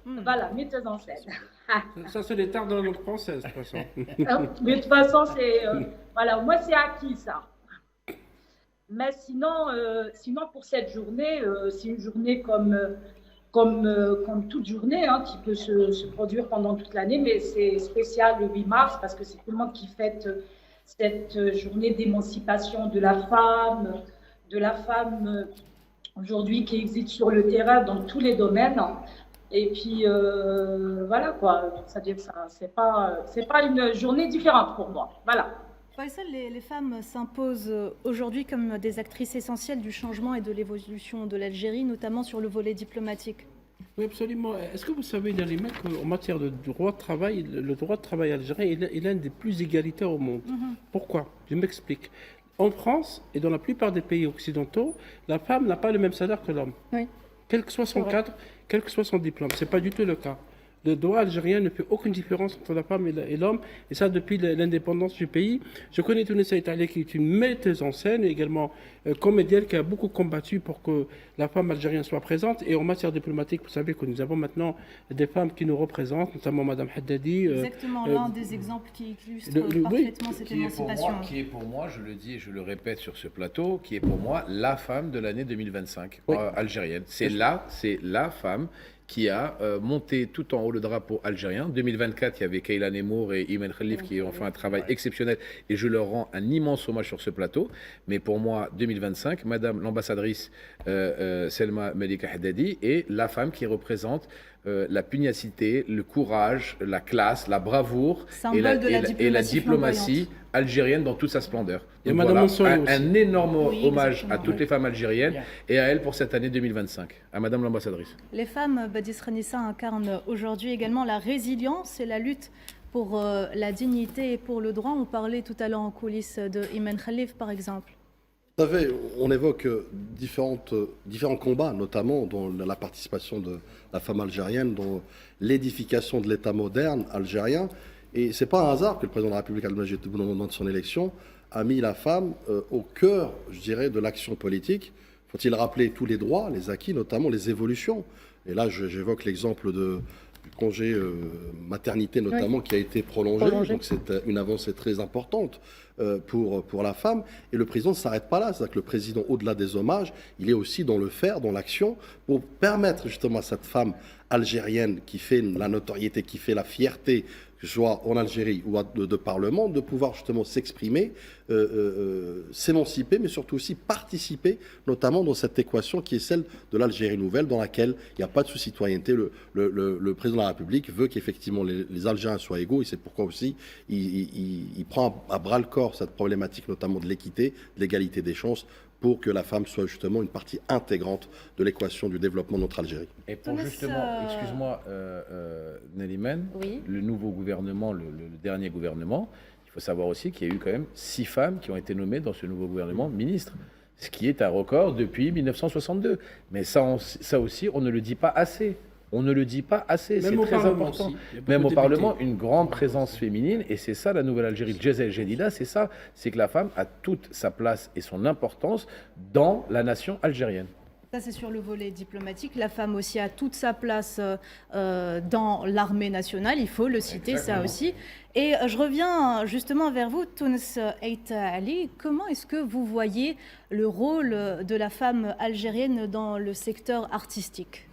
voilà, metteuse en scène. Ça, c'est les termes de la langue française, de toute façon. Mais de toute façon, c'est, voilà, moi, c'est acquis, ça. Mais sinon, pour cette journée, c'est une journée comme toute journée, hein, qui peut se produire pendant toute l'année, mais c'est spécial le 8 mars parce que c'est tout le monde qui fête cette journée d'émancipation de la femme aujourd'hui qui existe sur le terrain dans tous les domaines. Et puis voilà quoi, c'est-à-dire que c'est pas une journée différente pour moi. Voilà. Faisal, les femmes s'imposent aujourd'hui comme des actrices essentielles du changement et de l'évolution de l'Algérie, notamment sur le volet diplomatique. Oui, absolument. Est-ce que vous savez, Nalima, qu'en matière de droit de travail, le droit de travail algérien est l'un des plus égalitaires au monde. Pourquoi ? Je m'explique. En France et dans la plupart des pays occidentaux, la femme n'a pas le même salaire que l'homme. Oui. Quel que soit son cadre, quel que soit son diplôme. Ce n'est pas du tout le cas. Le droit algérien ne fait aucune différence entre la femme et l'homme, et ça depuis l'indépendance du pays. Je connais Tounes Ali, qui est une metteuse en scène, et également comédienne, qui a beaucoup combattu pour que la femme algérienne soit présente. Et en matière diplomatique, vous savez que nous avons maintenant des femmes qui nous représentent, notamment Madame Haddadi. Exactement, l'un des exemples qui illustre parfaitement cette émancipation. Qui est pour moi, je le dis et je le répète sur ce plateau, qui est pour moi la femme de l'année 2025 algérienne. C'est la femme qui a monté tout en haut le drapeau algérien. En 2024, il y avait Kayla Nemour et Imen Khalif qui ont fait un travail exceptionnel et je leur rends un immense hommage sur ce plateau. Mais pour moi, 2025, Madame l'ambassadrice Selma Melika Haddadi est la femme qui représente la pugnacité, le courage, la classe, la bravoure et la diplomatie algérienne dans toute sa splendeur. Donc voilà, un énorme hommage à toutes les femmes algériennes et à elle pour cette année 2025, à Madame l'ambassadrice. Les femmes, Badis Renissa, incarnent aujourd'hui également la résilience et la lutte pour la dignité et pour le droit. On parlait tout à l'heure en coulisses de Imen Khalif, par exemple. Tout à fait. On évoque différents combats, notamment dans la participation de la femme algérienne, dans l'édification de l'État moderne algérien. Et ce n'est pas un hasard que le président de la République, Abdelmajid Tebboune, au moment de son élection, a mis la femme au cœur, je dirais, de l'action politique. Faut-il rappeler tous les droits, les acquis, notamment les évolutions. Et là, j'évoque l'exemple du congé maternité, notamment, qui a été prolongé. Donc c'est une avancée très importante pour la femme. Et le président ne s'arrête pas là. C'est-à-dire que le président, au-delà des hommages, il est aussi dans le faire, dans l'action, pour permettre justement à cette femme algérienne qui fait la notoriété, qui fait la fierté que ce soit en Algérie ou de parlement, de pouvoir justement s'exprimer, s'émanciper, mais surtout aussi participer, notamment dans cette équation qui est celle de l'Algérie nouvelle, dans laquelle il n'y a pas de sous-citoyenneté. Le président de la République veut qu'effectivement les Algériens soient égaux, et c'est pourquoi aussi il prend à bras-le-corps cette problématique, notamment de l'équité, de l'égalité des chances, pour que la femme soit justement une partie intégrante de l'équation du développement de notre Algérie. Et pour justement, excuse-moi, Naliman, oui. le nouveau gouvernement, le dernier gouvernement, il faut savoir aussi qu'il y a eu quand même 6 femmes qui ont été nommées dans ce nouveau gouvernement ministres, ce qui est un record depuis 1962. Mais ça aussi, on ne le dit pas assez. On ne le dit pas assez, c'est très important. Même au Parlement, une grande présence féminine, et c'est ça la nouvelle Algérie. Le Djezza El Jedida, c'est ça, c'est que la femme a toute sa place et son importance dans la nation algérienne. Ça, c'est sur le volet diplomatique. La femme aussi a toute sa place dans l'armée nationale, il faut le citer. Exactement. Ça aussi. Et je reviens justement vers vous, Tounes Eita Ali. Comment est-ce que vous voyez le rôle de la femme algérienne dans le secteur artistique ?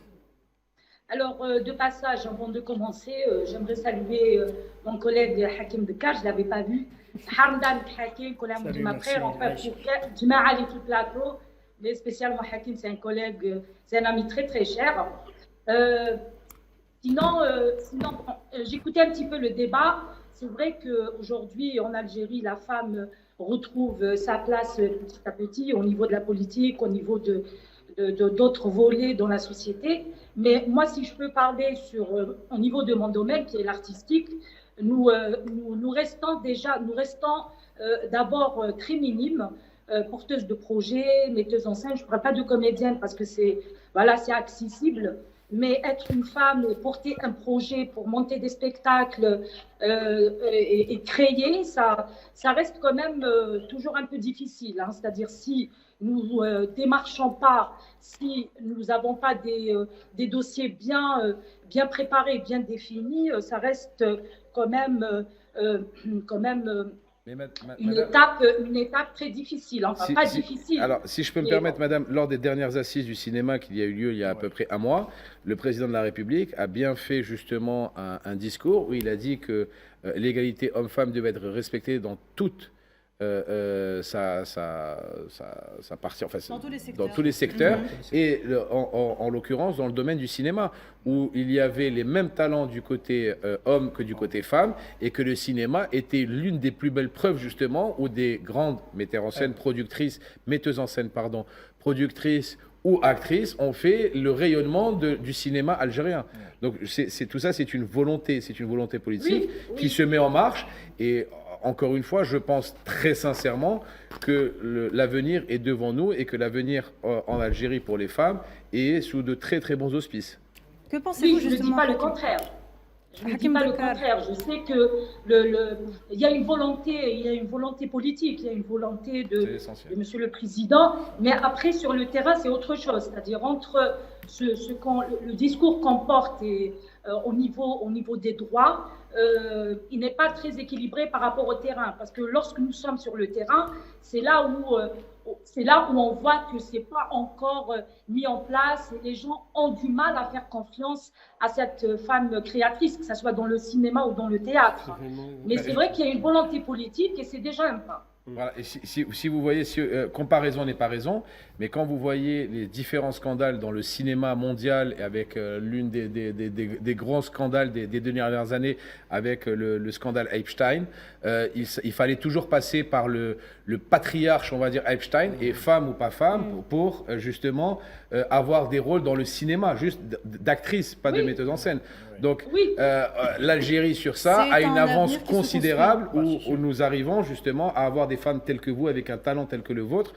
Alors, de passage, avant de commencer, j'aimerais saluer mon collègue Hakim Dekar, je ne l'avais pas vu. Hamdan Hakim, collègue de ma frère, enfin, pour Jma'a Ali tout plateau, mais spécialement Hakim, c'est un collègue, c'est un ami très très cher. Sinon, j'écoutais un petit peu le débat. C'est vrai qu'aujourd'hui, en Algérie, la femme retrouve sa place petit à petit au niveau de la politique, au niveau d'autres volets dans la société. Mais moi, si je peux parler au niveau de mon domaine, qui est l'artistique, nous restons d'abord très minimes, porteuses de projets, metteuses en scène. Je ne parle pas de comédienne parce que c'est accessible, mais être une femme et porter un projet pour monter des spectacles et créer, ça reste quand même toujours un peu difficile. Hein. C'est-à-dire si nous démarchons pas, si nous n'avons pas des dossiers bien préparés, bien définis, ça reste quand même une étape très difficile. Enfin, pas difficile. Alors, si je peux me permettre, madame, lors des dernières assises du cinéma qui a eu lieu il y a à peu près un mois, le président de la République a bien fait justement un discours où il a dit que l'égalité homme-femme devait être respectée dans toute sa partie, enfin, dans tous les secteurs, et en l'occurrence dans le domaine du cinéma, où il y avait les mêmes talents du côté homme que du côté femme, et que le cinéma était l'une des plus belles preuves justement où des grandes metteuses en scène, productrices ou actrices ont fait le rayonnement du cinéma algérien. Donc tout ça, c'est une volonté politique qui se met en marche. Et encore une fois, je pense très sincèrement que l'avenir est devant nous et que l'avenir en Algérie pour les femmes est sous de très très bons auspices. Que pensez-vous justement? Je ne dis pas le contraire. Je ne dis pas le contraire. Je sais qu'il y a une volonté politique, il y a une volonté de Monsieur le Président, mais après sur le terrain c'est autre chose. C'est-à-dire entre le discours qu'on porte et au niveau des droits, il n'est pas très équilibré par rapport au terrain, parce que lorsque nous sommes sur le terrain, c'est là où on voit que c'est pas encore mis en place. Et les gens ont du mal à faire confiance à cette femme créatrice, que ce soit dans le cinéma ou dans le théâtre. Mais c'est vrai qu'il y a une volonté politique et c'est déjà un pas. Voilà. Et si vous voyez, comparaison n'est pas raison, mais quand vous voyez les différents scandales dans le cinéma mondial, et avec l'une des grands scandales des 2 dernières années, avec le scandale Epstein, il fallait toujours passer par le patriarche, on va dire Epstein, et femme ou pas femme, pour justement avoir des rôles dans le cinéma, juste d'actrice, pas de metteuse en scène. Donc l'Algérie sur ça a une avance considérable où nous arrivons justement à avoir des femmes telles que vous, avec un talent tel que le vôtre,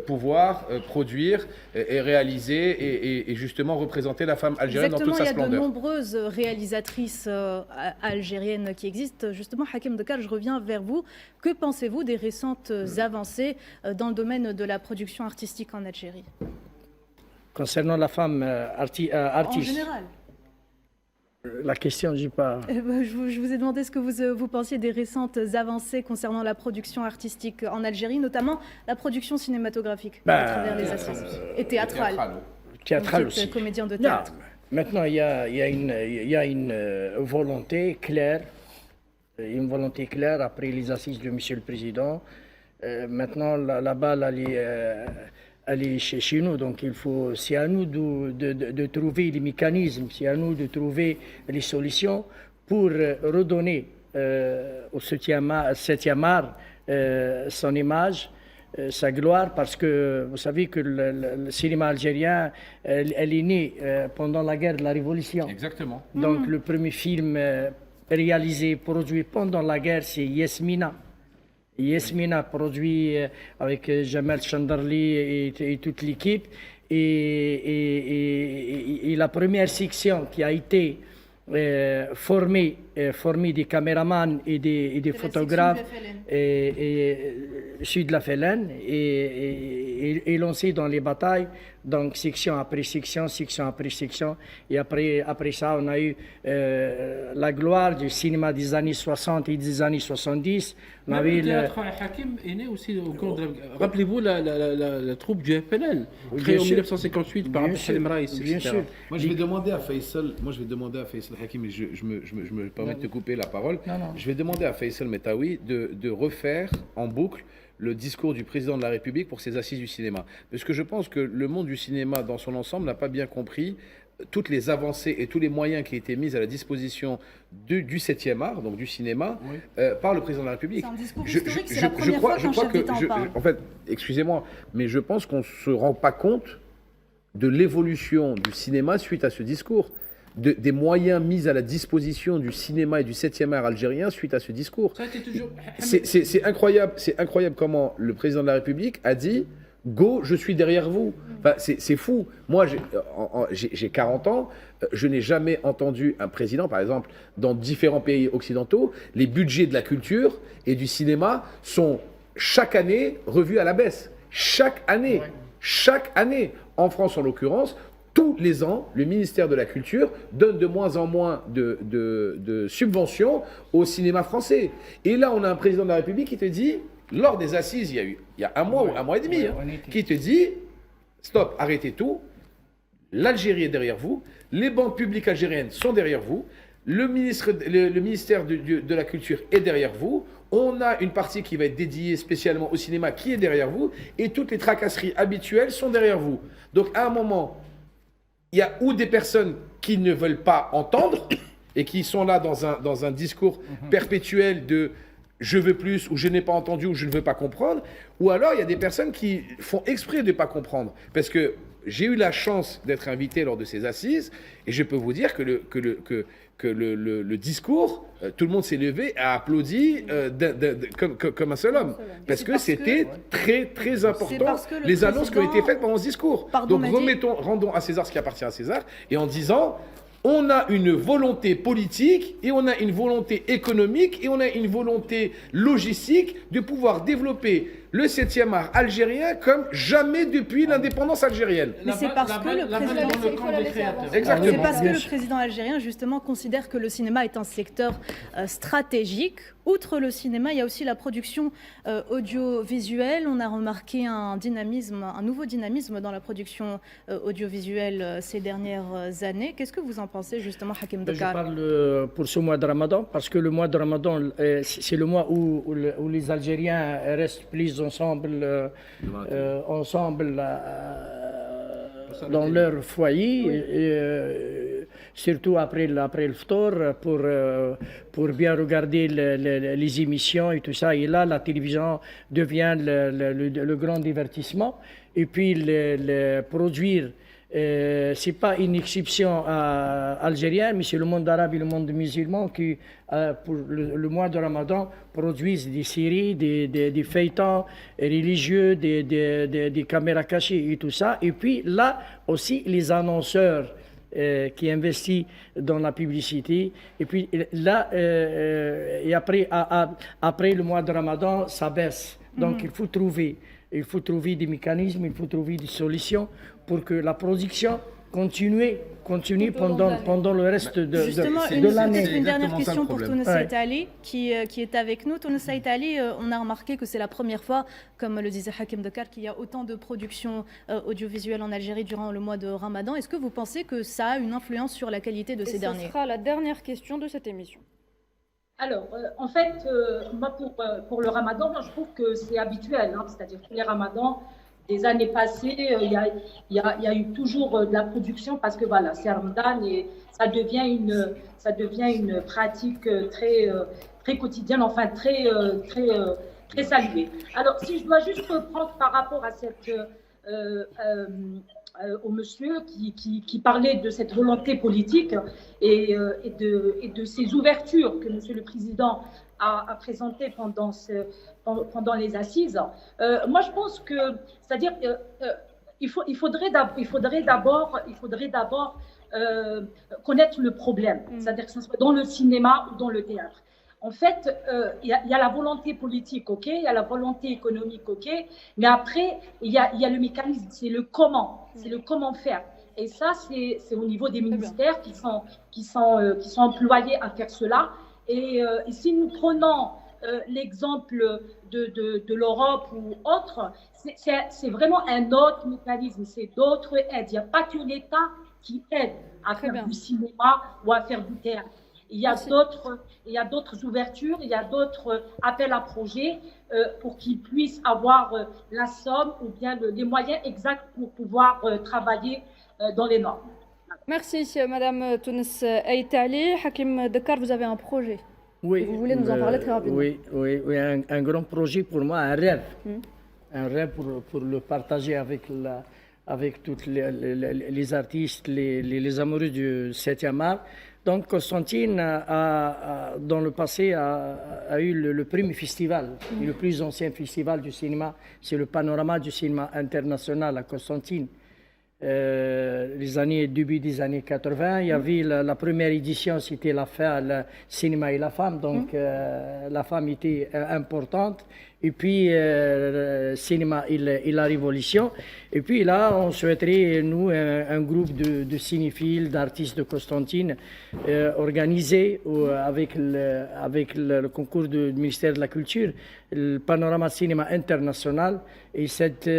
pouvoir produire et réaliser et justement représenter la femme algérienne dans toute sa splendeur. Il y a de nombreuses réalisatrices algériennes qui existent. Justement, Hakim Dekar, je reviens vers vous. Que pensez-vous des récentes avancées dans le domaine de la production artistique en Algérie? Concernant la femme artiste. En général. La question, j'ai pas. Je vous ai demandé ce que vous pensiez des récentes avancées concernant la production artistique en Algérie, notamment la production cinématographique à travers les assises et théâtrale. Théâtrale aussi. Comédien de théâtre. Non, maintenant, il y a une volonté claire une volonté claire après les assises de M. le Président. Maintenant, la balle, elle est chez nous. Donc, c'est à nous de trouver les mécanismes, c'est à nous de trouver les solutions pour redonner au 7e art son image, sa gloire, parce que vous savez que le cinéma algérien, elle est née pendant la guerre de la Révolution. Exactement. Donc, le premier film réalisé, produit pendant la guerre, c'est Yasmina. Yasmina, produit avec Jamal Chandarli et toute l'équipe. Et la première section qui a été formée des caméramans et des photographes Sud de la Félène et lancée dans les batailles, donc section après section, section après section. Et après ça, on a eu la gloire du cinéma des années 60 et des années 70. Le théâtre Hakim est né aussi au cours de... Rappelez-vous la troupe du FLN, créée en 1958 par Abdelhalim Raïs, bien sûr. Moi, je vais demander à Faisal Hakim, et je me permets de te couper la parole. Non. Je vais demander à Faisal Metaoui de refaire en boucle le discours du président de la République pour ses assises du cinéma. Parce que je pense que le monde du cinéma dans son ensemble n'a pas bien compris toutes les avancées et tous les moyens qui étaient mis à la disposition du 7e art, donc du cinéma, par le président de la République. C'est un discours historique, c'est la première fois qu'un chef d'État en parle. En fait, excusez-moi, mais je pense qu'on ne se rend pas compte de l'évolution du cinéma suite à ce discours. Des moyens mis à la disposition du cinéma et du 7e art algérien suite à ce discours. C'est incroyable comment le président de la République a dit « Go, je suis derrière vous ». Enfin, c'est fou. Moi, j'ai 40 ans, je n'ai jamais entendu un président, par exemple, dans différents pays occidentaux, les budgets de la culture et du cinéma sont chaque année revus à la baisse. Chaque année. Chaque année. En France, en l'occurrence, tous les ans, le ministère de la Culture donne de moins en moins de subventions au cinéma français. Et là, on a un président de la République qui te dit, lors des assises, il y a un mois ou un mois et demi, qui te dit, stop, arrêtez tout, l'Algérie est derrière vous, les banques publiques algériennes sont derrière vous, le ministère de la Culture est derrière vous, on a une partie qui va être dédiée spécialement au cinéma qui est derrière vous, et toutes les tracasseries habituelles sont derrière vous. Donc à un moment, il y a ou des personnes qui ne veulent pas entendre et qui sont là dans un discours perpétuel de je veux plus, ou je n'ai pas entendu, ou je ne veux pas comprendre, ou alors il y a des personnes qui font exprès de ne pas comprendre. Parce que j'ai eu la chance d'être invité lors de ces assises, et je peux vous dire que le discours, tout le monde s'est levé et a applaudi comme un seul homme. Parce que c'était très, très important, les annonces qui ont été faites pendant ce discours. Donc rendons à César ce qui appartient à César, et en disant... On a une volonté politique et on a une volonté économique et on a une volonté logistique de pouvoir développer le 7e art algérien comme jamais depuis l'indépendance algérienne. Mais c'est parce que le président algérien justement considère que le cinéma est un secteur stratégique. Outre le cinéma, il y a aussi la production audiovisuelle. On a remarqué un nouveau dynamisme dans la production audiovisuelle ces dernières années. Qu'est-ce que vous en pensez justement, Hakim Dekar? Je parle pour ce mois de Ramadan, parce que le mois de Ramadan, c'est le mois où les Algériens restent plus ensemble dans leur foyer, surtout après le ftor, pour bien regarder les émissions et tout ça. Et là, la télévision devient le grand divertissement. Et puis, produire, c'est pas une exception algérienne, mais c'est le monde arabe et le monde musulman qui, pour le mois de Ramadan, produisent des séries, des feuilletons religieux, des caméras cachées et tout ça. Et puis là aussi, les annonceurs qui investissent dans la publicité. Et puis là, et après le mois de Ramadan, ça baisse. Donc il faut trouver des mécanismes, il faut trouver des solutions pour que la production continue pendant le reste de l'année. Une dernière question pour Tounes Saïtali qui est avec nous. Tounes Saïtali, on a remarqué que c'est la première fois, comme le disait Hakim Dekar, qu'il y a autant de productions audiovisuelles en Algérie durant le mois de Ramadan. Est-ce que vous pensez que ça a une influence sur la qualité de ces derniers? Ce sera la dernière question de cette émission. Alors, en fait, moi, pour le ramadan, je trouve que c'est habituel, hein, c'est-à-dire que les ramadans, des années passées, il y a eu toujours de la production parce que voilà, c'est ramadan et ça devient une pratique très quotidienne, enfin très saluée. Alors, si je dois juste reprendre par rapport à au monsieur qui parlait de cette volonté politique et de ces ouvertures que monsieur le président a présentées pendant les assises. Moi, je pense que, c'est-à-dire, il faudrait d'abord connaître le problème, c'est-à-dire que ce soit dans le cinéma ou dans le théâtre. En fait, il y a la volonté politique, ok, il y a la volonté économique, ok, mais après, il y a le mécanisme, c'est le comment faire. Et ça, c'est au niveau des ministères qui sont employés à faire cela. Et si nous prenons l'exemple de l'Europe ou autre, c'est vraiment un autre mécanisme, c'est d'autres aides. Il n'y a pas que l'État qui aide à faire du cinéma ou à faire du théâtre. Il y a d'autres ouvertures, il y a d'autres appels à projets pour qu'ils puissent avoir la somme ou bien les moyens exacts pour pouvoir travailler dans les normes. Merci Madame Tounes Aïtali. Hakim Dekar, vous avez un projet. Oui. Et vous voulez nous en parler très rapidement. Oui, un grand projet pour moi, un rêve. Un rêve pour le partager avec tous les artistes, les amoureux du 7e art. Donc Constantine, dans le passé, a eu le premier festival, le plus ancien festival du cinéma. C'est le Panorama du cinéma international à Constantine. Début des années 80, il y avait la première édition, c'était le cinéma et la femme, donc la femme était importante. Et puis, cinéma et la révolution. Et puis là, on souhaiterait, nous, un groupe de cinéphiles, d'artistes de Constantine, organisé avec le concours du ministère de la Culture, le Panorama Cinéma International. Et cette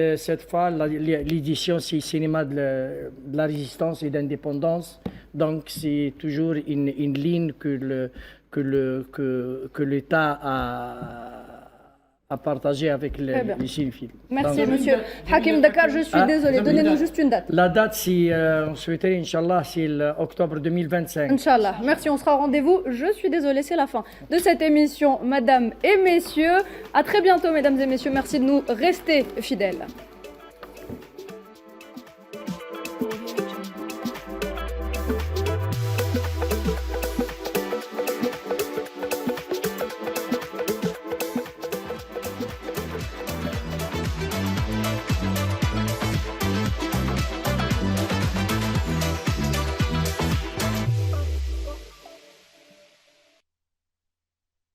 fois, l'édition, c'est Cinéma de la Résistance et d'Indépendance. Donc, c'est toujours une ligne que l'État à partager avec les cinéphiles. Merci, donc, monsieur Hakim Dekar. Je suis désolé. Donnez-nous juste une date. La date, on souhaiterait, Inch'Allah, c'est octobre 2025. Inch'Allah. Merci, on sera au rendez-vous. Je suis désolée, c'est la fin de cette émission, mesdames et messieurs. À très bientôt, mesdames et messieurs. Merci de nous rester fidèles.